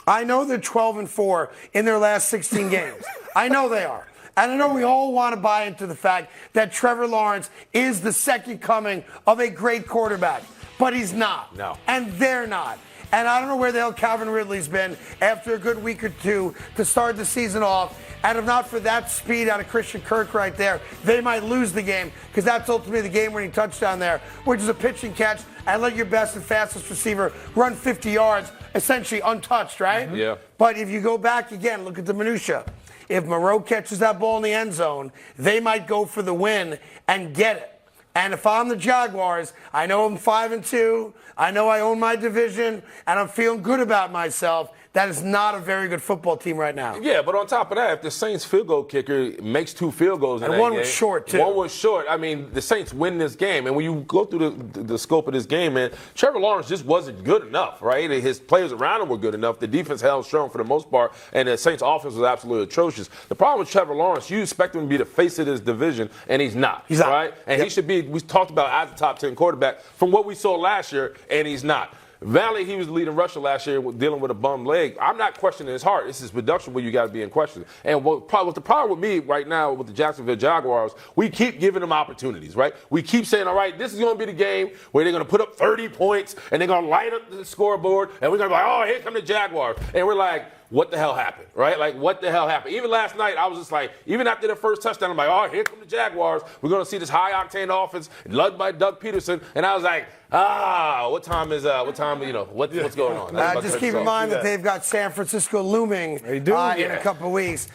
Speaker 1: 12-4 in their last 16 games. I know they are. And I know we all want to buy into the fact that Trevor Lawrence is the second coming of a great quarterback, but he's not.
Speaker 2: No.
Speaker 1: And they're not. And I don't know where the hell Calvin Ridley's been after a good week or two to start the season off. And if not for that speed out of Christian Kirk right there, they might lose the game, because that's ultimately the game-winning touchdown there, which is a pitch and catch and let your best and fastest receiver run 50 yards, essentially untouched, right?
Speaker 2: Yeah.
Speaker 1: But if you go back again, look at the minutia. If Moreau catches that ball in the end zone, they might go for the win and get it. And if I'm the Jaguars, I know I'm 5-2. I know I own my division, and I'm feeling good about myself. That is not a very good football team right now.
Speaker 2: Yeah, but on top of that, if the Saints field goal kicker makes 2 field goals in that
Speaker 1: one
Speaker 2: game,
Speaker 1: was short, too.
Speaker 2: One was short. I mean, the Saints win this game. And when you go through the scope of this game, man, Trevor Lawrence just wasn't good enough, right? His players around him were good enough. The defense held strong for the most part, and the Saints' offense was absolutely atrocious. The problem with Trevor Lawrence, you expect him to be the face of this division, and he's not.
Speaker 1: He's not.
Speaker 2: Right? And he should be, we talked about as a top 10 quarterback from what we saw last year, and he's not. Valley, he was the leading rusher last year dealing with a bum leg. I'm not questioning his heart. It's his production where you got to be in question. And what the problem with me right now with the Jacksonville Jaguars, we keep giving them opportunities, right? We keep saying, all right, this is going to be the game where they're going to put up 30 points and they're going to light up the scoreboard, and we're going to be like, oh, here come the Jaguars. And we're like, what the hell happened, right? Like, what the hell happened? Even last night, I was just like, even after the first touchdown, I'm like, oh, here come the Jaguars. We're going to see this high-octane offense led by Doug Peterson. And I was like, what's going on?
Speaker 1: Just keep in mind that they've got San Francisco looming in a couple of weeks.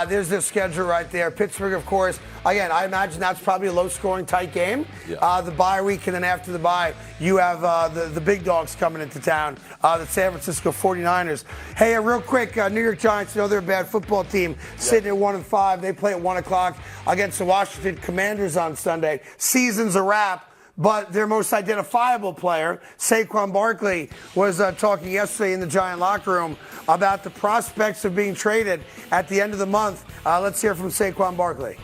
Speaker 1: There's their schedule right there. Pittsburgh, of course. Again, I imagine that's probably a low-scoring, tight game. Yeah. The bye week, and then after the bye, you have the big dogs coming into town, the San Francisco 49ers. Hey, real quick, New York Giants, they're a bad football team, sitting at 1-5. They play at 1 o'clock against the Washington Commanders on Sunday. Season's a wrap. But their most identifiable player, Saquon Barkley, was talking yesterday in the Giant locker room about the prospects of being traded at the end of the month. Let's hear from Saquon Barkley.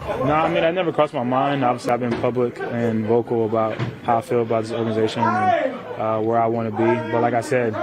Speaker 8: No, I mean, that never crossed my mind. Obviously, I've been public and vocal about how I feel about this organization and where I want to be. But like I said,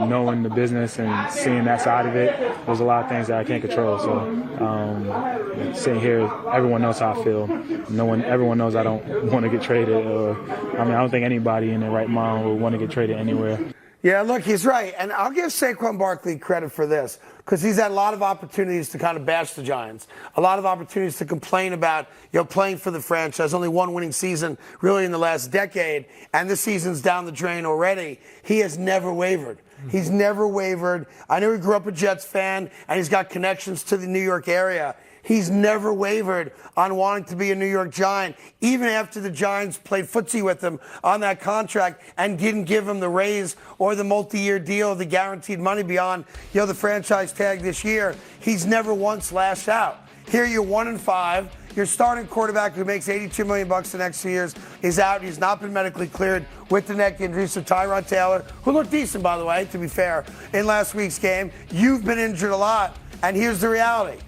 Speaker 8: knowing the business and seeing that side of it, there's a lot of things that I can't control. So sitting here, everyone knows how I feel. Everyone knows I don't want to get traded. I don't think anybody in their right mind would want to get traded anywhere.
Speaker 1: Yeah, look, he's right. And I'll give Saquon Barkley credit for this, because he's had a lot of opportunities to kind of bash the Giants, a lot of opportunities to complain about, playing for the franchise. Only one winning season really in the last decade, and this season's down the drain already. He has never wavered. He's never wavered. I know he grew up a Jets fan, and he's got connections to the New York area. He's never wavered on wanting to be a New York Giant, even after the Giants played footsie with him on that contract and didn't give him the raise or the multi-year deal, the guaranteed money beyond, the franchise tag this year. He's never once lashed out. Here you're 1-5. Your starting quarterback, who makes $82 million the next 2 years, is out. He's not been medically cleared with the neck injury. So Tyrod Taylor, who looked decent, by the way, to be fair, in last week's game. You've been injured a lot, and here's the reality.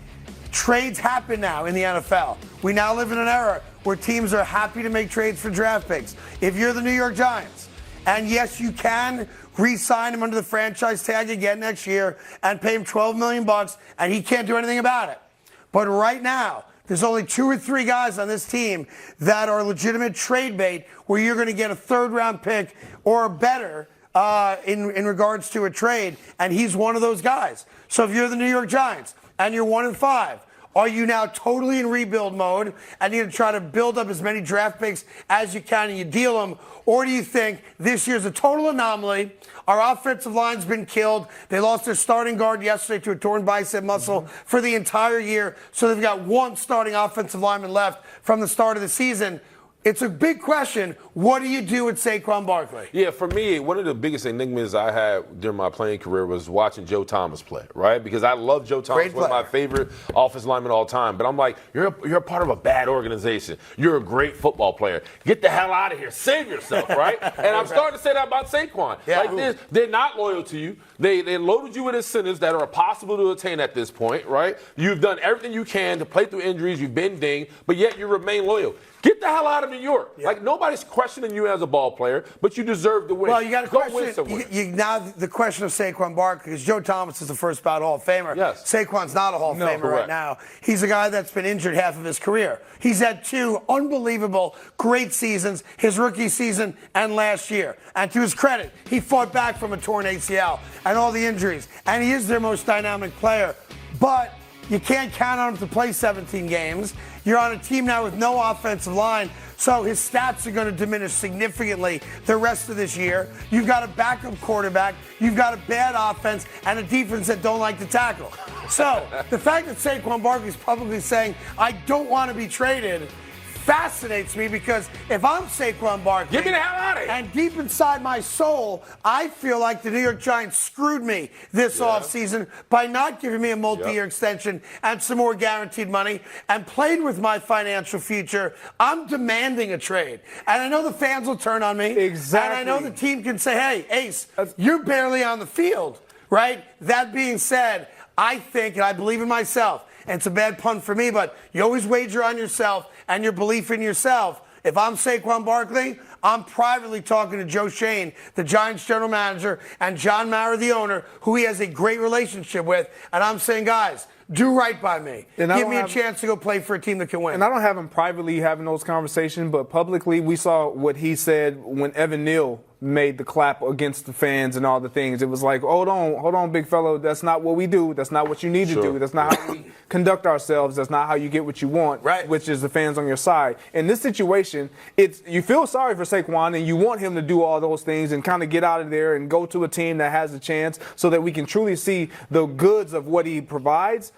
Speaker 1: Trades happen now in the NFL. We now live in an era where teams are happy to make trades for draft picks. If you're the New York Giants, and yes, you can re-sign him under the franchise tag again next year and pay him $12 million, and he can't do anything about it. But right now, there's only 2 or 3 guys on this team that are legitimate trade bait where you're going to get a third-round pick or better in regards to a trade, and he's one of those guys. So if you're the New York Giants and you're 1-5, are you now totally in rebuild mode and you're going to try to build up as many draft picks as you can and you deal them? Or do you think this year's a total anomaly? Our offensive line's been killed. They lost their starting guard yesterday to a torn bicep muscle for the entire year. So they've got one starting offensive lineman left from the start of the season. It's a big question. What do you do with Saquon Barkley?
Speaker 2: Yeah, for me, one of the biggest enigmas I had during my playing career was watching Joe Thomas play, right? Because I love Joe Thomas, one of my favorite offensive linemen of all time. But I'm like, you're a part of a bad organization. You're a great football player. Get the hell out of here. Save yourself, right? And I'm starting to say that about Saquon. Yeah. Like this, they're not loyal to you. They loaded you with incentives that are impossible to attain at this point, right? You've done everything you can to play through injuries. You've been dinged, but yet you remain loyal. Get Get the hell out of New York. Yeah. Like, nobody's questioning you as a ball player, but you deserve to win.
Speaker 1: Well, you got to question.
Speaker 2: Now,
Speaker 1: the question of Saquon Barkley, because Joe Thomas is the first ballot Hall of Famer.
Speaker 2: Yes.
Speaker 1: Saquon's not a Hall of Famer right now. He's a guy that's been injured half of his career. He's had 2 unbelievable, great seasons, his rookie season and last year. And to his credit, he fought back from a torn ACL and all the injuries. And he is their most dynamic player. But you can't count on him to play 17 games. You're on a team now with no offensive line, so his stats are going to diminish significantly the rest of this year. You've got a backup quarterback, you've got a bad offense, and a defense that don't like to tackle. So the fact that Saquon Barkley is publicly saying, I don't want to be traded, fascinates me, because if I'm Saquon Barkley,
Speaker 2: get me the hell out of here.
Speaker 1: And deep inside my soul, I feel like the New York Giants screwed me this offseason by not giving me a multi-year extension and some more guaranteed money and played with my financial future. I'm demanding a trade. And I know the fans will turn on me.
Speaker 4: Exactly.
Speaker 1: And I know the team can say, hey, Ace, you're barely on the field, right? That being said, I think, and I believe in myself, and it's a bad pun for me, but you always wager on yourself and your belief in yourself. If I'm Saquon Barkley, I'm privately talking to Joe Shane, the Giants general manager, and John Mara, the owner, who he has a great relationship with, and I'm saying, guys, do right by me. Give me a chance to go play for a team that can win.
Speaker 4: And I don't have him privately having those conversations, but publicly we saw what he said when Evan Neal made the clap against the fans and all the things. It was like, hold on, big fellow. That's not what we do. That's not what you need to do. That's not how we conduct ourselves. That's not how you get what you want, which is the fans on your side. In this situation, you feel sorry for Saquon and you want him to do all those things and kind of get out of there and go to a team that has a chance so that we can truly see the goods of what he provides.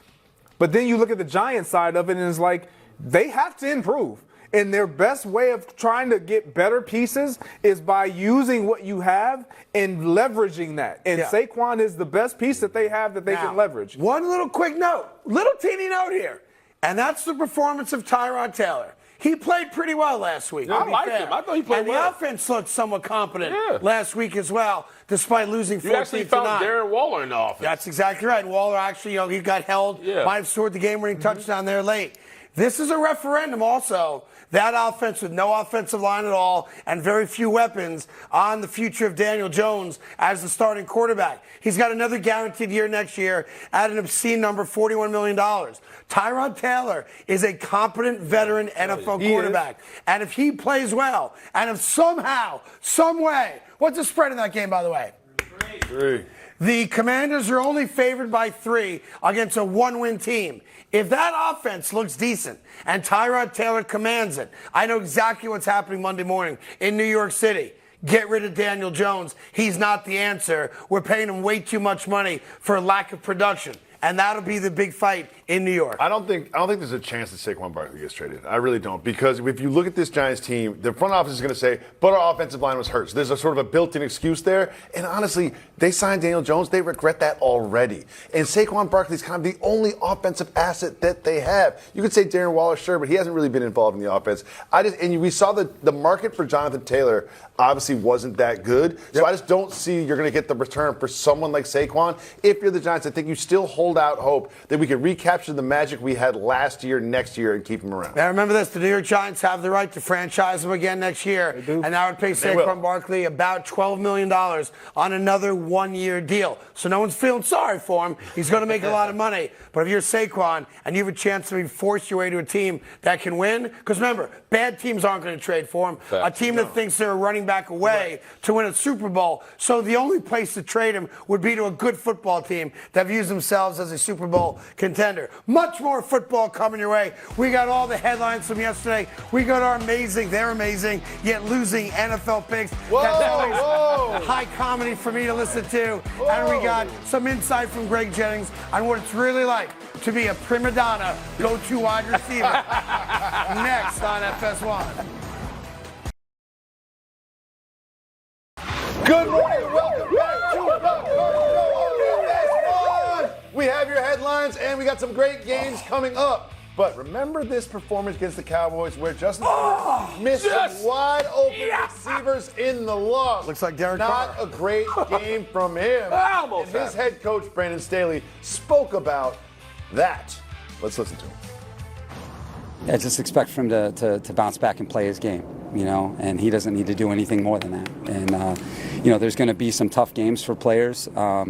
Speaker 4: But then you look at the Giants side of it and it's like they have to improve. And their best way of trying to get better pieces is by using what you have and leveraging that. And Saquon is the best piece that they have that they can leverage.
Speaker 1: One little quick note, little teeny note here, and that's the performance of Tyrod Taylor. He played pretty well last week.
Speaker 2: Yeah, I liked him. I thought he played well.
Speaker 1: And the offense looked somewhat competent last week as well, despite losing 14-9.
Speaker 2: You actually found Darren Waller in the offense.
Speaker 1: That's exactly right. Waller actually, he got held, might have scored the game-winning touchdown there late. This is a referendum also. That offense with no offensive line at all and very few weapons on the future of Daniel Jones as the starting quarterback. He's got another guaranteed year next year at an obscene number, $41 million. Tyrod Taylor is a competent veteran NFL quarterback. And if he plays well, and if somehow, some way, what's the spread in that game, by the way?
Speaker 3: 3.
Speaker 1: The Commanders are only favored by 3 against a 1-win team. If that offense looks decent and Tyrod Taylor commands it, I know exactly what's happening Monday morning in New York City. Get rid of Daniel Jones. He's not the answer. We're paying him way too much money for lack of production. And that'll be the big fight in New York.
Speaker 3: I don't think there's a chance that Saquon Barkley gets traded. I really don't, because if you look at this Giants team, the front office is going to say, but our offensive line was hurt. So there's a sort of a built-in excuse there. And honestly, they signed Daniel Jones. They regret that already. And Saquon Barkley is kind of the only offensive asset that they have. You could say Darren Waller, sure, but he hasn't really been involved in the offense. We saw the market for Jonathan Taylor obviously wasn't that good. So I just don't see you're going to get the return for someone like Saquon. If you're the Giants, I think you still hold out hope that we can recapture the magic we had last year, next year, and keep him around.
Speaker 1: Now remember this, the New York Giants have the right to franchise him again next year.
Speaker 4: They do.
Speaker 1: And that would pay Saquon Barkley about $12 million on another 1-year deal. So no one's feeling sorry for him. He's going to make a lot of money. But if you're Saquon and you have a chance to maybe force your way to a team that can win, because remember, bad teams aren't going to trade for him. A team that thinks they're a running back away to win a Super Bowl. So the only place to trade him would be to a good football team that views themselves as a Super Bowl contender. Much more football coming your way. We got all the headlines from yesterday. We got our they're amazing, yet losing NFL picks. That's always high comedy for me to listen to. And we got some insight from Greg Jennings on what it's really like to be a prima donna go-to wide receiver. Next on FS1.
Speaker 3: Good morning and welcome back to the FS1. We have your headlines and we got some great games coming up. But remember this performance against the Cowboys where Justin missed some wide open receivers in the loss.
Speaker 1: Looks like Derek
Speaker 3: Not
Speaker 1: Carr.
Speaker 3: a great game from him. And his head coach, Brandon Staley, spoke about that. Let's listen to him.
Speaker 16: I just expect for him to bounce back and play his game, and he doesn't need to do anything more than that. And, there's going to be some tough games for players. I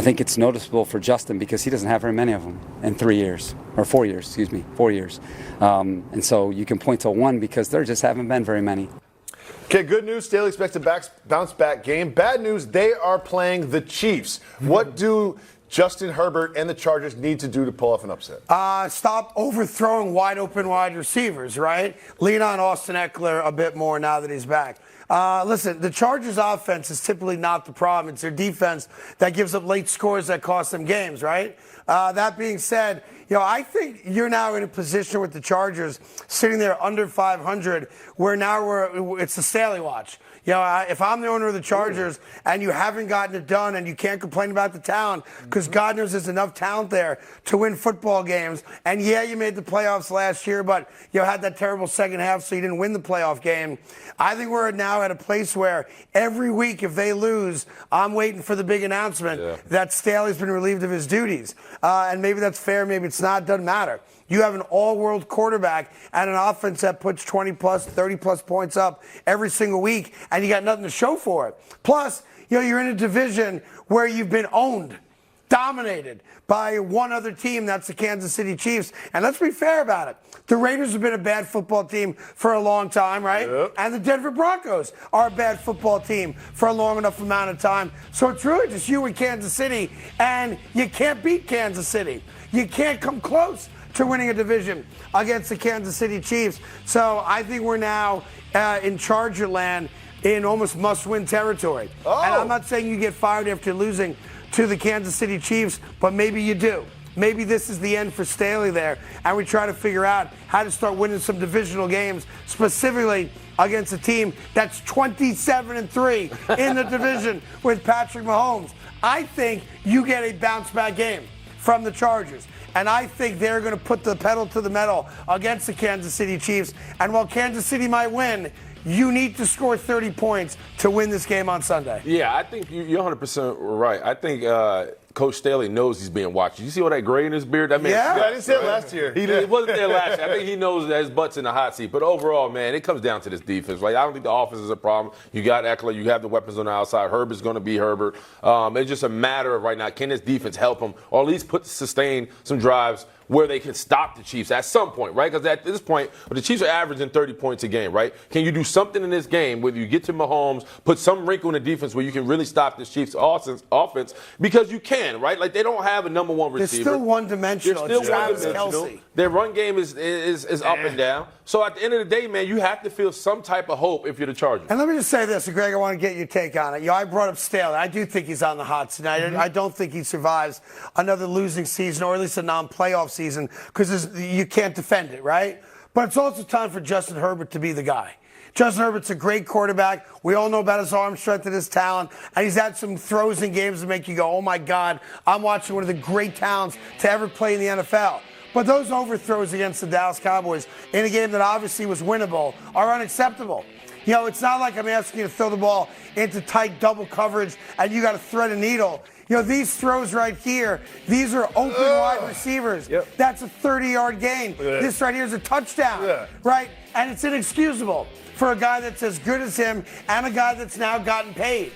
Speaker 16: think it's noticeable for Justin because he doesn't have very many of them in 3 years, or 4 years, 4 years. And so you can point to one because there just haven't been very many.
Speaker 3: Okay, good news. Staley expects a bounce-back game. Bad news, they are playing the Chiefs. What do Justin Herbert and the Chargers need to do to pull off an upset?
Speaker 1: Stop overthrowing wide-open wide receivers, right? Lean on Austin Eckler a bit more now that he's back. Listen, the Chargers' offense is typically not the problem. It's their defense that gives up late scores that cost them games, right? That being said, I think you're now in a position with the Chargers sitting there under 500 where now it's the Staley watch. If I'm the owner of the Chargers and you haven't gotten it done and you can't complain about the talent because God knows there's enough talent there to win football games. And yeah, you made the playoffs last year, but you had that terrible second half, so you didn't win the playoff game. I think we're now at a place where every week if they lose, I'm waiting for the big announcement that Staley's been relieved of his duties. And maybe that's fair, maybe it's not, doesn't matter. You have an all-world quarterback and an offense that puts 20-plus, 30-plus points up every single week, and you got nothing to show for it. Plus, you're in a division where you've been owned, dominated by one other team, that's the Kansas City Chiefs. And let's be fair about it. The Raiders have been a bad football team for a long time, right? Yep. And the Denver Broncos are a bad football team for a long enough amount of time. So it's really just you and Kansas City, and you can't beat Kansas City. You can't come close to winning a division against the Kansas City Chiefs. So I think we're now in Charger land in almost must-win territory. Oh. And I'm not saying you get fired after losing to the Kansas City Chiefs, but maybe you do. Maybe this is the end for Staley there, and we try to figure out how to start winning some divisional games, specifically against a team that's 27-3 in the division with Patrick Mahomes. I think you get a bounce-back game from the Chargers. And I think they're going to put the pedal to the metal against the Kansas City Chiefs. And while Kansas City might win, you need to score 30 points to win this game on Sunday.
Speaker 2: Yeah, I think you're 100% right. I think Coach Staley knows he's being watched. You see all that gray in his beard? I
Speaker 3: didn't say it last year.
Speaker 2: He wasn't there last year. I think he knows that his butt's in the hot seat. But overall, man, it comes down to this defense. I don't think the offense is a problem. You got Eckler. You have the weapons on the outside. Herbert's going to be Herbert. It's just a matter of right now, can this defense help him or at least sustain some drives where they can stop the Chiefs at some point, right? Because at this point, the Chiefs are averaging 30 points a game, right? Can you do something in this game where you get to Mahomes, put some wrinkle in the defense where you can really stop this Chiefs offense? Because you can, right? They don't have a number one receiver.
Speaker 1: They're still one-dimensional.
Speaker 2: They're still one-dimensional. Their run game is up and down. So at the end of the day, man, you have to feel some type of hope if you're the Chargers.
Speaker 1: And let me just say this, and Greg, I want to get your take on it. I brought up Staley. I do think he's on the hot seat. I don't think he survives another losing season, or at least a non-playoff season, because you can't defend it, right? But it's also time for Justin Herbert to be the guy. Justin Herbert's a great quarterback. We all know about his arm strength and his talent. And he's had some throws in games that make you go, oh, my God, I'm watching one of the great talents to ever play in the NFL. But those overthrows against the Dallas Cowboys in a game that obviously was winnable are unacceptable. It's not like I'm asking you to throw the ball into tight double coverage and you got to thread a needle. These throws right here, these are open wide receivers. Yep. That's a 30-yard gain. This right here is a touchdown, right? And it's inexcusable for a guy that's as good as him and a guy that's now gotten paid.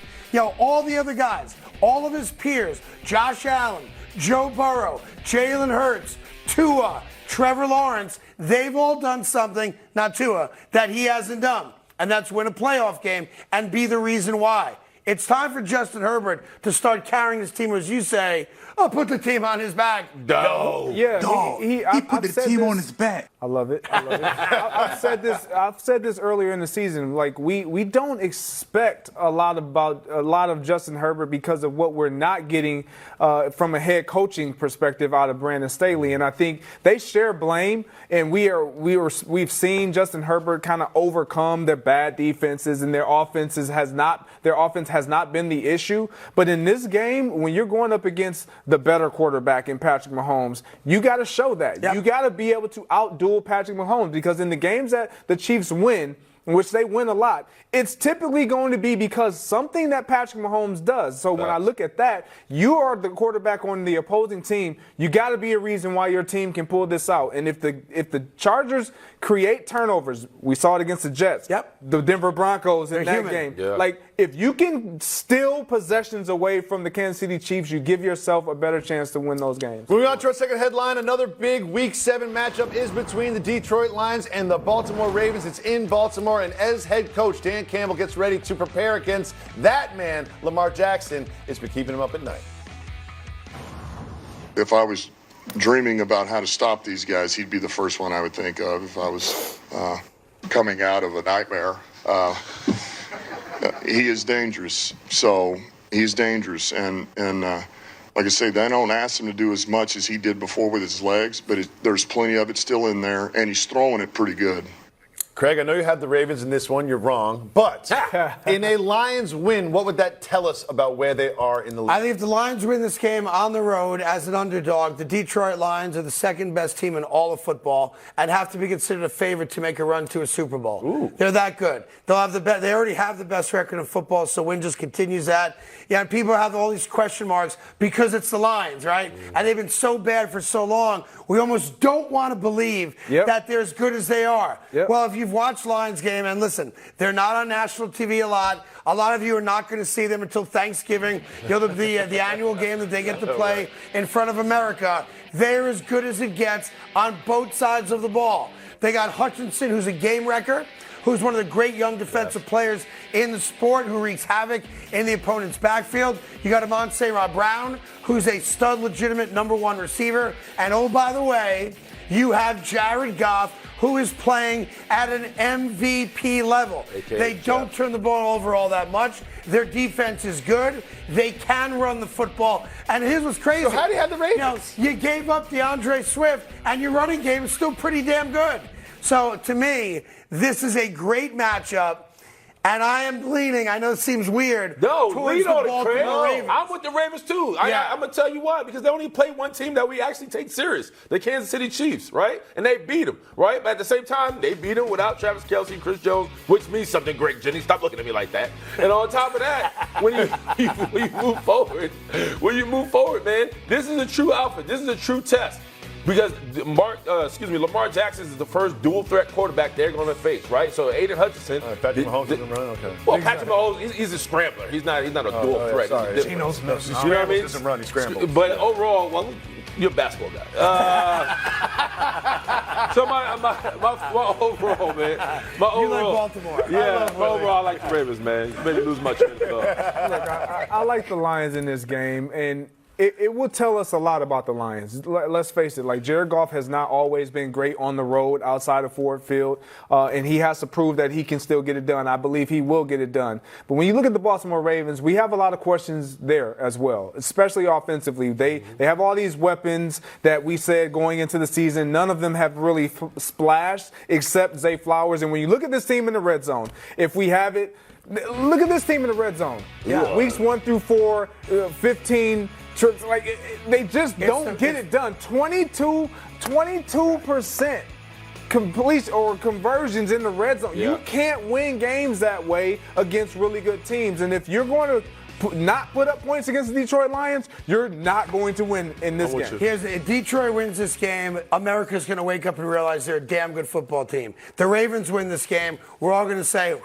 Speaker 1: All the other guys, all of his peers, Josh Allen, Joe Burrow, Jalen Hurts, Tua, Trevor Lawrence, they've all done something, not Tua, that he hasn't done. And that's win a playoff game and be the reason why. It's time for Justin Herbert to start carrying his team, as you say. Put the team on his back.
Speaker 4: No. Yeah,
Speaker 11: he put the team on his back.
Speaker 4: I love it. I've said this earlier in the season. We don't expect a lot of Justin Herbert because of what we're not getting from a head coaching perspective out of Brandon Staley. And I think they share blame. And we've seen Justin Herbert kind of overcome their bad defenses, and their offense has not been the issue. But in this game, when you're going up against the better quarterback in Patrick Mahomes, you got to show that. Yep. You got to be able to outduel Patrick Mahomes, because in the games that the Chiefs win, in which they win a lot, it's typically going to be because something that Patrick Mahomes does. So when I look at that, you are the quarterback on the opposing team. You got to be a reason why your team can pull this out. And if the Chargers create turnovers, we saw it against the Jets, the Denver Broncos in that game.
Speaker 2: Yeah.
Speaker 4: Like, if you can steal possessions away from the Kansas City Chiefs, you give yourself a better chance to win those games.
Speaker 3: Moving on to our second headline, another big Week 7 matchup is between the Detroit Lions and the Baltimore Ravens. It's in Baltimore, and as head coach Dan Campbell gets ready to prepare against that man, Lamar Jackson, it's been keeping him up at night.
Speaker 10: If I was dreaming about how to stop these guys, he'd be the first one I would think of if I was coming out of a nightmare. He is dangerous, so he's dangerous. And like I say, they don't ask him to do as much as he did before with his legs, but there's plenty of it still in there, and he's throwing it pretty good.
Speaker 3: Craig, I know you have the Ravens in this one. You're wrong. But in a Lions win, what would that tell us about where they are in the league?
Speaker 1: I think if the Lions win this game on the road as an underdog, the Detroit Lions are the second best team in all of football and have to be considered a favorite to make a run to a Super Bowl.
Speaker 3: Ooh.
Speaker 1: They're that good. They'll have they already have the best record in football, so win just continues that. Yeah, and people have all these question marks because it's the Lions, right? And they've been so bad for so long, we almost don't want to believe that they're as good as they are. Well, if you've watched Lions game, and listen, they're not on national TV a lot. A lot of you are not going to see them until Thanksgiving, the annual game that they get to play in front of America. They're as good as it gets on both sides of the ball. They got Hutchinson, who's a game wrecker, who's one of the great young defensive players in the sport, who wreaks havoc in the opponent's backfield. You got Amon-Ra Brown, who's a stud, legitimate #1 receiver. And oh, by the way, you have Jared Goff, who is playing at an MVP level. They don't turn the ball over all that much. Their defense is good. They can run the football. And here's what's crazy.
Speaker 3: So how do you have the Ravens?
Speaker 1: You gave up DeAndre Swift, and your running game is still pretty damn good. So to me, this is a great matchup. And I am leaning, I know it seems weird, towards
Speaker 2: lean
Speaker 1: the
Speaker 2: on it,
Speaker 1: Baltimore
Speaker 2: Craig.
Speaker 1: Ravens.
Speaker 2: I'm with the Ravens, too. I'm going to tell you why. Because they only play one team that we actually take serious, the Kansas City Chiefs, right? And they beat them, right? But at the same time, they beat them without Travis Kelce and Chris Jones, which means something great, Jenny. Stop looking at me like that. And on top of that, when you move forward, man, this is a true outfit. This is a true test. Because Lamar Jackson is the first dual-threat quarterback they're going to face, right? So Aiden Hutchinson.
Speaker 3: Patrick Mahomes isn't running, okay.
Speaker 2: Well, Patrick Mahomes, he's a scrambler. He's not a dual threat.
Speaker 3: Sorry.
Speaker 2: He knows what I mean?
Speaker 3: Doesn't run, he scrambles.
Speaker 2: But overall, well, you're a basketball guy. So my overall, man.
Speaker 1: You like Baltimore.
Speaker 2: Overall, I like the Ravens, man. You made me lose my train of thought.
Speaker 4: Look, I like the Lions in this game, and it will tell us a lot about the Lions. Let's face it, like Jared Goff has not always been great on the road outside of Ford Field, and he has to prove that he can still get it done. I believe he will get it done. But when you look at the Baltimore Ravens, we have a lot of questions there as well, especially offensively. They have all these weapons that we said going into the season. None of them have really splashed except Zay Flowers. And when you look at this team in the red zone, if we have it, look at this team in the red zone. Weeks 1 through 4, 15 trips. Like, they just don't get it done. 22% completion or conversions in the red zone. You can't win games that way against really good teams. And if you're going to not put up points against the Detroit Lions, you're not going to win in this game.
Speaker 1: If Detroit wins this game, America's going to wake up and realize they're a damn good football team. The Ravens win this game, we're all going to say,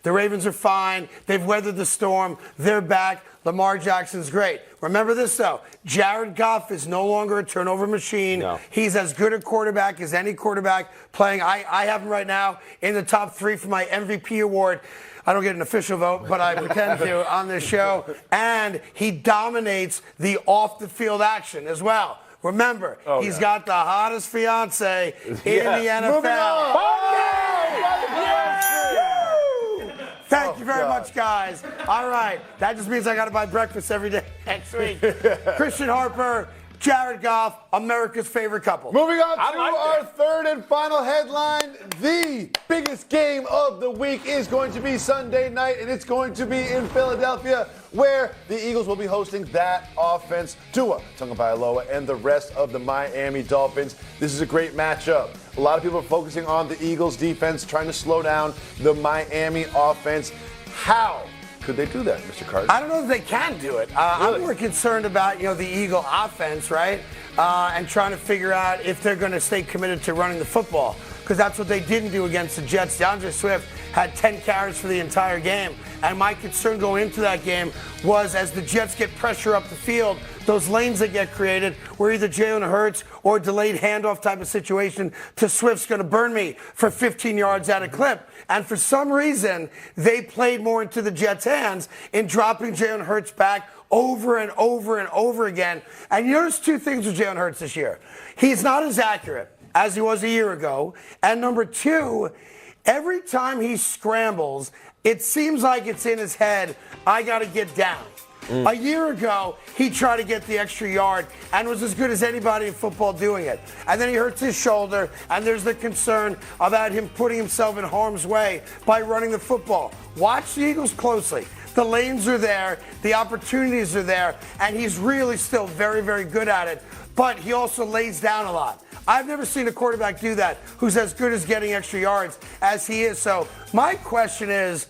Speaker 1: the Ravens are fine. They've weathered the storm. They're back. Lamar Jackson's great. Remember this, though. Jared Goff is no longer a turnover machine.
Speaker 2: No.
Speaker 1: He's as good a quarterback as any quarterback playing. I have him right now in the top 3 for my MVP award. I don't get an official vote, but I pretend to on this show. And he dominates the off-the-field action as well. Remember, he's got the hottest fiance in the NFL.
Speaker 3: Moving on.
Speaker 1: Thank you very much, guys. All right. That just means I got to buy breakfast every day next week. Christian Harper, Jared Goff, America's favorite couple.
Speaker 3: Moving on to our third and final headline. The biggest game of the week is going to be Sunday night, and it's going to be in Philadelphia. where the Eagles will be hosting that offense. Tua Tagovailoa and the rest of the Miami Dolphins. This is a great matchup. A lot of people are focusing on the Eagles defense, trying to slow down the Miami offense. How could they do that, Mr. Carton?
Speaker 1: I don't know if they can do it. I'm more concerned about, the Eagle offense, right? And trying to figure out if they're going to stay committed to running the football, because that's what they didn't do against the Jets. DeAndre Swift had 10 carries for the entire game. And my concern going into that game was, as the Jets get pressure up the field, those lanes that get created where either Jalen Hurts or delayed handoff type of situation to Swift's going to burn me for 15 yards at a clip. And for some reason, they played more into the Jets' hands in dropping Jalen Hurts back over and over and over again. And you notice two things with Jalen Hurts this year. He's not as accurate as he was a year ago. And number two, every time he scrambles, it seems like it's in his head, I got to get down. A year ago, he tried to get the extra yard and was as good as anybody in football doing it. And then he hurts his shoulder, and there's the concern about him putting himself in harm's way by running the football. Watch the Eagles closely. The lanes are there, the opportunities are there, and he's really still very, very good at it. But he also lays down a lot. I've never seen a quarterback do that who's as good as getting extra yards as he is. So my question is,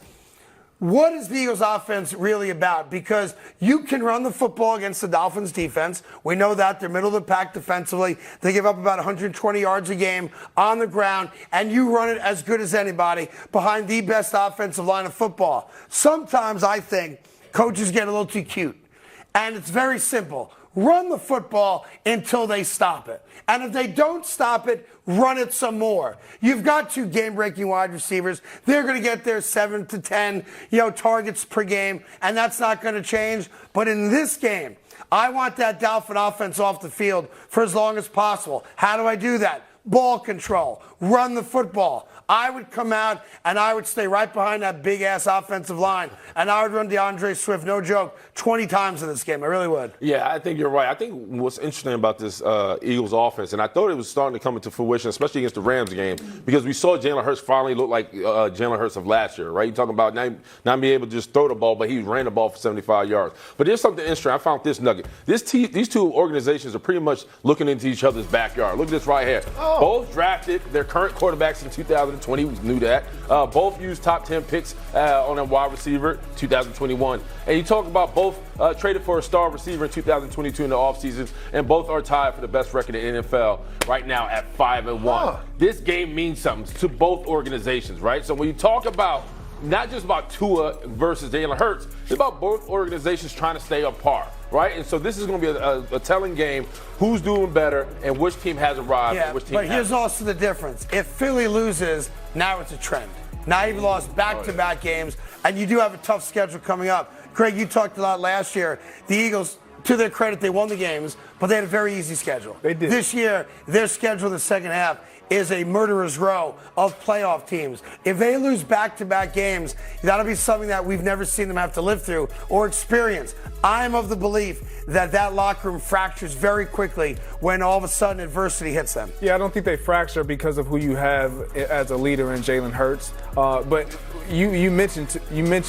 Speaker 1: what is the Eagles offense really about? Because you can run the football against the Dolphins defense. We know that. They're middle of the pack defensively. They give up about 120 yards a game on the ground, and you run it as good as anybody behind the best offensive line of football. Sometimes I think coaches get a little too cute, and it's very simple. Run the football until they stop it. And if they don't stop it, run it some more. You've got two game-breaking wide receivers. They're going to get their 7 to 10, targets per game, and that's not going to change. But in this game, I want that Dolphin offense off the field for as long as possible. How do I do that? Ball control. Run the football. I would come out and I would stay right behind that big-ass offensive line, and I would run DeAndre Swift, no joke, 20 times in this game. I really would.
Speaker 2: Yeah, I think you're right. I think what's interesting about this Eagles offense, and I thought it was starting to come into fruition, especially against the Rams game, because we saw Jalen Hurts finally look like Jalen Hurts of last year, right? You're talking about not being able to just throw the ball, but he ran the ball for 75 yards. But there's something interesting. I found this nugget. These two organizations are pretty much looking into each other's backyard. Look at this right here. Oh. Both drafted their current quarterbacks in 2020. We knew that. Both used top 10 picks on a wide receiver 2021. And you talk about both traded for a star receiver in 2022 in the offseason, and both are tied for the best record in the NFL right now at 5-1. Oh. This game means something to both organizations, right? So when you talk about not just about Tua versus Jalen Hurts, it's about both organizations trying to stay on par, right? And so this is going to be a telling game. Who's doing better and which team has arrived and which team hasn't.
Speaker 1: But here's also the difference. If Philly loses, now it's a trend. Now you've lost back-to-back games, and you do have a tough schedule coming up. Craig, you talked a lot last year. The Eagles, to their credit, they won the games, but they had a very easy schedule.
Speaker 4: They did.
Speaker 1: This year, their schedule in the second half is a murderer's row of playoff teams. If they lose back-to-back games, that'll be something that we've never seen them have to live through or experience. I'm of the belief that locker room fractures very quickly when all of a sudden adversity hits them.
Speaker 4: Yeah, I don't think they fracture because of who you have as a leader in Jalen Hurts. But you mentioned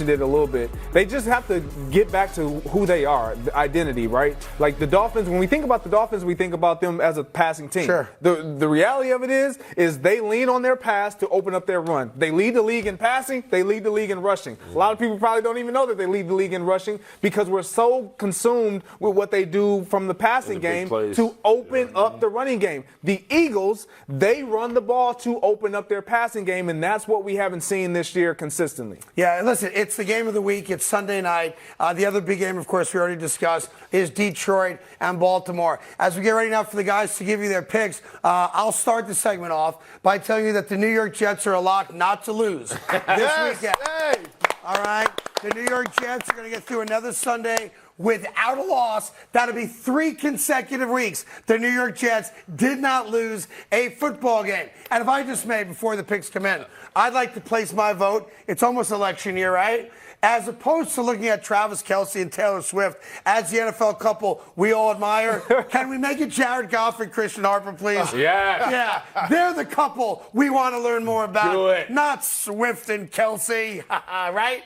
Speaker 4: it a little bit. They just have to get back to who they are, the identity, right? Like the Dolphins, when we think about the Dolphins, we think about them as a passing team.
Speaker 1: Sure.
Speaker 4: The reality of it is they lean on their pass to open up their run. They lead the league in passing. They lead the league in rushing. A lot of people probably don't even know that they lead the league in rushing because we're so consumed with what they do from the passing game to open up the running game. The Eagles, they run the ball to open up their passing game, and that's what we haven't seen this year consistently.
Speaker 1: Yeah, listen, it's the game of the week. It's Sunday night. The other big game, of course, we already discussed, is Detroit and Baltimore. As we get ready now for the guys to give you their picks, I'll start the segment off by telling you that the New York Jets are a lock not to lose this weekend. Hey. All right, the New York Jets are going to get through another Sunday without a loss. That'll be 3 consecutive weeks. The New York Jets did not lose a football game. And if I just may, before the picks come in, I'd like to place my vote. It's almost election year, right? As opposed to looking at Travis Kelce and Taylor Swift as the NFL couple we all admire, can we make it Jared Goff and Christian Harper, please?
Speaker 2: Yeah.
Speaker 1: Yeah, they're the couple we want to learn more about.
Speaker 2: Do it.
Speaker 1: Not Swift and Kelce, right?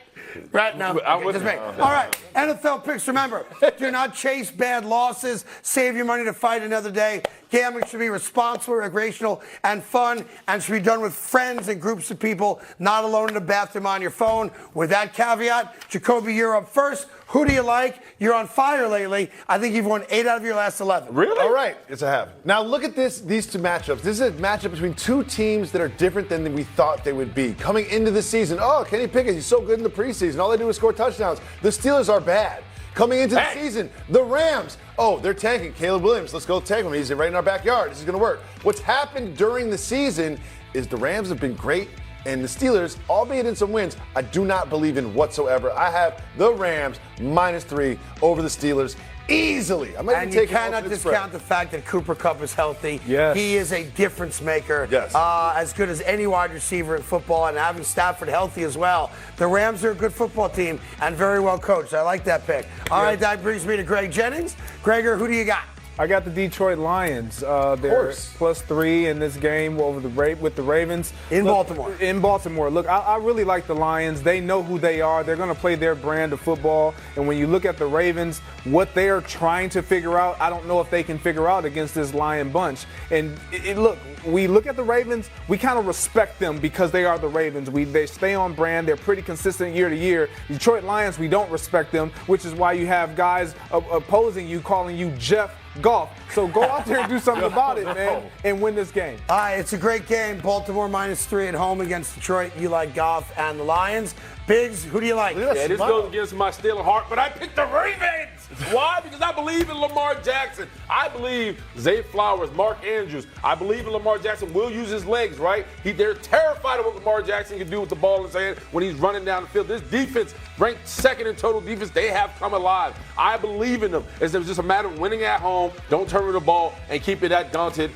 Speaker 1: Right now,
Speaker 2: I'm with
Speaker 1: just
Speaker 2: you.
Speaker 1: me. All right, NFL picks. Remember, do not chase bad losses. Save your money to fight another day. Gambling should be responsible, recreational, and fun, and should be done with friends and groups of people, not alone in the bathroom on your phone. With that caveat, Jacoby, you're up first. Who do you like? You're on fire lately. I think you've won 8 out of your last 11.
Speaker 2: Really?
Speaker 3: All right, it's a have. Now look at these two matchups. This is a matchup between two teams that are different than we thought they would be. Coming into the season, Kenny Pickett, he's so good in the preseason. All they do is score touchdowns. The Steelers are bad. Coming into the season, the Rams, they're tanking. Caleb Williams, let's go tank him. He's right in our backyard. This is going to work. What's happened during the season is the Rams have been great, and the Steelers, albeit in some wins, I do not believe in whatsoever. I have the Rams -3 over the Steelers easily.
Speaker 1: And you cannot discount the fact that Cooper Kupp is healthy.
Speaker 4: Yes.
Speaker 1: He is a difference maker.
Speaker 3: Yes.
Speaker 1: As good as any wide receiver in football, and having Stafford healthy as well. The Rams are a good football team and very well coached. I like that pick. All right, that brings me to Greg Jennings. Gregor, who do you got?
Speaker 4: I got the Detroit Lions. They're +3 in this game with the Ravens.
Speaker 1: In Baltimore.
Speaker 4: In Baltimore. Look, I really like the Lions. They know who they are. They're going to play their brand of football. And when you look at the Ravens, what they are trying to figure out, I don't know if they can figure out against this Lion bunch. And look, we look at the Ravens, we kind of respect them because they are the Ravens. They stay on brand. They're pretty consistent year to year. Detroit Lions, we don't respect them, which is why you have guys opposing you calling you Jeff Golf. So go out there and do something about it, man, and win this game.
Speaker 1: All right, it's a great game. Baltimore -3 at home against Detroit. You like Goff and the Lions. Biggs, who do you like?
Speaker 2: Yeah, this goes against my Steeler heart, but I picked the Ravens. Why? Because I believe in Lamar Jackson. I believe Zay Flowers, Mark Andrews. I believe in Lamar Jackson will use his legs, right? They're terrified of what Lamar Jackson can do with the ball in his hand when he's running down the field. This defense, ranked second in total defense, they have come alive. I believe in them. It's just a matter of winning at home, don't turn over the ball, and keep it that daunted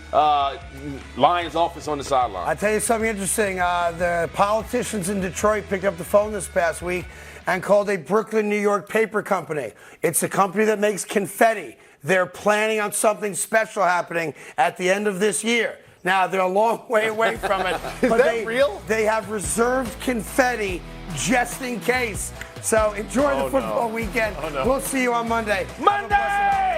Speaker 2: Lions offense on the sideline.
Speaker 1: I'll tell you something interesting. The politicians in Detroit picked up the phone this past week and called a Brooklyn, New York paper company. It's a company that makes confetti. They're planning on something special happening at the end of this year. Now, they're a long way away from it.
Speaker 3: Is that real?
Speaker 1: They have reserved confetti just in case. So enjoy the football weekend. We'll see you on Monday.
Speaker 2: Monday!